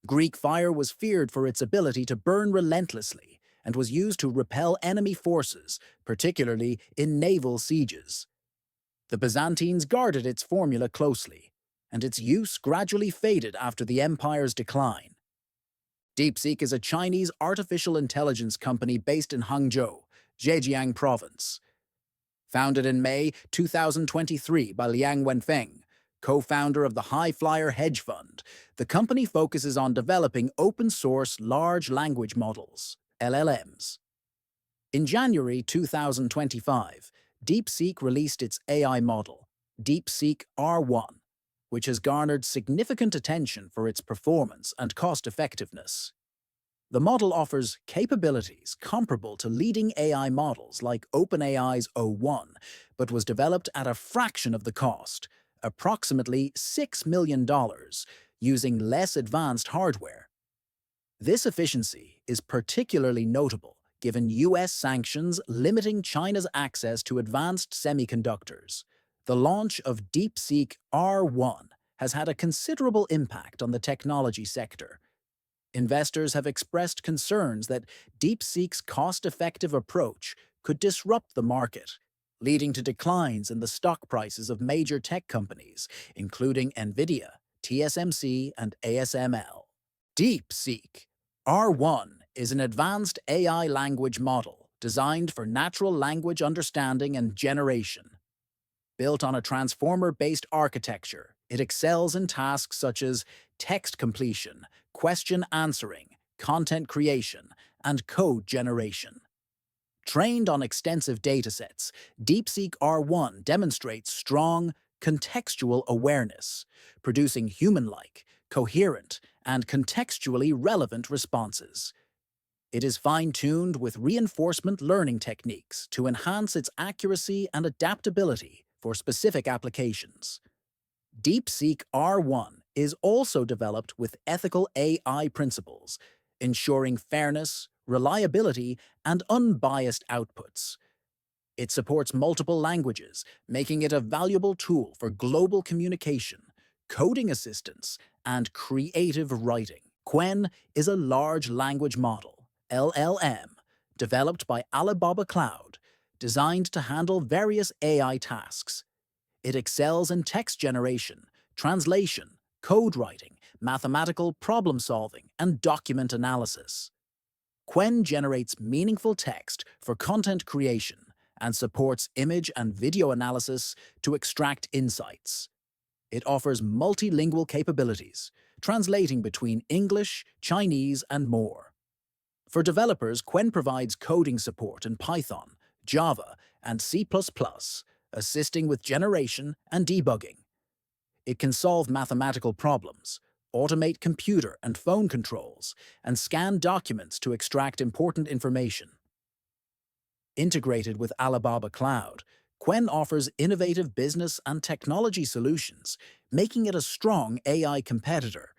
Greek fire was feared for its ability to burn relentlessly and was used to repel enemy forces, particularly in naval sieges. The Byzantines guarded its formula closely, and its use gradually faded after the empire's decline. DeepSeek is a Chinese artificial intelligence company based in Hangzhou, Zhejiang Province. Founded in May 2023 by Liang Wenfeng, co-founder of the High Flyer hedge fund, the company focuses on developing open-source large language models, LLMs. In January 2025, DeepSeek released its AI model, DeepSeek R1, which has garnered significant attention for its performance and cost-effectiveness. The model offers capabilities comparable to leading AI models like OpenAI's O1, but was developed at a fraction of the cost, approximately $6 million, using less advanced hardware. This efficiency is particularly notable given US sanctions limiting China's access to advanced semiconductors. The launch of DeepSeek R1 has had a considerable impact on the technology sector. Investors have expressed concerns that DeepSeek's cost-effective approach could disrupt the market, leading to declines in the stock prices of major tech companies, including NVIDIA, TSMC, and ASML. DeepSeek R1 is an advanced AI language model designed for natural language understanding and generation. Built on a transformer-based architecture, it excels in tasks such as text completion, question answering, content creation, and code generation. Trained on extensive datasets, DeepSeek R1 demonstrates strong, contextual awareness, producing human-like, coherent, and contextually relevant responses. It is fine-tuned with reinforcement learning techniques to enhance its accuracy and adaptability for specific applications. DeepSeek R1 is also developed with ethical AI principles, ensuring fairness, reliability, and unbiased outputs. It supports multiple languages, making it a valuable tool for global communication, coding assistance, and creative writing. Qwen is a large language model, LLM, developed by Alibaba Cloud, designed to handle various AI tasks. It excels in text generation, translation, code writing, mathematical problem-solving, and document analysis. Qwen generates meaningful text for content creation and supports image and video analysis to extract insights. It offers multilingual capabilities, translating between English, Chinese, and more. For developers, Qwen provides coding support in Python, Java, and C++, assisting with generation and debugging. It can solve mathematical problems, automate computer and phone controls, and scan documents to extract important information. Integrated with Alibaba Cloud, Qwen offers innovative business and technology solutions, making it a strong AI competitor.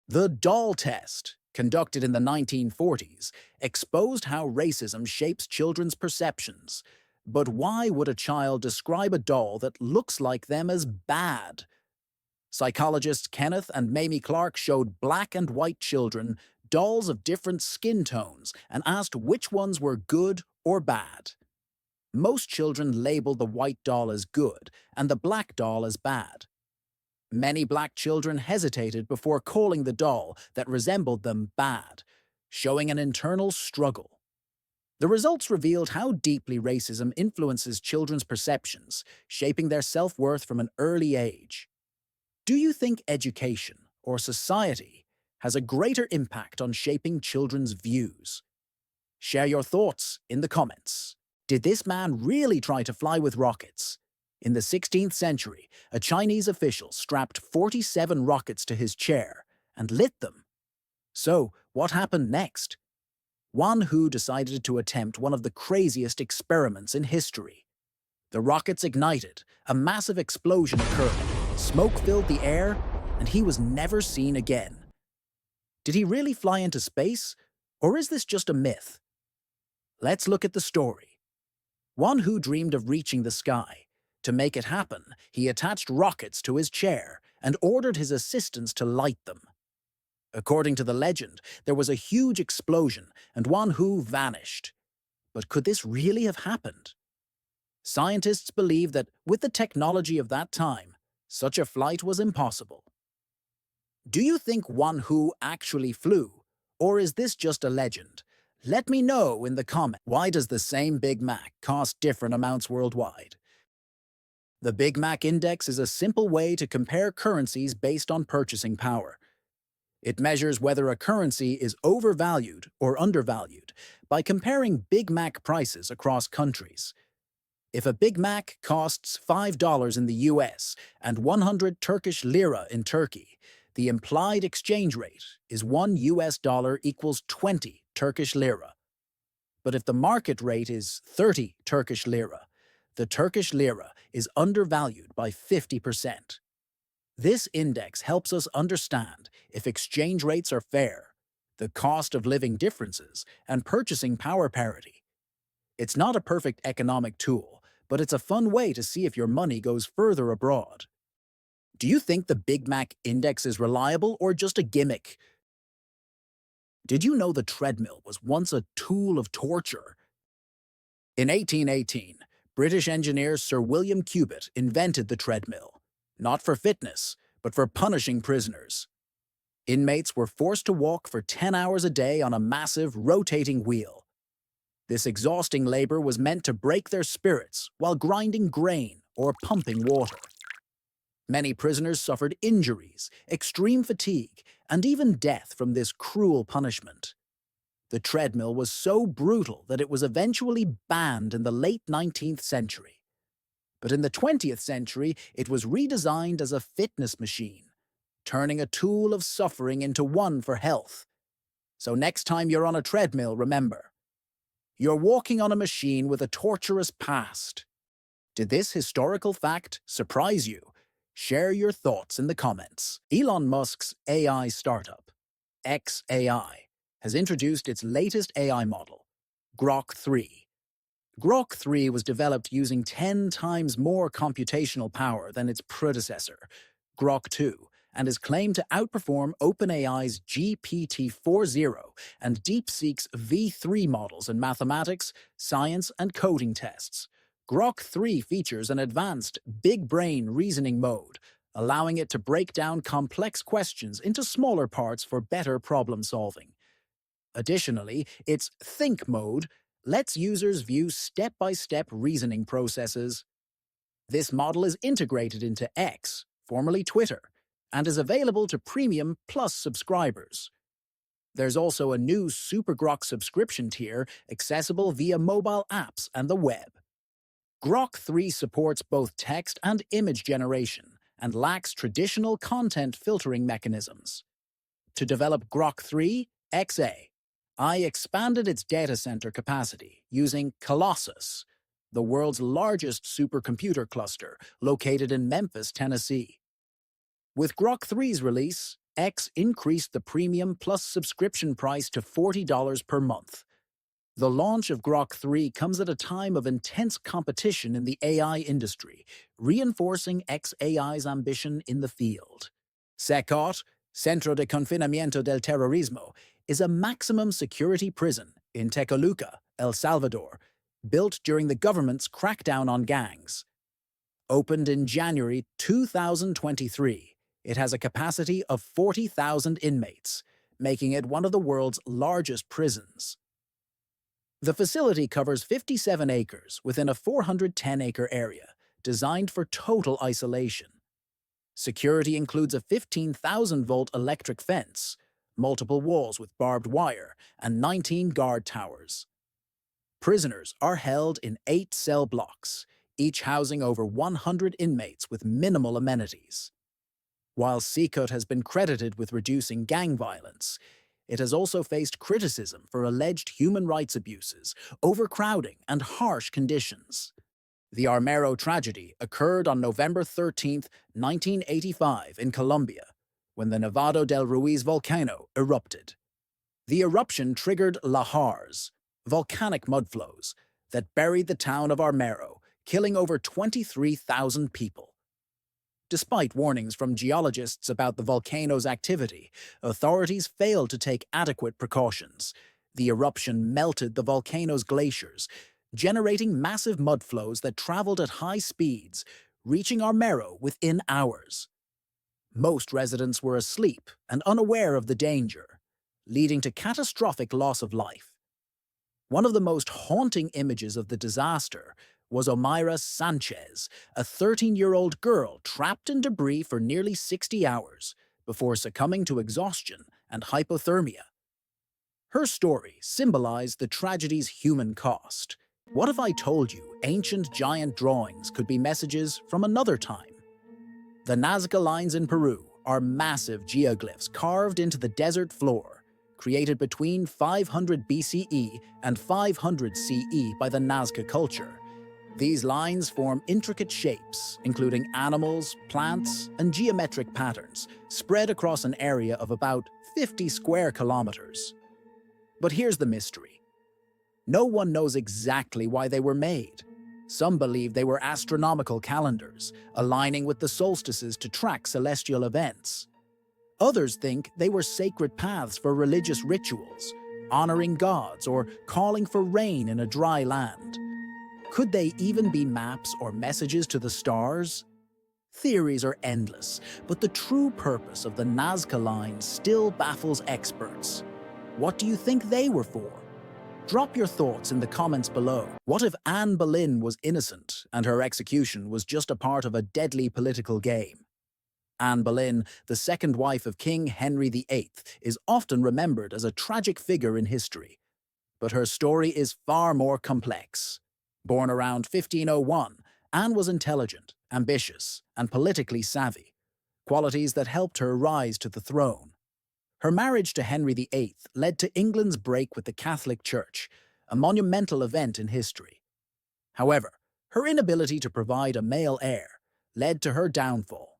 The doll test, conducted in the 1940s, exposed how racism shapes children's perceptions. But why would a child describe a doll that looks like them as bad? Psychologists Kenneth and Mamie Clark showed black and white children dolls of different skin tones and asked which ones were good or bad. Most children labeled the white doll as good and the black doll as bad. Many black children hesitated before calling the doll that resembled them bad, showing an internal struggle. The results revealed how deeply racism influences children's perceptions, shaping their self-worth from an early age. Do you think education or society has a greater impact on shaping children's views? Share your thoughts in the comments. Did this man really try to fly with rockets? In the 16th century, a Chinese official strapped 47 rockets to his chair and lit them. So, what happened next? Wan Hu decided to attempt one of the craziest experiments in history. The rockets ignited, a massive explosion occurred, smoke filled the air, and he was never seen again. Did he really fly into space, or is this just a myth? Let's look at the story. Wan Hu dreamed of reaching the sky. To make it happen, he attached rockets to his chair and ordered his assistants to light them. According to the legend, there was a huge explosion and Wan Hu vanished. But could this really have happened? Scientists believe that with the technology of that time, such a flight was impossible. Do you think Wan Hu actually flew, or is this just a legend? Let me know in the comments. Why does the same Big Mac cost different amounts worldwide? The Big Mac Index is a simple way to compare currencies based on purchasing power. It measures whether a currency is overvalued or undervalued by comparing Big Mac prices across countries. If a Big Mac costs $5 in the US and 100 Turkish lira in Turkey, the implied exchange rate is $1 equals 20 Turkish lira. But if the market rate is 30 Turkish lira, the Turkish lira is undervalued by 50%. This index helps us understand if exchange rates are fair, the cost of living differences, and purchasing power parity. It's not a perfect economic tool, but it's a fun way to see if your money goes further abroad. Do you think the Big Mac Index is reliable or just a gimmick? Did you know the treadmill was once a tool of torture? In 1818, British engineer Sir William Cubitt invented the treadmill, not for fitness, but for punishing prisoners. Inmates were forced to walk for 10 hours a day on a massive, rotating wheel. This exhausting labor was meant to break their spirits while grinding grain or pumping water. Many prisoners suffered injuries, extreme fatigue, and even death from this cruel punishment. The treadmill was so brutal that it was eventually banned in the late 19th century. But in the 20th century, it was redesigned as a fitness machine, turning a tool of suffering into one for health. So next time you're on a treadmill, remember, you're walking on a machine with a torturous past. Did this historical fact surprise you? Share your thoughts in the comments. Elon Musk's AI startup, xAI, has introduced its latest AI model, Grok 3. Grok 3 was developed using 10 times more computational power than its predecessor, Grok 2, and is claimed to outperform OpenAI's GPT-4o and DeepSeek's V3 models in mathematics, science, and coding tests. Grok 3 features an advanced big brain reasoning mode, allowing it to break down complex questions into smaller parts for better problem solving. Additionally, its think mode lets users view step-by-step reasoning processes. This model is integrated into X, formerly Twitter, and is available to Premium Plus subscribers. There's also a new Super Grok subscription tier accessible via mobile apps and the web. Grok 3 supports both text and image generation and lacks traditional content filtering mechanisms. To develop Grok 3 xAI expanded its data center capacity using Colossus, the world's largest supercomputer cluster located in Memphis, Tennessee. With Grok 3's release, X increased the Premium Plus subscription price to $40 per month. The launch of Grok 3 comes at a time of intense competition in the AI industry, reinforcing xAI's ambition in the field. CECOT, Centro de Confinamiento del Terrorismo, is a maximum security prison in Tecoluca, El Salvador, built during the government's crackdown on gangs. Opened in January 2023, it has a capacity of 40,000 inmates, making it one of the world's largest prisons. The facility covers 57 acres within a 410-acre area, designed for total isolation. Security includes a 15,000-volt electric fence, multiple walls with barbed wire, and 19 guard towers. Prisoners are held in 8 cell blocks, each housing over 100 inmates with minimal amenities. While CECOT has been credited with reducing gang violence, it has also faced criticism for alleged human rights abuses, overcrowding, and harsh conditions. The Armero tragedy occurred on November 13, 1985 in Colombia, when the Nevado del Ruiz volcano erupted. The eruption triggered lahars, volcanic mudflows, that buried the town of Armero, killing over 23,000 people. Despite warnings from geologists about the volcano's activity, authorities failed to take adequate precautions. The eruption melted the volcano's glaciers, generating massive mud flows that traveled at high speeds, reaching Armero within hours. Most residents were asleep and unaware of the danger, leading to catastrophic loss of life. One of the most haunting images of the disaster was Omaira Sanchez, a 13-year-old girl trapped in debris for nearly 60 hours before succumbing to exhaustion and hypothermia. Her story symbolized the tragedy's human cost. What if I told you ancient giant drawings could be messages from another time? The Nazca lines in Peru are massive geoglyphs carved into the desert floor, created between 500 BCE and 500 CE by the Nazca culture. These lines form intricate shapes, including animals, plants, and geometric patterns, spread across an area of about 50 square kilometers. But here's the mystery. No one knows exactly why they were made. Some believe they were astronomical calendars, aligning with the solstices to track celestial events. Others think they were sacred paths for religious rituals, honoring gods or calling for rain in a dry land. Could they even be maps or messages to the stars? Theories are endless, but the true purpose of the Nazca Line still baffles experts. What do you think they were for? Drop your thoughts in the comments below. What if Anne Boleyn was innocent and her execution was just a part of a deadly political game? Anne Boleyn, the second wife of King Henry VIII, is often remembered as a tragic figure in history. But her story is far more complex. Born around 1501, Anne was intelligent, ambitious, and politically savvy, qualities that helped her rise to the throne. Her marriage to Henry VIII led to England's break with the Catholic Church, a monumental event in history. However, her inability to provide a male heir led to her downfall.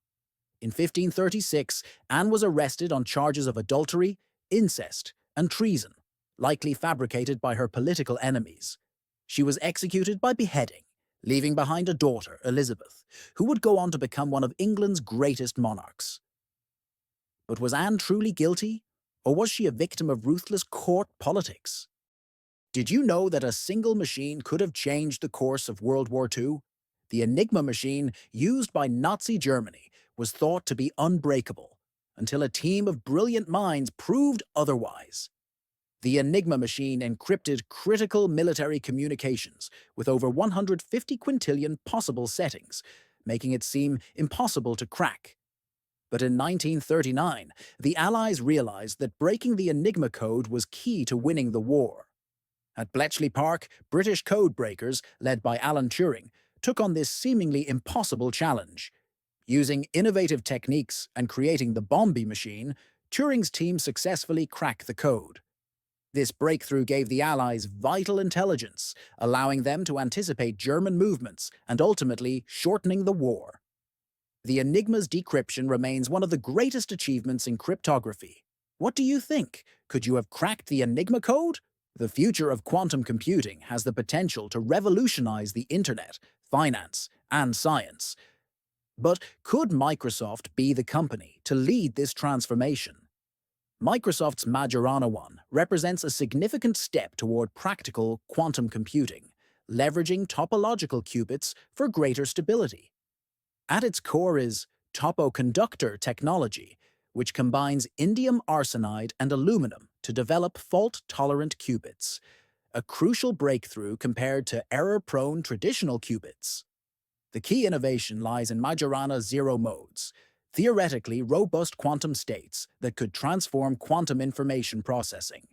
In 1536, Anne was arrested on charges of adultery, incest, and treason, likely fabricated by her political enemies. She was executed by beheading, leaving behind a daughter, Elizabeth, who would go on to become one of England's greatest monarchs. But was Anne truly guilty, or was she a victim of ruthless court politics? Did you know that a single machine could have changed the course of World War II? The Enigma machine, used by Nazi Germany, was thought to be unbreakable, until a team of brilliant minds proved otherwise. The Enigma machine encrypted critical military communications with over 150 quintillion possible settings, making it seem impossible to crack. But in 1939, the Allies realized that breaking the Enigma code was key to winning the war. At Bletchley Park, British code breakers, led by Alan Turing, took on this seemingly impossible challenge. Using innovative techniques and creating the Bombi machine, Turing's team successfully cracked the code. This breakthrough gave the Allies vital intelligence, allowing them to anticipate German movements and ultimately shortening the war. The Enigma's decryption remains one of the greatest achievements in cryptography. What do you think? Could you have cracked the Enigma code? The future of quantum computing has the potential to revolutionize the internet, finance, and science. But could Microsoft be the company to lead this transformation? Microsoft's Majorana 1 represents a significant step toward practical quantum computing, leveraging topological qubits for greater stability. At its core is topoconductor technology, which combines indium arsenide and aluminum to develop fault-tolerant qubits, a crucial breakthrough compared to error-prone traditional qubits. The key innovation lies in Majorana zero modes, theoretically robust quantum states that could transform quantum information processing.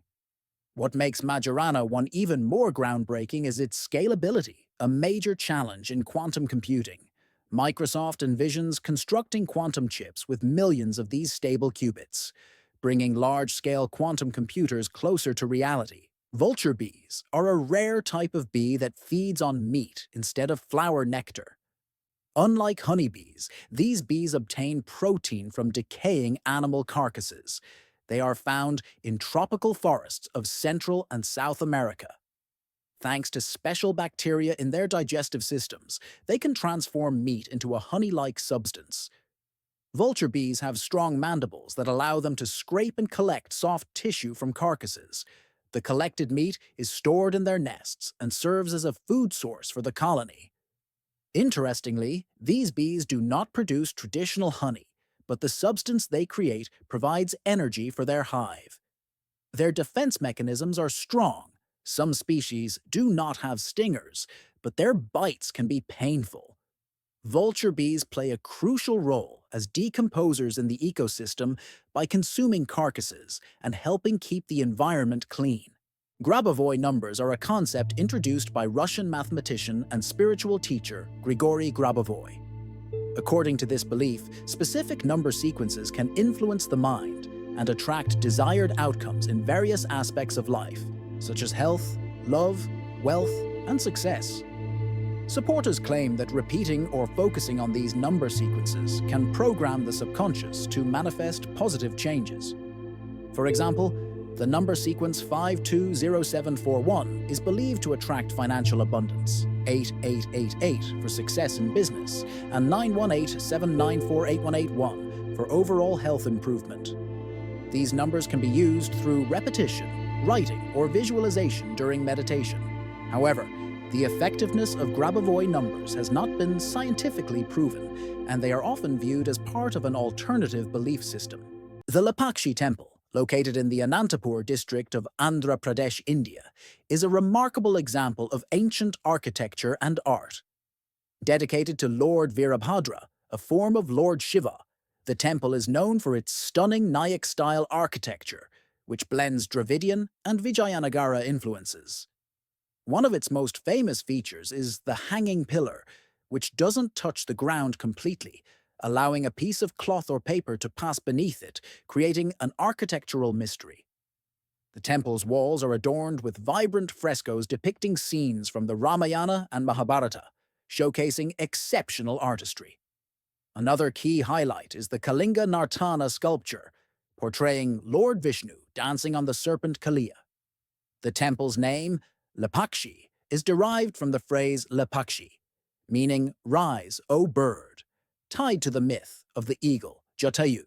What makes Majorana 1 even more groundbreaking is its scalability, a major challenge in quantum computing. Microsoft envisions constructing quantum chips with millions of these stable qubits, bringing large-scale quantum computers closer to reality. Vulture bees are a rare type of bee that feeds on meat instead of flower nectar. Unlike honeybees, these bees obtain protein from decaying animal carcasses. They are found in tropical forests of Central and South America. Thanks to special bacteria in their digestive systems, they can transform meat into a honey-like substance, Vulture bees have strong mandibles that allow them to scrape and collect soft tissue from carcasses. The collected meat is stored in their nests and serves as a food source for the colony. Interestingly, these bees do not produce traditional honey, but the substance they create provides energy for their hive. Their defense mechanisms are strong. Some species do not have stingers, but their bites can be painful. Vulture bees play a crucial role as decomposers in the ecosystem by consuming carcasses and helping keep the environment clean. Grabovoi numbers are a concept introduced by Russian mathematician and spiritual teacher Grigory Grabovoi. According to this belief, specific number sequences can influence the mind and attract desired outcomes in various aspects of life, such as health, love, wealth, and success. Supporters claim that repeating or focusing on these number sequences can program the subconscious to manifest positive changes. For example, the number sequence 520741 is believed to attract financial abundance, 8888 for success in business, and 918794881 for overall health improvement. These numbers can be used through repetition, writing, or visualization during meditation. However, the effectiveness of Grabovoi numbers has not been scientifically proven, and they are often viewed as part of an alternative belief system. The Lepakshi Temple, located in the Anantapur district of Andhra Pradesh, India, is a remarkable example of ancient architecture and art. Dedicated to Lord Virabhadra, a form of Lord Shiva, the temple is known for its stunning Nayak-style architecture, which blends Dravidian and Vijayanagara influences. One of its most famous features is the hanging pillar, which doesn't touch the ground completely, allowing a piece of cloth or paper to pass beneath it, creating an architectural mystery. The temple's walls are adorned with vibrant frescoes depicting scenes from the Ramayana and Mahabharata, showcasing exceptional artistry. Another key highlight is the Kalinga Nartana sculpture, portraying Lord Vishnu dancing on the serpent Kaliya. The temple's name, Lepakshi, is derived from the phrase Lepakshi, meaning "rise, O bird," tied to the myth of the eagle, Jatayu.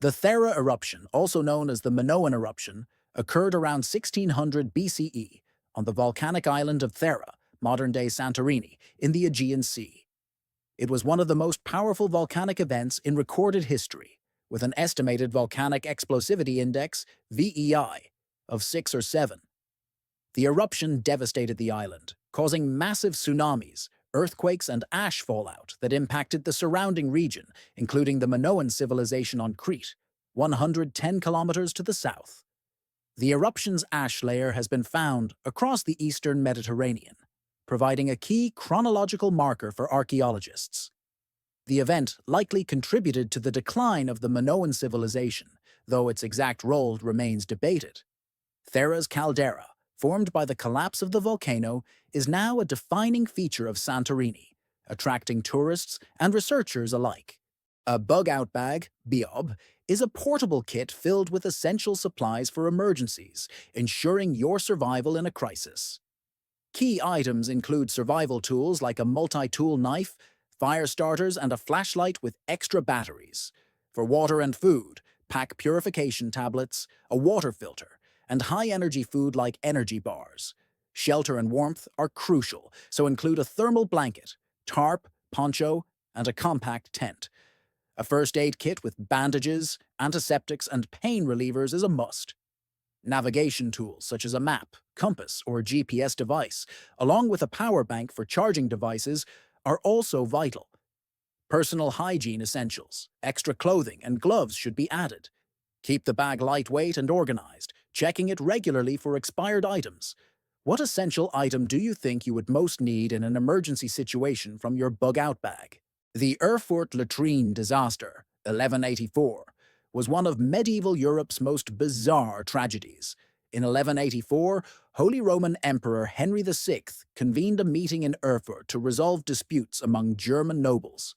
The Thera eruption, also known as the Minoan eruption, occurred around 1600 BCE on the volcanic island of Thera, modern-day Santorini, in the Aegean Sea. It was one of the most powerful volcanic events in recorded history, with an estimated volcanic explosivity index, VEI, of 6 or 7. The eruption devastated the island, causing massive tsunamis, earthquakes, and ash fallout that impacted the surrounding region, including the Minoan civilization on Crete, 110 kilometers to the south. The eruption's ash layer has been found across the eastern Mediterranean, providing a key chronological marker for archaeologists. The event likely contributed to the decline of the Minoan civilization, though its exact role remains debated. Thera's caldera, formed by the collapse of the volcano, is now a defining feature of Santorini, attracting tourists and researchers alike. A bug-out bag, BIOB, is a portable kit filled with essential supplies for emergencies, ensuring your survival in a crisis. Key items include survival tools like a multi-tool knife, fire starters, and a flashlight with extra batteries. For water and food, pack purification tablets, a water filter, and high-energy food like energy bars. Shelter and warmth are crucial, so include a thermal blanket, tarp, poncho, and a compact tent. A first aid kit with bandages, antiseptics, and pain relievers is a must. Navigation tools such as a map, compass, or GPS device, along with a power bank for charging devices, are also vital. Personal hygiene essentials, extra clothing, and gloves should be added. Keep the bag lightweight and organized, checking it regularly for expired items. What essential item do you think you would most need in an emergency situation from your bug-out bag? The Erfurt latrine disaster, 1184, was one of medieval Europe's most bizarre tragedies. In 1184, Holy Roman Emperor Henry VI convened a meeting in Erfurt to resolve disputes among German nobles.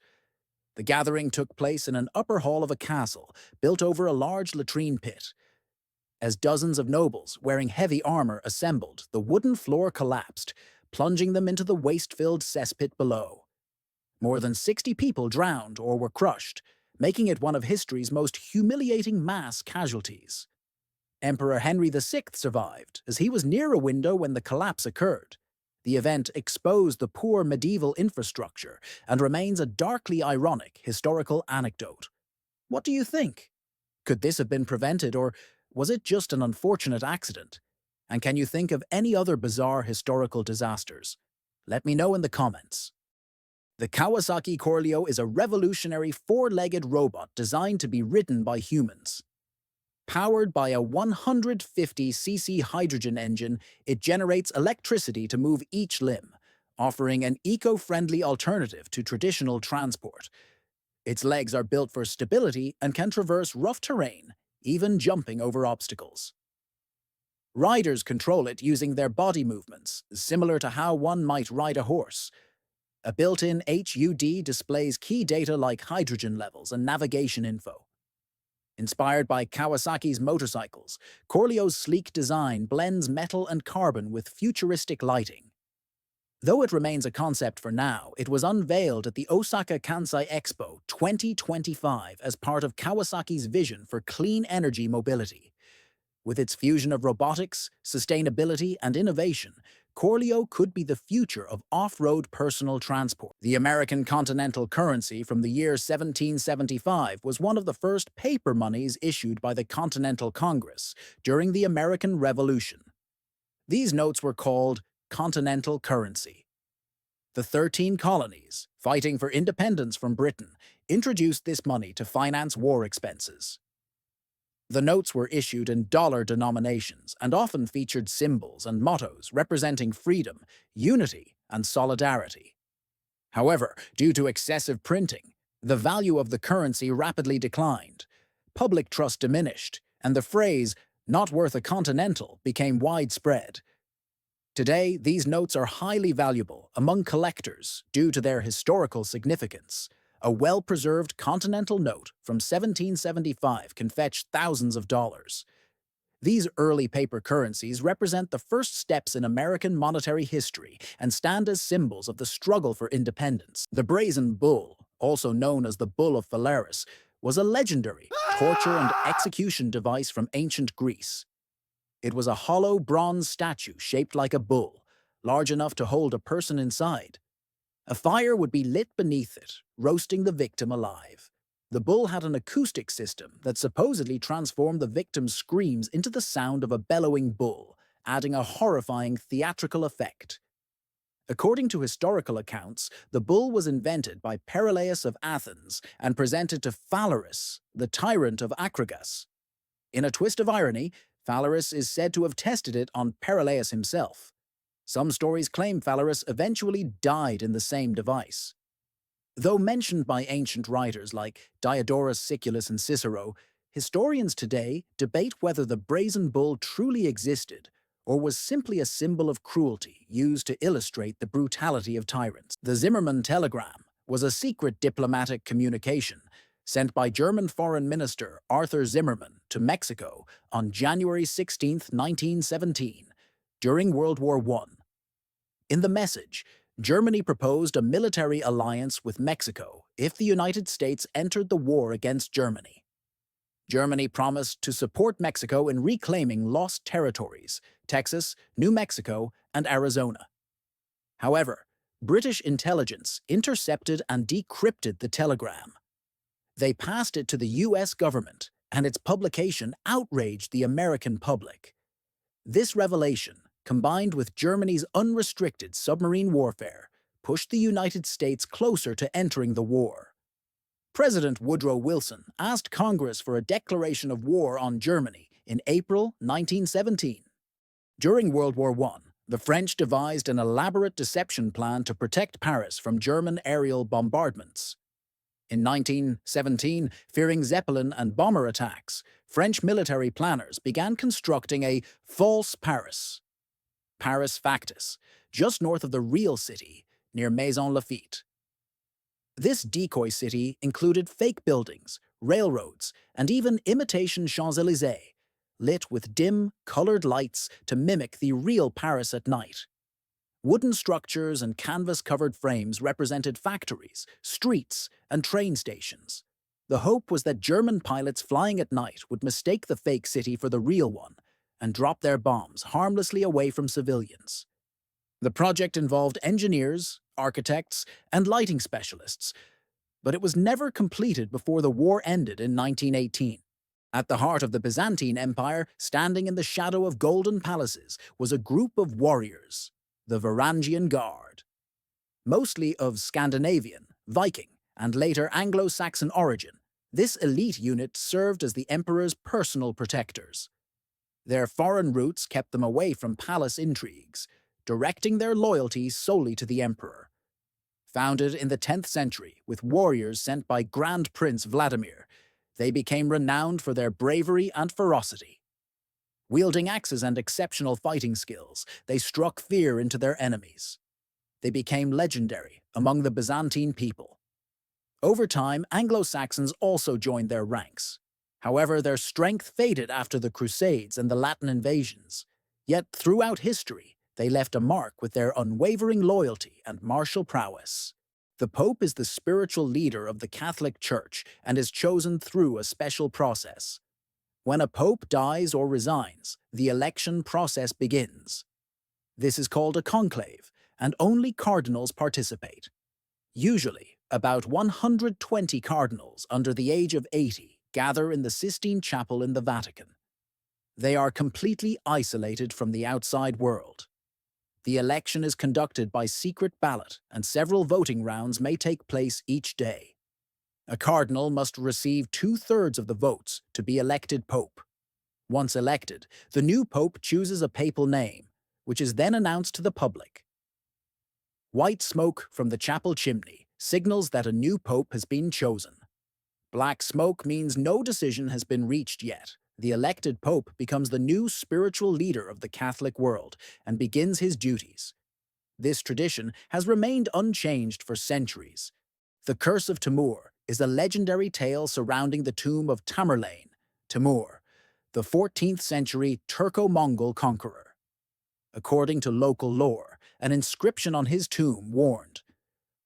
The gathering took place in an upper hall of a castle built over a large latrine pit. As dozens of nobles wearing heavy armor assembled, the wooden floor collapsed, plunging them into the waste-filled cesspit below. More than 60 people drowned or were crushed, making it one of history's most humiliating mass casualties. Emperor Henry VI survived, as he was near a window when the collapse occurred. The event exposed the poor medieval infrastructure and remains a darkly ironic historical anecdote. What do you think? Could this have been prevented, or was it just an unfortunate accident? And can you think of any other bizarre historical disasters? Let me know in the comments. The Kawasaki Corleo is a revolutionary four-legged robot designed to be ridden by humans. Powered by a 150cc hydrogen engine, it generates electricity to move each limb, offering an eco-friendly alternative to traditional transport. Its legs are built for stability and can traverse rough terrain, even jumping over obstacles. Riders control it using their body movements, similar to how one might ride a horse. A built-in HUD displays key data like hydrogen levels and navigation info. Inspired by Kawasaki's motorcycles, Corleo's sleek design blends metal and carbon with futuristic lighting. Though it remains a concept for now, it was unveiled at the Osaka Kansai Expo 2025 as part of Kawasaki's vision for clean energy mobility. With its fusion of robotics, sustainability, and innovation, Corleo could be the future of off-road personal transport. The American continental currency from the year 1775 was one of the first paper monies issued by the Continental Congress during the American Revolution. These notes were called continental currency. The 13 colonies, fighting for independence from Britain, introduced this money to finance war expenses. The notes were issued in dollar denominations and often featured symbols and mottos representing freedom, unity, and solidarity. However, due to excessive printing, the value of the currency rapidly declined. Public trust diminished, and the phrase, "not worth a continental," became widespread. Today, these notes are highly valuable among collectors due to their historical significance. A well-preserved continental note from 1775 can fetch thousands of dollars. These early paper currencies represent the first steps in American monetary history and stand as symbols of the struggle for independence. The brazen bull, also known as the Bull of Phalaris, was a legendary torture and execution device from ancient Greece. It was a hollow bronze statue shaped like a bull, large enough to hold a person inside. A fire would be lit beneath it, roasting the victim alive. The bull had an acoustic system that supposedly transformed the victim's screams into the sound of a bellowing bull, adding a horrifying theatrical effect. According to historical accounts, the bull was invented by Perillus of Athens and presented to Phalaris, the tyrant of Acragas. In a twist of irony, Phalaris is said to have tested it on Perillus himself. Some stories claim Phalaris eventually died in the same device. Though mentioned by ancient writers like Diodorus Siculus and Cicero, historians today debate whether the brazen bull truly existed or was simply a symbol of cruelty used to illustrate the brutality of tyrants. The Zimmermann telegram was a secret diplomatic communication sent by German Foreign Minister Arthur Zimmermann to Mexico on January 16, 1917. During World War I. In the message, Germany proposed a military alliance with Mexico if the United States entered the war against Germany. Germany promised to support Mexico in reclaiming lost territories, Texas, New Mexico, and Arizona. However, British intelligence intercepted and decrypted the telegram. They passed it to the U.S. government, and its publication outraged the American public. This revelation, combined with Germany's unrestricted submarine warfare, pushed the United States closer to entering the war. President Woodrow Wilson asked Congress for a declaration of war on Germany in April 1917. During World War I, the French devised an elaborate deception plan to protect Paris from German aerial bombardments. In 1917, fearing Zeppelin and bomber attacks, French military planners began constructing a false Paris, Paris Factice, just north of the real city, near Maison Lafitte. This decoy city included fake buildings, railroads, and even imitation Champs-Élysées, lit with dim, colored lights to mimic the real Paris at night. Wooden structures and canvas-covered frames represented factories, streets, and train stations. The hope was that German pilots flying at night would mistake the fake city for the real one and drop their bombs harmlessly away from civilians. The project involved engineers, architects, and lighting specialists, but it was never completed before the war ended in 1918. At the heart of the Byzantine Empire, standing in the shadow of golden palaces, was a group of warriors, the Varangian Guard. Mostly of Scandinavian, Viking, and later Anglo-Saxon origin, this elite unit served as the emperor's personal protectors. Their foreign roots kept them away from palace intrigues, directing their loyalty solely to the emperor. Founded in the 10th century with warriors sent by Grand Prince Vladimir, they became renowned for their bravery and ferocity. Wielding axes and exceptional fighting skills, they struck fear into their enemies. They became legendary among the Byzantine people. Over time, Anglo-Saxons also joined their ranks. However, their strength faded after the Crusades and the Latin invasions. Yet, throughout history, they left a mark with their unwavering loyalty and martial prowess. The Pope is the spiritual leader of the Catholic Church and is chosen through a special process. When a pope dies or resigns, the election process begins. This is called a conclave, and only cardinals participate. Usually, about 120 cardinals under the age of 80 gather in the Sistine Chapel in the Vatican. They are completely isolated from the outside world. The election is conducted by secret ballot, and several voting rounds may take place each day. A cardinal must receive 2/3 of the votes to be elected pope. Once elected, the new pope chooses a papal name, which is then announced to the public. White smoke from the chapel chimney signals that a new pope has been chosen. Black smoke means no decision has been reached yet. The elected pope becomes the new spiritual leader of the Catholic world and begins his duties. This tradition has remained unchanged for centuries. The Curse of Timur is a legendary tale surrounding the tomb of Tamerlane, Timur, the 14th century Turco-Mongol conqueror. According to local lore, an inscription on his tomb warned,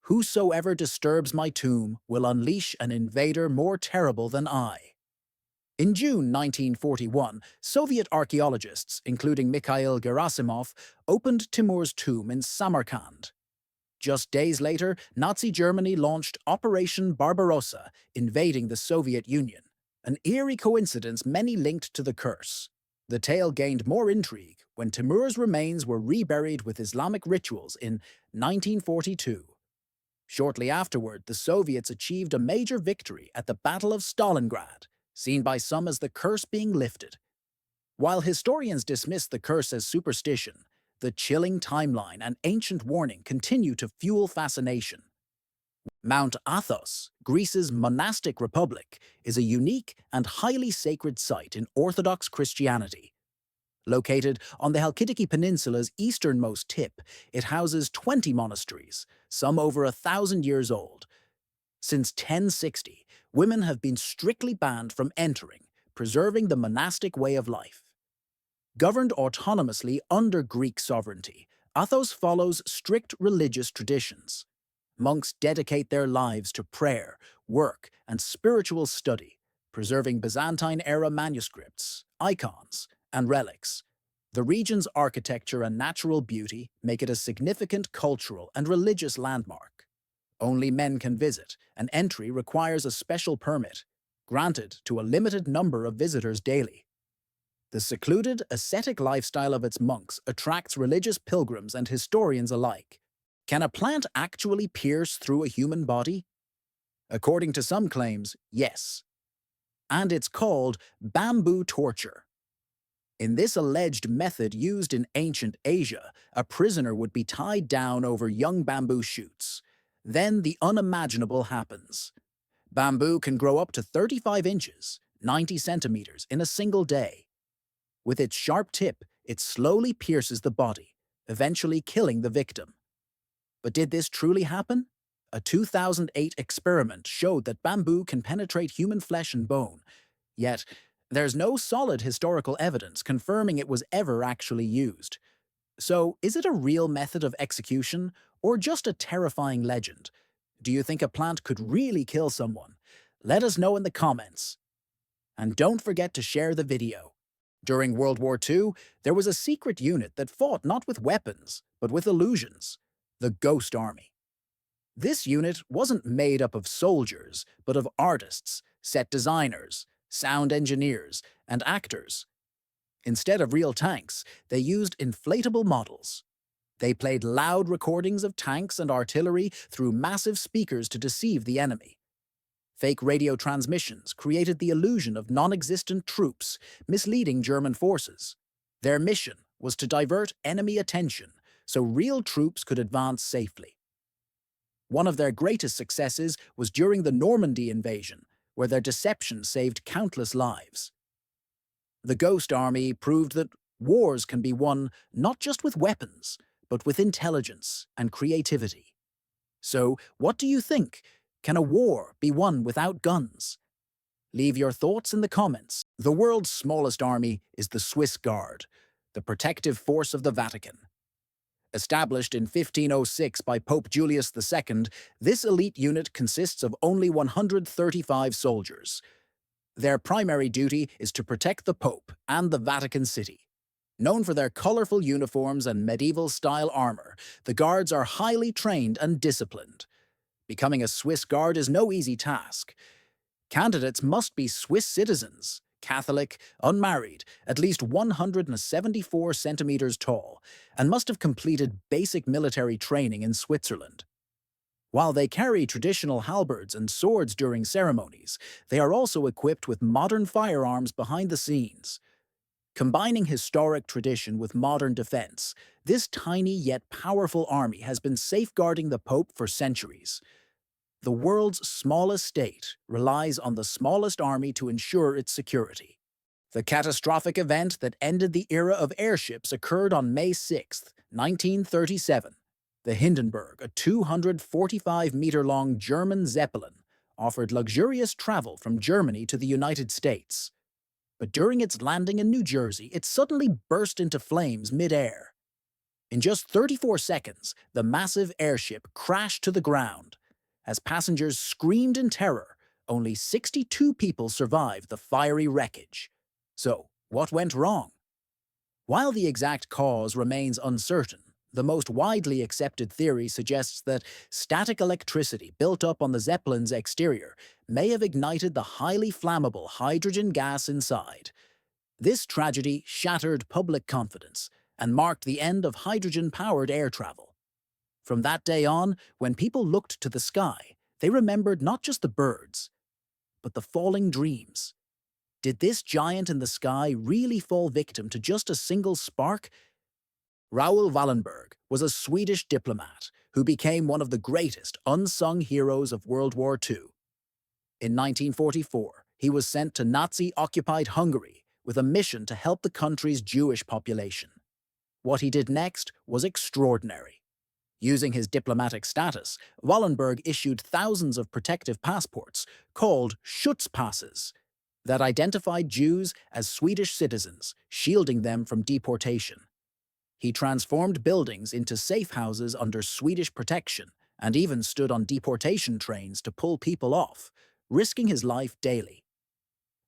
"Whosoever disturbs my tomb will unleash an invader more terrible than I." In June 1941, Soviet archaeologists, including Mikhail Gerasimov, opened Timur's tomb in Samarkand. Just days later, Nazi Germany launched Operation Barbarossa, invading the Soviet Union, an eerie coincidence many linked to the curse. The tale gained more intrigue when Timur's remains were reburied with Islamic rituals in 1942. Shortly afterward, the Soviets achieved a major victory at the Battle of Stalingrad, seen by some as the curse being lifted. While historians dismiss the curse as superstition, the chilling timeline and ancient warning continue to fuel fascination. Mount Athos, Greece's monastic republic, is a unique and highly sacred site in Orthodox Christianity. Located on the Halkidiki Peninsula's easternmost tip, it houses 20 monasteries, some over 1,000 years old. Since 1060, women have been strictly banned from entering, preserving the monastic way of life. Governed autonomously under Greek sovereignty, Athos follows strict religious traditions. Monks dedicate their lives to prayer, work, and spiritual study, preserving Byzantine-era manuscripts, icons, and relics. The region's architecture and natural beauty make it a significant cultural and religious landmark. Only men can visit, and entry requires a special permit, granted to a limited number of visitors daily. The secluded, ascetic lifestyle of its monks attracts religious pilgrims and historians alike. Can a plant actually pierce through a human body? According to some claims, yes. And it's called bamboo torture. In this alleged method used in ancient Asia, a prisoner would be tied down over young bamboo shoots. Then the unimaginable happens. Bamboo can grow up to 35 inches, 90 centimeters, in a single day. With its sharp tip, it slowly pierces the body, eventually killing the victim. But did this truly happen? A 2008 experiment showed that bamboo can penetrate human flesh and bone, yet there's no solid historical evidence confirming it was ever actually used. So, is it a real method of execution, or just a terrifying legend? Do you think a plant could really kill someone? Let us know in the comments. And don't forget to share the video. During World War II, there was a secret unit that fought not with weapons, but with illusions, the Ghost Army. This unit wasn't made up of soldiers, but of artists, set designers, sound engineers, and actors. Instead of real tanks, they used inflatable models. They played loud recordings of tanks and artillery through massive speakers to deceive the enemy. Fake radio transmissions created the illusion of non-existent troops, misleading German forces. Their mission was to divert enemy attention so real troops could advance safely. One of their greatest successes was during the Normandy invasion, where their deception saved countless lives. The Ghost Army proved that wars can be won not just with weapons, but with intelligence and creativity. So, what do you think? Can a war be won without guns? Leave your thoughts in the comments. The world's smallest army is the Swiss Guard, the protective force of the Vatican. Established in 1506 by Pope Julius II, this elite unit consists of only 135 soldiers. Their primary duty is to protect the Pope and the Vatican City. Known for their colorful uniforms and medieval-style armor, the guards are highly trained and disciplined. Becoming a Swiss Guard is no easy task. Candidates must be Swiss citizens, Catholic, unmarried, at least 174 centimeters tall, and must have completed basic military training in Switzerland. While they carry traditional halberds and swords during ceremonies, they are also equipped with modern firearms behind the scenes. Combining historic tradition with modern defense, this tiny yet powerful army has been safeguarding the Pope for centuries. The world's smallest state relies on the smallest army to ensure its security. The catastrophic event that ended the era of airships occurred on May 6, 1937. The Hindenburg, a 245-meter-long German Zeppelin, offered luxurious travel from Germany to the United States. But during its landing in New Jersey, it suddenly burst into flames mid-air. In just 34 seconds, the massive airship crashed to the ground. As passengers screamed in terror, only 62 people survived the fiery wreckage. So, what went wrong? While the exact cause remains uncertain, the most widely accepted theory suggests that static electricity built up on the Zeppelin's exterior may have ignited the highly flammable hydrogen gas inside. This tragedy shattered public confidence and marked the end of hydrogen-powered air travel. From that day on, when people looked to the sky, they remembered not just the birds, but the falling dreams. Did this giant in the sky really fall victim to just a single spark? Raoul Wallenberg was a Swedish diplomat who became one of the greatest unsung heroes of World War II. In 1944, he was sent to Nazi-occupied Hungary with a mission to help the country's Jewish population. What he did next was extraordinary. Using his diplomatic status, Wallenberg issued thousands of protective passports, called Schutzpasses, that identified Jews as Swedish citizens, shielding them from deportation. He transformed buildings into safe houses under Swedish protection and even stood on deportation trains to pull people off, risking his life daily.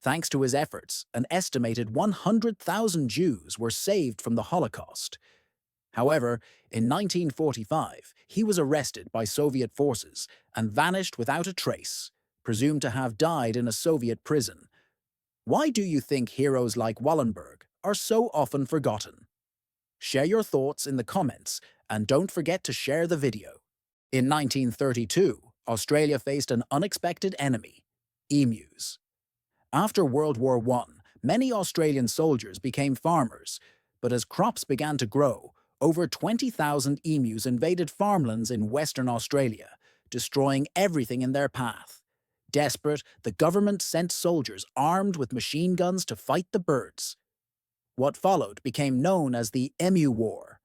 Thanks to his efforts, an estimated 100,000 Jews were saved from the Holocaust. However, in 1945, he was arrested by Soviet forces and vanished without a trace, presumed to have died in a Soviet prison. Why do you think heroes like Wallenberg are so often forgotten? Share your thoughts in the comments and don't forget to share the video. In 1932, Australia faced an unexpected enemy, emus. After World War I, many Australian soldiers became farmers, but as crops began to grow, over 20,000 emus invaded farmlands in Western Australia, destroying everything in their path. Desperate, the government sent soldiers armed with machine guns to fight the birds. What followed became known as the Emu War.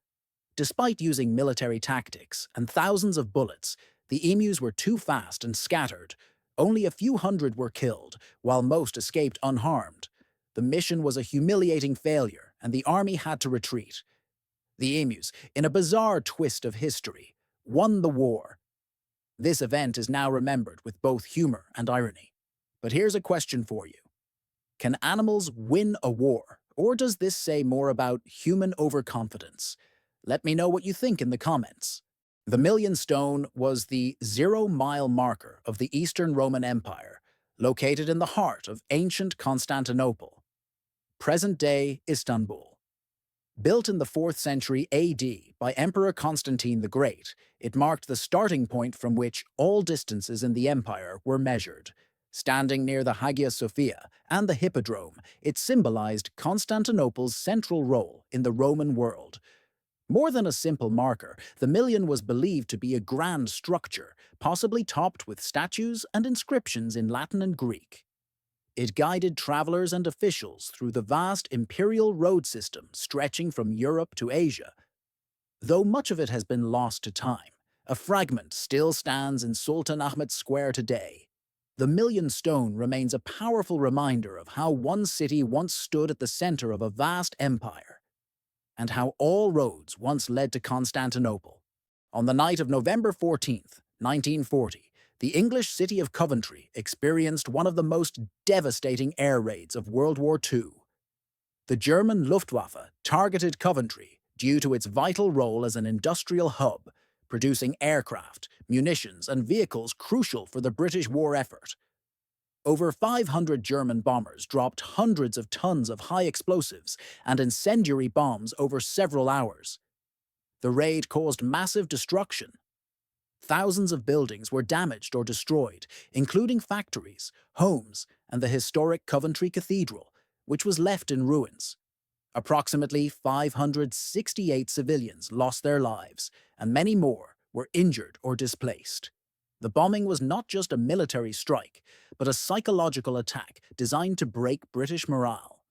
Despite using military tactics and thousands of bullets, the emus were too fast and scattered. Only a few hundred were killed, while most escaped unharmed. The mission was a humiliating failure, and the army had to retreat. The emus, in a bizarre twist of history, won the war. This event is now remembered with both humor and irony. But here's a question for you. Can animals win a war, or does this say more about human overconfidence? Let me know what you think in the comments. The Million Stone was the 0-mile marker of the Eastern Roman Empire, located in the heart of ancient Constantinople, present-day Istanbul. Built in the 4th century AD by Emperor Constantine the Great, it marked the starting point from which all distances in the empire were measured. Standing near the Hagia Sophia and the Hippodrome, it symbolized Constantinople's central role in the Roman world. More than a simple marker, the Million was believed to be a grand structure, possibly topped with statues and inscriptions in Latin and Greek. It guided travelers and officials through the vast imperial road system stretching from Europe to Asia. Though much of it has been lost to time, a fragment still stands in Sultan Ahmed Square today. The Million Stone remains a powerful reminder of how one city once stood at the center of a vast empire, and how all roads once led to Constantinople. On the night of November 14th, 1940, the English city of Coventry experienced one of the most devastating air raids of World War II. The German Luftwaffe targeted Coventry due to its vital role as an industrial hub, producing aircraft, munitions, and vehicles crucial for the British war effort. Over 500 German bombers dropped hundreds of tons of high explosives and incendiary bombs over several hours. The raid caused massive destruction. Thousands of buildings were damaged or destroyed, including factories, homes, and the historic Coventry Cathedral, which was left in ruins. Approximately 568 civilians lost their lives, and many more were injured or displaced. The bombing was not just a military strike, but a psychological attack designed to break British morale.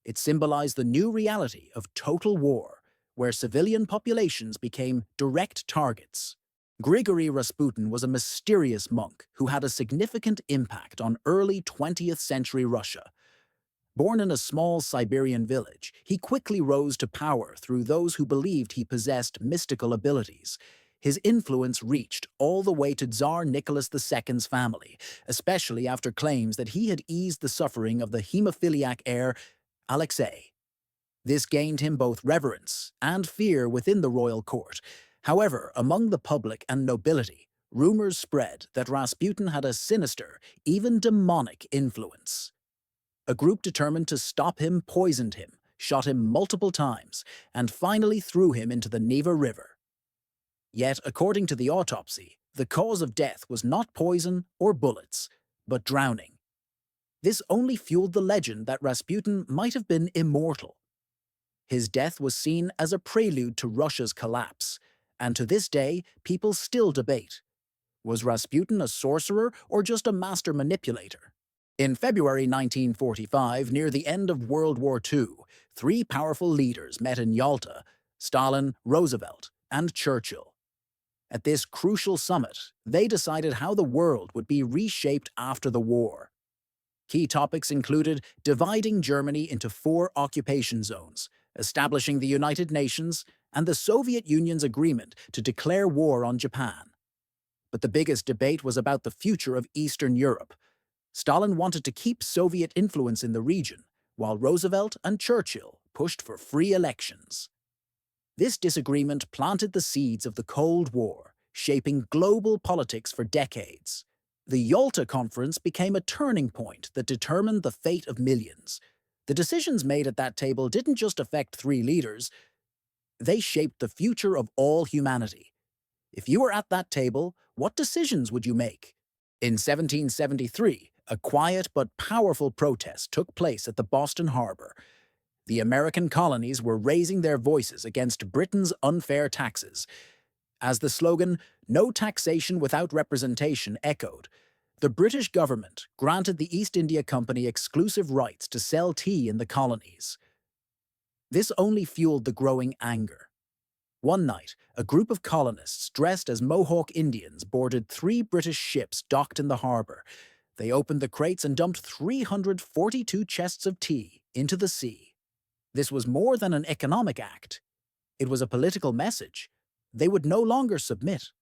It symbolized the new reality of total war, where civilian populations became direct targets. Grigory Rasputin was a mysterious monk who had a significant impact on early 20th century Russia. Born in a small Siberian village, he quickly rose to power through those who believed he possessed mystical abilities. His influence reached all the way to Tsar Nicholas II's family, especially after claims that he had eased the suffering of the hemophiliac heir, Alexei. This gained him both reverence and fear within the royal court. However, among the public and nobility, rumors spread that Rasputin had a sinister, even demonic influence. A group determined to stop him poisoned him, shot him multiple times, and finally threw him into the Neva River. Yet, according to the autopsy, the cause of death was not poison or bullets, but drowning. This only fueled the legend that Rasputin might have been immortal. His death was seen as a prelude to Russia's collapse, and to this day, people still debate. Was Rasputin a sorcerer or just a master manipulator? In February 1945, near the end of World War II, three powerful leaders met in Yalta: Stalin, Roosevelt, and Churchill. At this crucial summit, they decided how the world would be reshaped after the war. Key topics included dividing Germany into 4 occupation zones, establishing the United Nations, and the Soviet Union's agreement to declare war on Japan. But the biggest debate was about the future of Eastern Europe. Stalin wanted to keep Soviet influence in the region, while Roosevelt and Churchill pushed for free elections. This disagreement planted the seeds of the Cold War, shaping global politics for decades. The Yalta Conference became a turning point that determined the fate of millions. The decisions made at that table didn't just affect 3 leaders, they shaped the future of all humanity. If you were at that table, what decisions would you make? In 1773, a quiet but powerful protest took place at the Boston Harbor. The American colonies were raising their voices against Britain's unfair taxes. As the slogan, "No taxation without representation," echoed, the British government granted the East India Company exclusive rights to sell tea in the colonies. This only fueled the growing anger. One night, a group of colonists dressed as Mohawk Indians boarded 3 British ships docked in the harbor. They opened the crates and dumped 342 chests of tea into the sea. This was more than an economic act. It was a political message. They would no longer submit.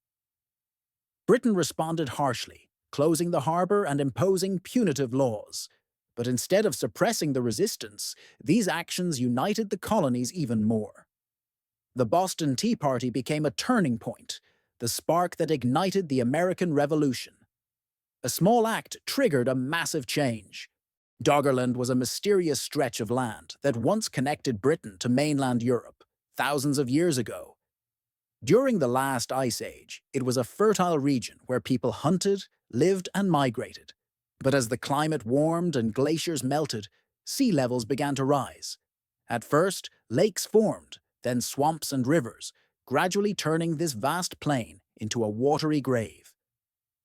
Britain responded harshly, closing the harbor and imposing punitive laws. But instead of suppressing the resistance, these actions united the colonies even more. The Boston Tea Party became a turning point, the spark that ignited the American Revolution. A small act triggered a massive change. Doggerland was a mysterious stretch of land that once connected Britain to mainland Europe, thousands of years ago. During the last ice age, it was a fertile region where people hunted, lived, and migrated. But as the climate warmed and glaciers melted, sea levels began to rise. At first, lakes formed, then swamps and rivers, gradually turning this vast plain into a watery grave.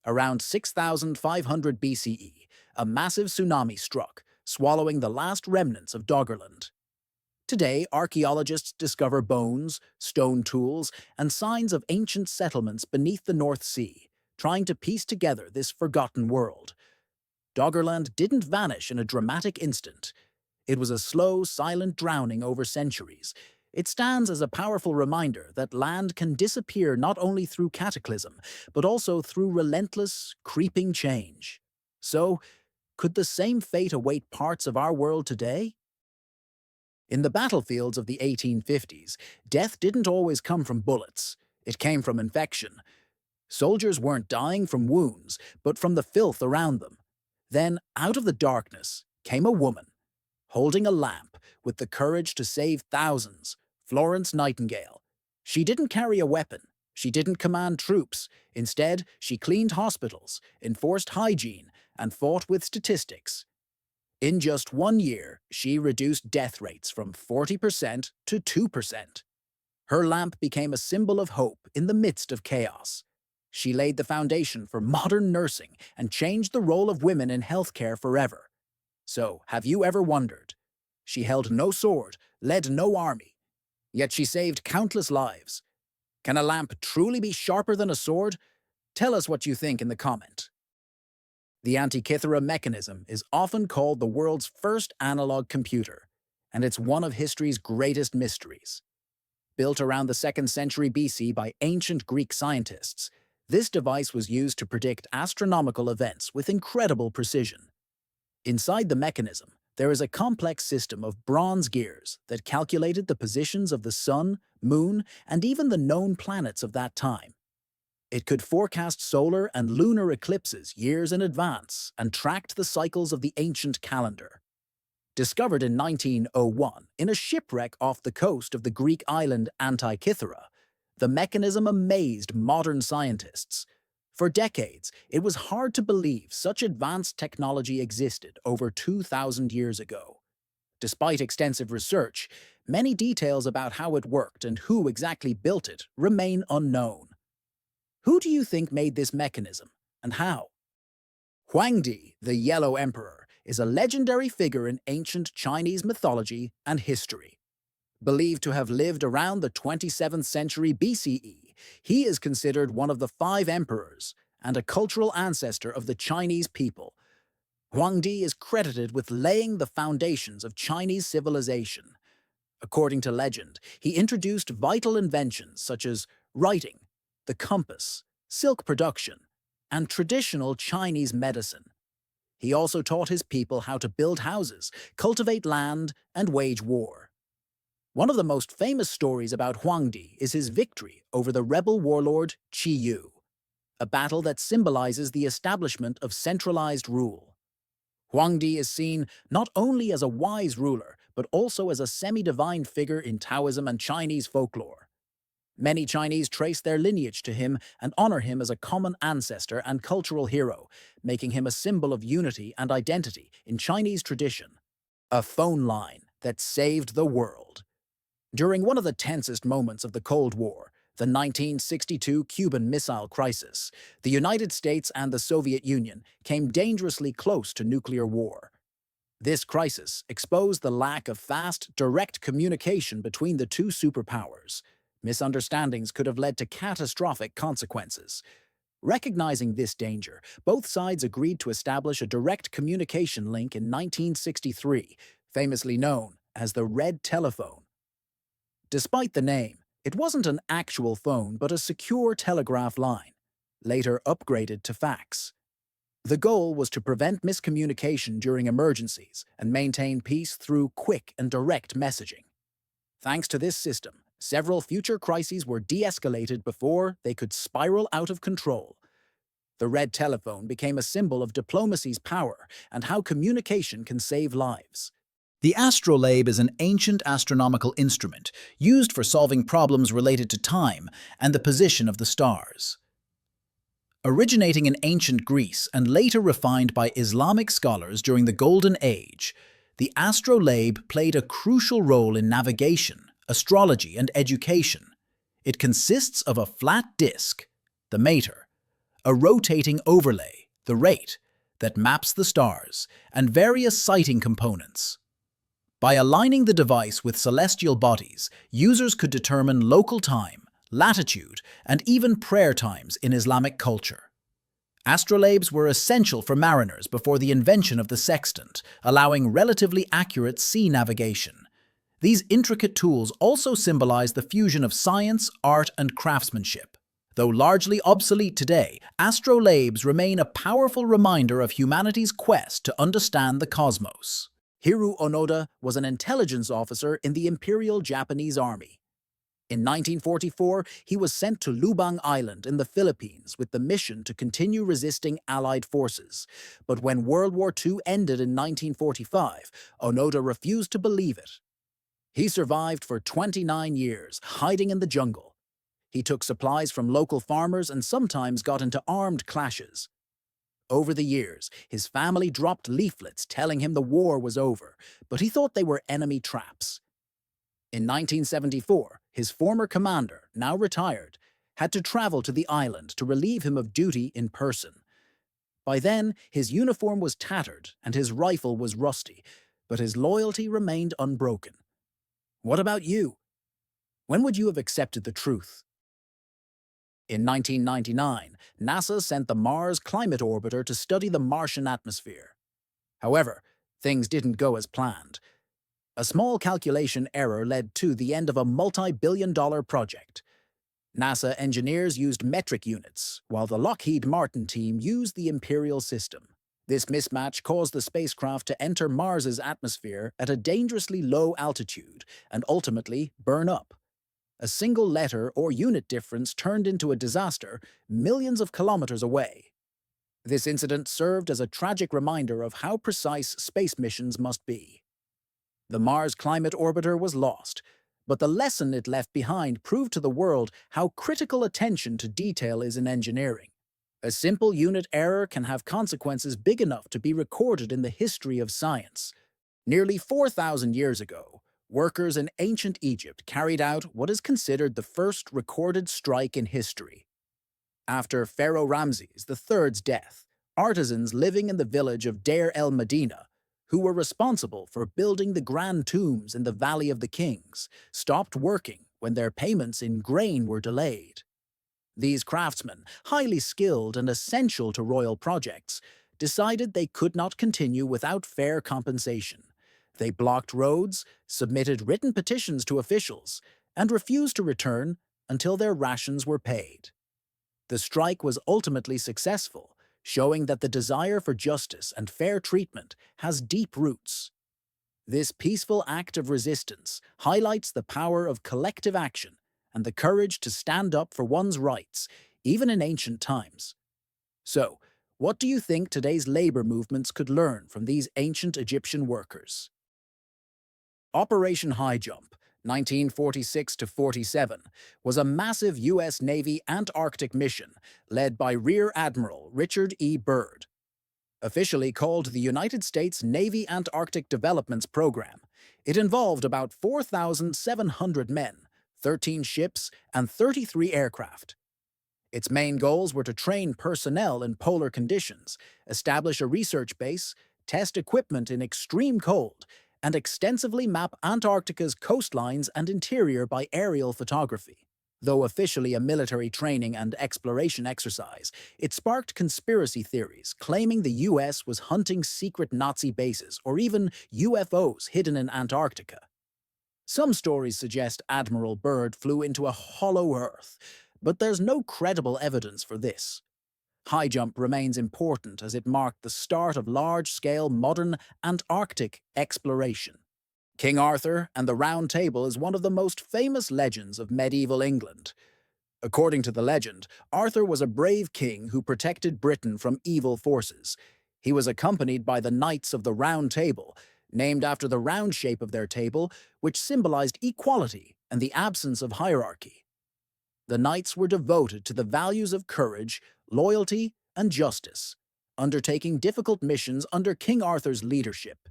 Around 6,500 BCE, a massive tsunami struck, swallowing the last remnants of Doggerland. Today, archaeologists discover bones, stone tools, and signs of ancient settlements beneath the North Sea, trying to piece together this forgotten world. Doggerland didn't vanish in a dramatic instant. It was a slow, silent drowning over centuries. It stands as a powerful reminder that land can disappear not only through cataclysm, but also through relentless, creeping change. So, could the same fate await parts of our world today? In the battlefields of the 1850s, death didn't always come from bullets. It came from infection. Soldiers weren't dying from wounds, but from the filth around them. Then, out of the darkness, came a woman, holding a lamp with the courage to save thousands, Florence Nightingale. She didn't carry a weapon. She didn't command troops. Instead, she cleaned hospitals, enforced hygiene, and fought with statistics. In just 1 year, she reduced death rates from 40% to 2%. Her lamp became a symbol of hope in the midst of chaos. She laid the foundation for modern nursing and changed the role of women in healthcare forever. So, have you ever wondered? She held no sword, led no army, yet she saved countless lives. Can a lamp truly be sharper than a sword? Tell us what you think in the comment. The Antikythera mechanism is often called the world's first analog computer, and it's one of history's greatest mysteries. Built around the 2nd century BC by ancient Greek scientists, this device was used to predict astronomical events with incredible precision. Inside the mechanism, there is a complex system of bronze gears that calculated the positions of the sun, moon, and even the known planets of that time. It could forecast solar and lunar eclipses years in advance and tracked the cycles of the ancient calendar. Discovered in 1901 in a shipwreck off the coast of the Greek island Antikythera, the mechanism amazed modern scientists. For decades, it was hard to believe such advanced technology existed over 2,000 years ago. Despite extensive research, many details about how it worked and who exactly built it remain unknown. Who do you think made this mechanism, and how? Huangdi, the Yellow Emperor, is a legendary figure in ancient Chinese mythology and history. Believed to have lived around the 27th century BCE, he is considered one of the 5 emperors and a cultural ancestor of the Chinese people. Huangdi is credited with laying the foundations of Chinese civilization. According to legend, he introduced vital inventions such as writing, the compass, silk production, and traditional Chinese medicine. He also taught his people how to build houses, cultivate land, and wage war. One of the most famous stories about Huangdi is his victory over the rebel warlord Qi Yu, a battle that symbolizes the establishment of centralized rule. Huangdi is seen not only as a wise ruler, but also as a semi-divine figure in Taoism and Chinese folklore. Many Chinese trace their lineage to him and honor him as a common ancestor and cultural hero, making him a symbol of unity and identity in Chinese tradition. A phone line that saved the world. During one of the tensest moments of the Cold War, the 1962 Cuban Missile Crisis, the United States and the Soviet Union came dangerously close to nuclear war. This crisis exposed the lack of fast, direct communication between the two superpowers. Misunderstandings could have led to catastrophic consequences. Recognizing this danger, both sides agreed to establish a direct communication link in 1963, famously known as the Red Telephone. Despite the name, it wasn't an actual phone but a secure telegraph line, later upgraded to fax. The goal was to prevent miscommunication during emergencies and maintain peace through quick and direct messaging. Thanks to this system, several future crises were de-escalated before they could spiral out of control. The red telephone became a symbol of diplomacy's power and how communication can save lives. The astrolabe is an ancient astronomical instrument used for solving problems related to time and the position of the stars. Originating in ancient Greece and later refined by Islamic scholars during the Golden Age, the astrolabe played a crucial role in navigation, astrology, and education. It consists of a flat disk, the mater, a rotating overlay, the rate, that maps the stars, and various sighting components. By aligning the device with celestial bodies, users could determine local time, latitude, and even prayer times in Islamic culture. Astrolabes were essential for mariners before the invention of the sextant, allowing relatively accurate sea navigation. These intricate tools also symbolize the fusion of science, art, and craftsmanship. Though largely obsolete today, astrolabes remain a powerful reminder of humanity's quest to understand the cosmos. Hiru Onoda was an intelligence officer in the Imperial Japanese Army. In 1944, he was sent to Lubang Island in the Philippines with the mission to continue resisting Allied forces. But when World War II ended in 1945, Onoda refused to believe it. He survived for 29 years, hiding in the jungle. He took supplies from local farmers and sometimes got into armed clashes. Over the years, his family dropped leaflets telling him the war was over, but he thought they were enemy traps. In 1974, his former commander, now retired, had to travel to the island to relieve him of duty in person. By then, his uniform was tattered and his rifle was rusty, but his loyalty remained unbroken. What about you? When would you have accepted the truth? In 1999, NASA sent the Mars Climate Orbiter to study the Martian atmosphere. However, things didn't go as planned. A small calculation error led to the end of a multi-billion-dollar project. NASA engineers used metric units, while the Lockheed Martin team used the imperial system. This mismatch caused the spacecraft to enter Mars's atmosphere at a dangerously low altitude and ultimately burn up. A single letter or unit difference turned into a disaster millions of kilometers away. This incident served as a tragic reminder of how precise space missions must be. The Mars Climate Orbiter was lost, but the lesson it left behind proved to the world how critical attention to detail is in engineering. A simple unit error can have consequences big enough to be recorded in the history of science. Nearly 4,000 years ago, workers in ancient Egypt carried out what is considered the first recorded strike in history. After Pharaoh Ramses III's death, artisans living in the village of Deir el-Medina, who were responsible for building the grand tombs in the Valley of the Kings, stopped working when their payments in grain were delayed. These craftsmen, highly skilled and essential to royal projects, decided they could not continue without fair compensation. They blocked roads, submitted written petitions to officials, and refused to return until their rations were paid. The strike was ultimately successful, showing that the desire for justice and fair treatment has deep roots. This peaceful act of resistance highlights the power of collective action and the courage to stand up for one's rights, even in ancient times. So, what do you think today's labor movements could learn from these ancient Egyptian workers? Operation High Jump, 1946-47, was a massive U.S. Navy Antarctic mission led by Rear Admiral Richard E. Byrd. Officially called the United States Navy Antarctic Developments Program, it involved about 4,700 men, 13 ships, and 33 aircraft. Its main goals were to train personnel in polar conditions, establish a research base, test equipment in extreme cold, and extensively map Antarctica's coastlines and interior by aerial photography. Though officially a military training and exploration exercise, it sparked conspiracy theories claiming the U.S. was hunting secret Nazi bases or even UFOs hidden in Antarctica. Some stories suggest Admiral Byrd flew into a hollow Earth, but there's no credible evidence for this. high jump remains important as it marked the start of large-scale modern Antarctic exploration. King Arthur and the Round Table is one of the most famous legends of medieval England. According to the legend, Arthur was a brave king who protected Britain from evil forces. He was accompanied by the Knights of the Round Table, named after the round shape of their table, which symbolized equality and the absence of hierarchy. The knights were devoted to the values of courage, loyalty, and justice, undertaking difficult missions under King Arthur's leadership.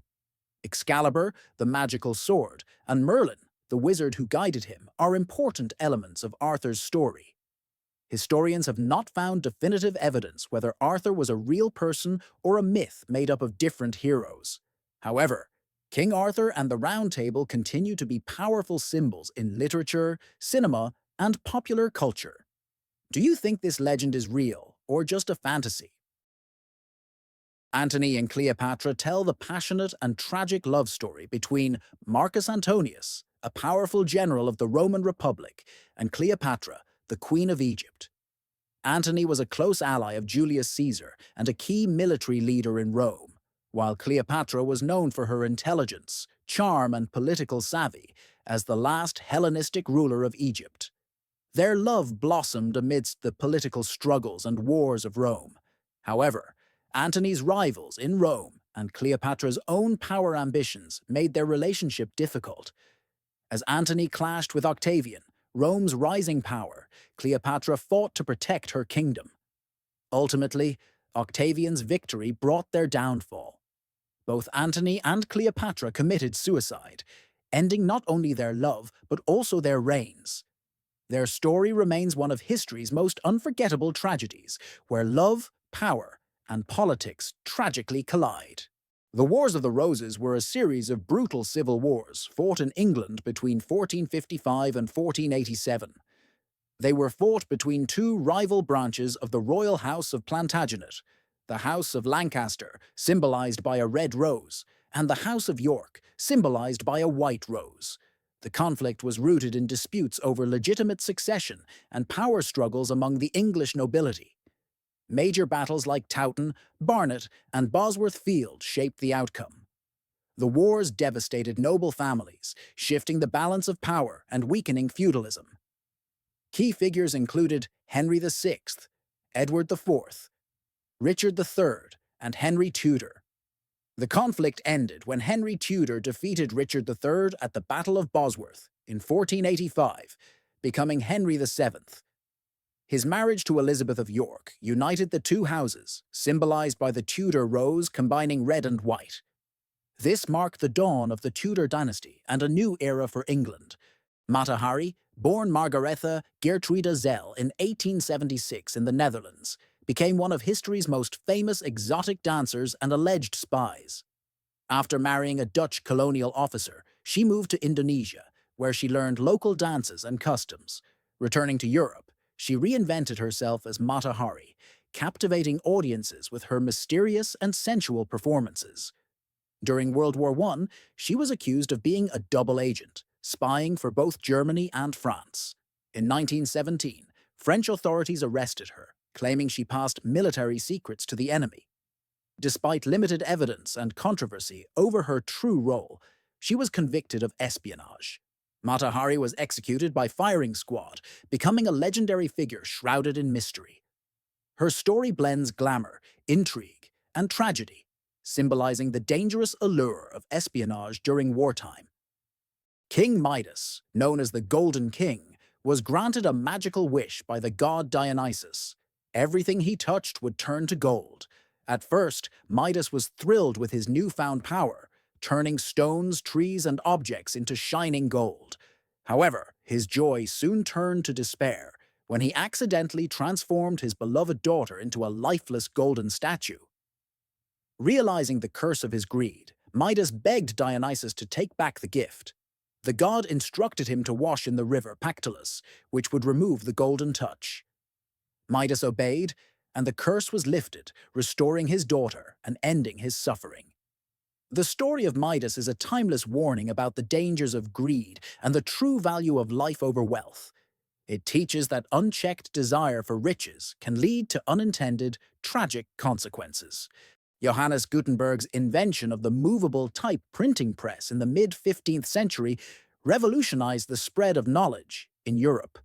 Excalibur, the magical sword, and Merlin, the wizard who guided him, are important elements of Arthur's story. Historians have not found definitive evidence whether Arthur was a real person or a myth made up of different heroes. However, King Arthur and the Round Table continue to be powerful symbols in literature, cinema, and popular culture. Do you think this legend is real or just a fantasy? Antony and Cleopatra tell the passionate and tragic love story between Marcus Antonius, a powerful general of the Roman Republic, and Cleopatra, the Queen of Egypt. Antony was a close ally of Julius Caesar and a key military leader in Rome, while Cleopatra was known for her intelligence, charm, and political savvy as the last Hellenistic ruler of Egypt. Their love blossomed amidst the political struggles and wars of Rome. However, Antony's rivals in Rome and Cleopatra's own power ambitions made their relationship difficult. As Antony clashed with Octavian, Rome's rising power, Cleopatra fought to protect her kingdom. Ultimately, Octavian's victory brought their downfall. Both Antony and Cleopatra committed suicide, ending not only their love but also their reigns. Their story remains one of history's most unforgettable tragedies, where love, power, and politics tragically collide. The Wars of the Roses were a series of brutal civil wars fought in England between 1455 and 1487. They were fought between two rival branches of the royal house of Plantagenet, the House of Lancaster, symbolized by a red rose, and the House of York, symbolized by a white rose. The conflict was rooted in disputes over legitimate succession and power struggles among the English nobility. Major battles like Towton, Barnet, and Bosworth Field shaped the outcome. The wars devastated noble families, shifting the balance of power and weakening feudalism. Key figures included Henry VI, Edward IV, Richard III, and Henry Tudor. The conflict ended when Henry Tudor defeated Richard III at the Battle of Bosworth in 1485, becoming Henry VII. His marriage to Elizabeth of York united the two houses, symbolized by the Tudor rose combining red and white. This marked the dawn of the Tudor dynasty and a new era for England. Mata Hari, born Margaretha Geertruida Zell in 1876 in the Netherlands, became one of history's most famous exotic dancers and alleged spies. After marrying a Dutch colonial officer, she moved to Indonesia, where she learned local dances and customs. Returning to Europe, she reinvented herself as Mata Hari, captivating audiences with her mysterious and sensual performances. During World War I, she was accused of being a double agent, spying for both Germany and France. In 1917, French authorities arrested her, claiming she passed military secrets to the enemy. Despite limited evidence and controversy over her true role, she was convicted of espionage. Mata Hari was executed by firing squad, becoming a legendary figure shrouded in mystery. Her story blends glamour, intrigue, and tragedy, symbolizing the dangerous allure of espionage during wartime. King Midas, known as the Golden King, was granted a magical wish by the god Dionysus. Everything he touched would turn to gold. At first, Midas was thrilled with his newfound power, turning stones, trees, and objects into shining gold. However, his joy soon turned to despair when he accidentally transformed his beloved daughter into a lifeless golden statue. Realizing the curse of his greed, Midas begged Dionysus to take back the gift. The god instructed him to wash in the river Pactolus, which would remove the golden touch. Midas obeyed, and the curse was lifted, restoring his daughter and ending his suffering. The story of Midas is a timeless warning about the dangers of greed and the true value of life over wealth. It teaches that unchecked desire for riches can lead to unintended, tragic consequences. Johannes Gutenberg's invention of the movable type printing press in the mid-15th century revolutionized the spread of knowledge in Europe.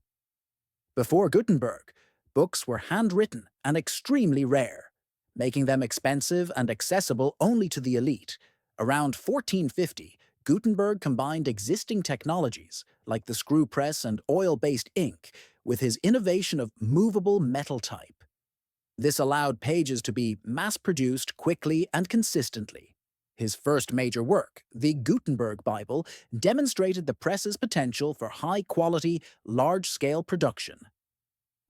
Before Gutenberg, books were handwritten and extremely rare, making them expensive and accessible only to the elite. Around 1450, Gutenberg combined existing technologies, like the screw press and oil-based ink, with his innovation of movable metal type. This allowed pages to be mass-produced quickly and consistently. His first major work, the Gutenberg Bible, demonstrated the press's potential for high-quality, large-scale production.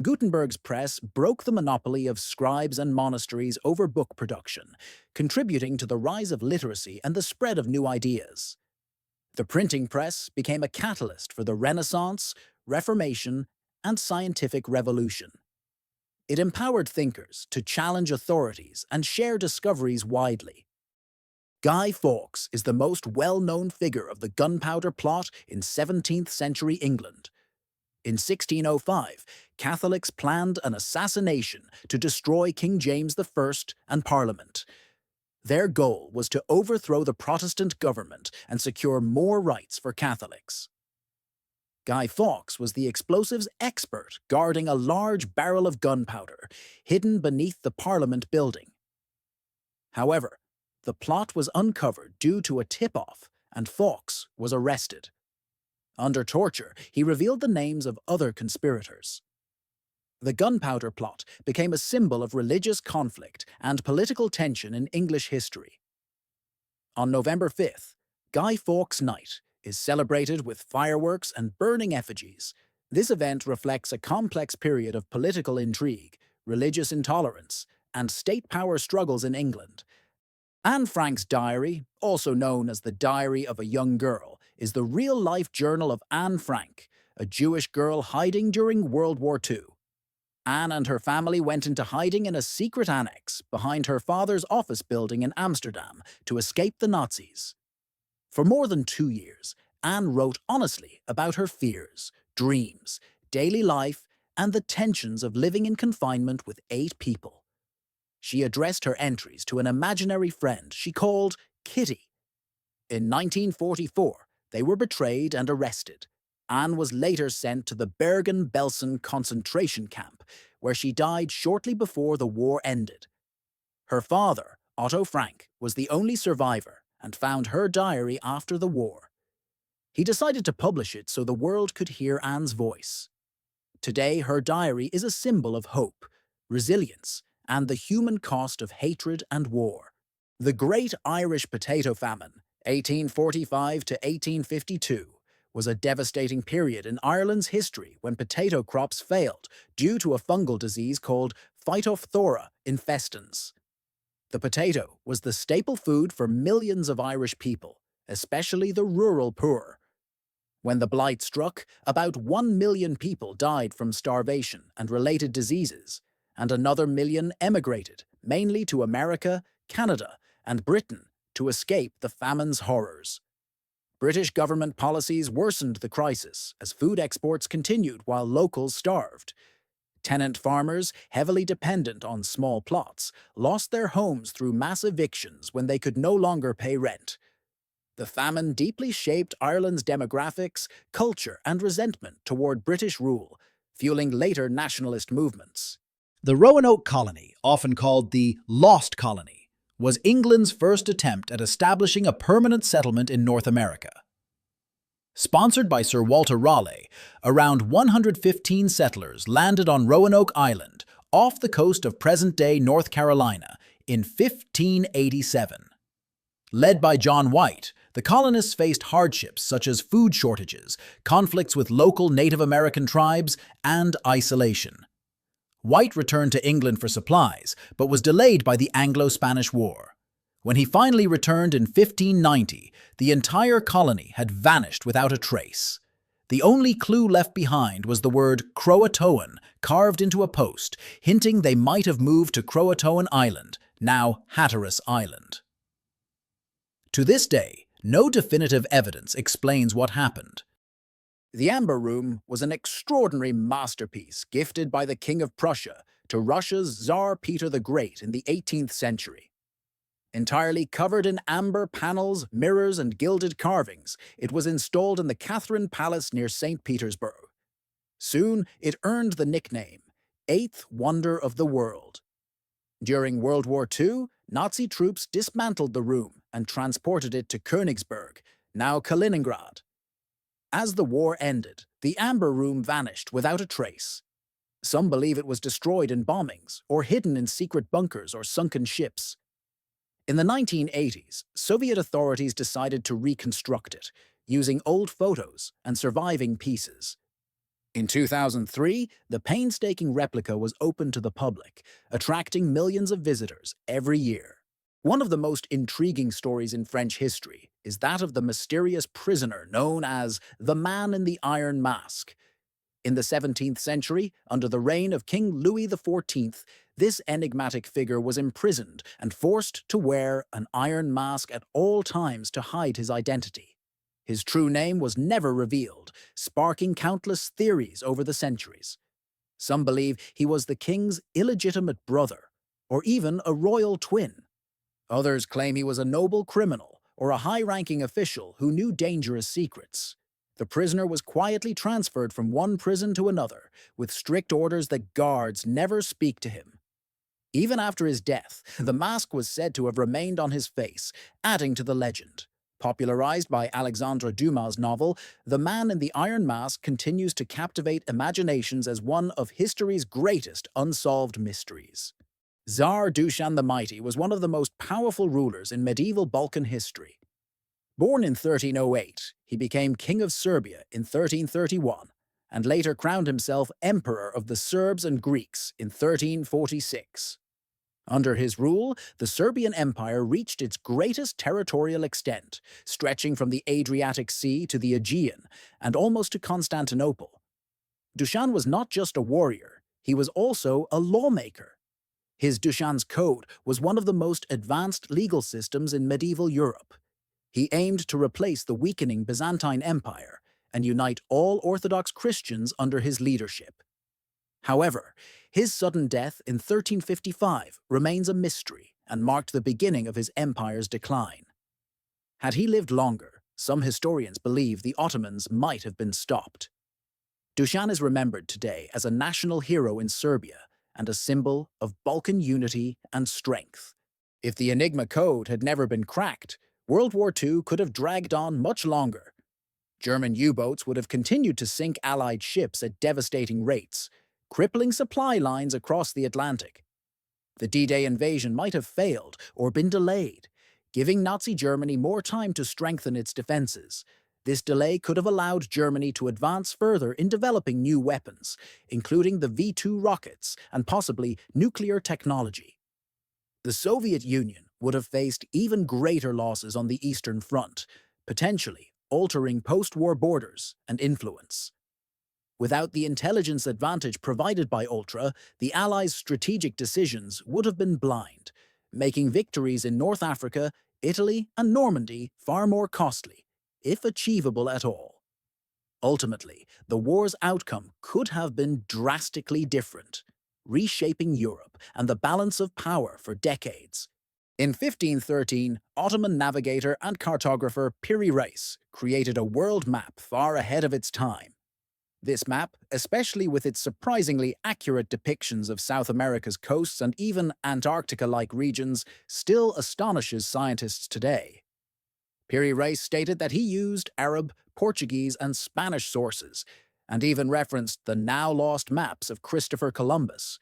Gutenberg's press broke the monopoly of scribes and monasteries over book production, contributing to the rise of literacy and the spread of new ideas. The printing press became a catalyst for the Renaissance, Reformation, and scientific revolution. It empowered thinkers to challenge authorities and share discoveries widely. Guy Fawkes is the most well-known figure of the gunpowder plot in 17th century England. In 1605, Catholics planned an assassination to destroy King James I and Parliament. Their goal was to overthrow the Protestant government and secure more rights for Catholics. Guy Fawkes was the explosives expert guarding a large barrel of gunpowder hidden beneath the Parliament building. However, the plot was uncovered due to a tip-off, and Fawkes was arrested. Under torture, he revealed the names of other conspirators. The gunpowder plot became a symbol of religious conflict and political tension in English history. On November 5th, Guy Fawkes Night is celebrated with fireworks and burning effigies. This event reflects a complex period of political intrigue, religious intolerance, and state power struggles in England. Anne Frank's diary, also known as the Diary of a Young Girl, is the real-life journal of Anne Frank, a Jewish girl hiding during World War II. Anne and her family went into hiding in a secret annex behind her father's office building in Amsterdam to escape the Nazis. For more than 2 years, Anne wrote honestly about her fears, dreams, daily life, and the tensions of living in confinement with 8 people. She addressed her entries to an imaginary friend she called Kitty. In 1944, they were betrayed and arrested. Anne was later sent to the Bergen-Belsen concentration camp, where she died shortly before the war ended. Her father, Otto Frank, was the only survivor and found her diary after the war. He decided to publish it so the world could hear Anne's voice. Today, her diary is a symbol of hope, resilience, and the human cost of hatred and war. The Great Irish Potato Famine, 1845 to 1852, was a devastating period in Ireland's history when potato crops failed due to a fungal disease called Phytophthora infestans. The potato was the staple food for millions of Irish people, especially the rural poor. When the blight struck, about 1 million people died from starvation and related diseases, and another million emigrated, mainly to America, Canada, and Britain, to escape the famine's horrors. British government policies worsened the crisis as food exports continued while locals starved. Tenant farmers, heavily dependent on small plots, lost their homes through mass evictions when they could no longer pay rent. The famine deeply shaped Ireland's demographics, culture, and resentment toward British rule, fueling later nationalist movements. The Roanoke Colony, often called the Lost Colony, was England's first attempt at establishing a permanent settlement in North America. Sponsored by Sir Walter Raleigh, around 115 settlers landed on Roanoke Island, off the coast of present-day North Carolina, in 1587. Led by John White, the colonists faced hardships such as food shortages, conflicts with local Native American tribes, and isolation. White returned to England for supplies, but was delayed by the Anglo-Spanish War. When he finally returned in 1590, the entire colony had vanished without a trace. The only clue left behind was the word Croatoan carved into a post, hinting they might have moved to Croatoan Island, now Hatteras Island. To this day, no definitive evidence explains what happened. The Amber Room was an extraordinary masterpiece gifted by the King of Prussia to Russia's Tsar Peter the Great in the 18th century. Entirely covered in amber panels, mirrors, and gilded carvings, it was installed in the Catherine Palace near St. Petersburg. Soon, it earned the nickname Eighth Wonder of the World. During World War II, Nazi troops dismantled the room and transported it to Königsberg, now Kaliningrad. As the war ended, the Amber Room vanished without a trace. Some believe it was destroyed in bombings or hidden in secret bunkers or sunken ships. In the 1980s, Soviet authorities decided to reconstruct it, using old photos and surviving pieces. In 2003, the painstaking replica was opened to the public, attracting millions of visitors every year. One of the most intriguing stories in French history is that of the mysterious prisoner known as the Man in the Iron Mask. In the 17th century, under the reign of King Louis XIV, this enigmatic figure was imprisoned and forced to wear an iron mask at all times to hide his identity. His true name was never revealed, sparking countless theories over the centuries. Some believe he was the king's illegitimate brother, or even a royal twin. Others claim he was a noble criminal or a high-ranking official who knew dangerous secrets. The prisoner was quietly transferred from one prison to another, with strict orders that guards never speak to him. Even after his death, the mask was said to have remained on his face, adding to the legend. Popularized by Alexandre Dumas' novel, The Man in the Iron Mask continues to captivate imaginations as one of history's greatest unsolved mysteries. Tsar Dušan the Mighty was one of the most powerful rulers in medieval Balkan history. Born in 1308, he became King of Serbia in 1331, and later crowned himself Emperor of the Serbs and Greeks in 1346. Under his rule, the Serbian Empire reached its greatest territorial extent, stretching from the Adriatic Sea to the Aegean, and almost to Constantinople. Dušan was not just a warrior, he was also a lawmaker. His Dušan's Code was one of the most advanced legal systems in medieval Europe. He aimed to replace the weakening Byzantine Empire and unite all Orthodox Christians under his leadership. However, his sudden death in 1355 remains a mystery and marked the beginning of his empire's decline. Had he lived longer, some historians believe the Ottomans might have been stopped. Dušan is remembered today as a national hero in Serbia and a symbol of Balkan unity and strength. If the Enigma code had never been cracked, World War II could have dragged on much longer. German U-boats would have continued to sink Allied ships at devastating rates, crippling supply lines across the Atlantic. The D-Day invasion might have failed or been delayed, giving Nazi Germany more time to strengthen its defenses. This delay could have allowed Germany to advance further in developing new weapons, including the V-2 rockets and possibly nuclear technology. The Soviet Union would have faced even greater losses on the Eastern Front, potentially altering post-war borders and influence. Without the intelligence advantage provided by Ultra, the Allies' strategic decisions would have been blind, making victories in North Africa, Italy, and Normandy far more costly, if achievable at all. Ultimately, the war's outcome could have been drastically different, reshaping Europe and the balance of power for decades. In 1513, Ottoman navigator and cartographer Piri Reis created a world map far ahead of its time. This map, especially with its surprisingly accurate depictions of South America's coasts and even Antarctica-like regions, still astonishes scientists today. Piri Reis stated that he used Arab, Portuguese, and Spanish sources, and even referenced the now-lost maps of Christopher Columbus.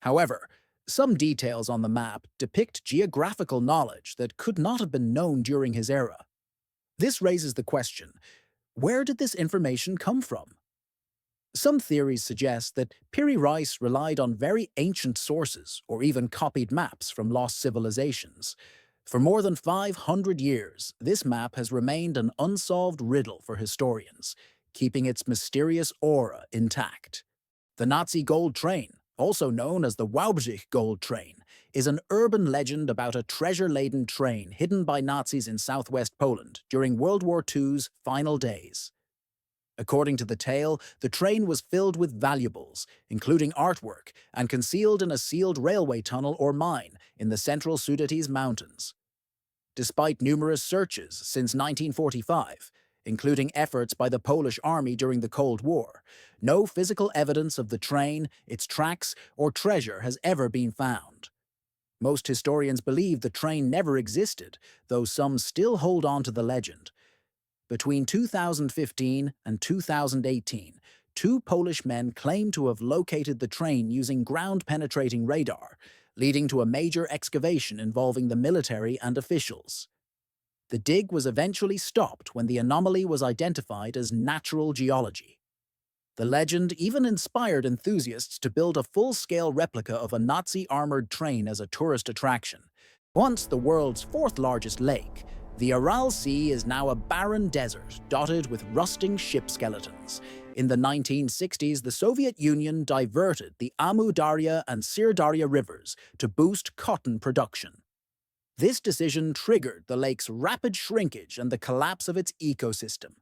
However, some details on the map depict geographical knowledge that could not have been known during his era. This raises the question, where did this information come from? Some theories suggest that Piri Reis relied on very ancient sources or even copied maps from lost civilizations. For more than 500 years, this map has remained an unsolved riddle for historians, keeping its mysterious aura intact. The Nazi Gold Train, also known as the Wałbrzych Gold Train, is an urban legend about a treasure-laden train hidden by Nazis in southwest Poland during World War II's final days. According to the tale, the train was filled with valuables, including artwork, and concealed in a sealed railway tunnel or mine in the central Sudetese mountains. Despite numerous searches since 1945, including efforts by the Polish army during the Cold War, no physical evidence of the train, its tracks, or treasure has ever been found. Most historians believe the train never existed, though some still hold on to the legend. Between 2015 and 2018, two Polish men claimed to have located the train using ground-penetrating radar, leading to a major excavation involving the military and officials. The dig was eventually stopped when the anomaly was identified as natural geology. The legend even inspired enthusiasts to build a full-scale replica of a Nazi armored train as a tourist attraction. Once the world's fourth-largest lake, the Aral Sea is now a barren desert dotted with rusting ship skeletons. In the 1960s, the Soviet Union diverted the Amu Darya and Sir Darya rivers to boost cotton production. This decision triggered the lake's rapid shrinkage and the collapse of its ecosystem.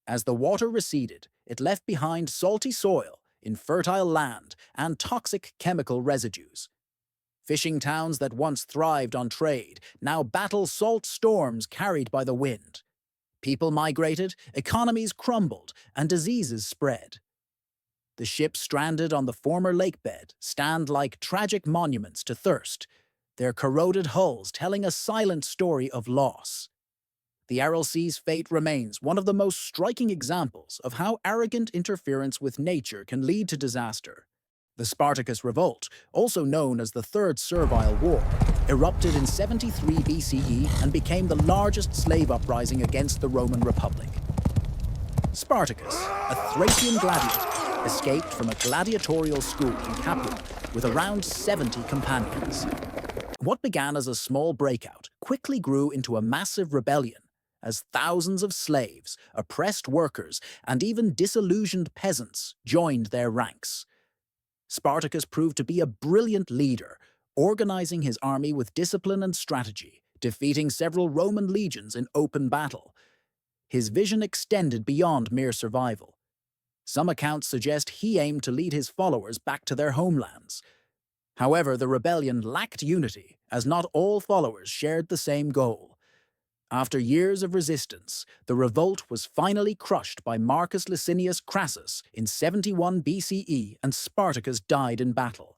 As the water receded, it left behind salty soil, infertile land, and toxic chemical residues. Fishing towns that once thrived on trade now battle salt storms carried by the wind. People migrated, economies crumbled, and diseases spread. The ships stranded on the former lakebed stand like tragic monuments to thirst, their corroded hulls telling a silent story of loss. The Aral Sea's fate remains one of the most striking examples of how arrogant interference with nature can lead to disaster. The Spartacus Revolt, also known as the Third Servile War, erupted in 73 BCE and became the largest slave uprising against the Roman Republic. Spartacus, a Thracian gladiator, escaped from a gladiatorial school in Capua with around 70 companions. What began as a small breakout quickly grew into a massive rebellion as thousands of slaves, oppressed workers, and even disillusioned peasants joined their ranks. Spartacus proved to be a brilliant leader, organizing his army with discipline and strategy, defeating several Roman legions in open battle. His vision extended beyond mere survival. Some accounts suggest he aimed to lead his followers back to their homelands. However, the rebellion lacked unity, as not all followers shared the same goal. After years of resistance, the revolt was finally crushed by Marcus Licinius Crassus in 71 BCE, and Spartacus died in battle.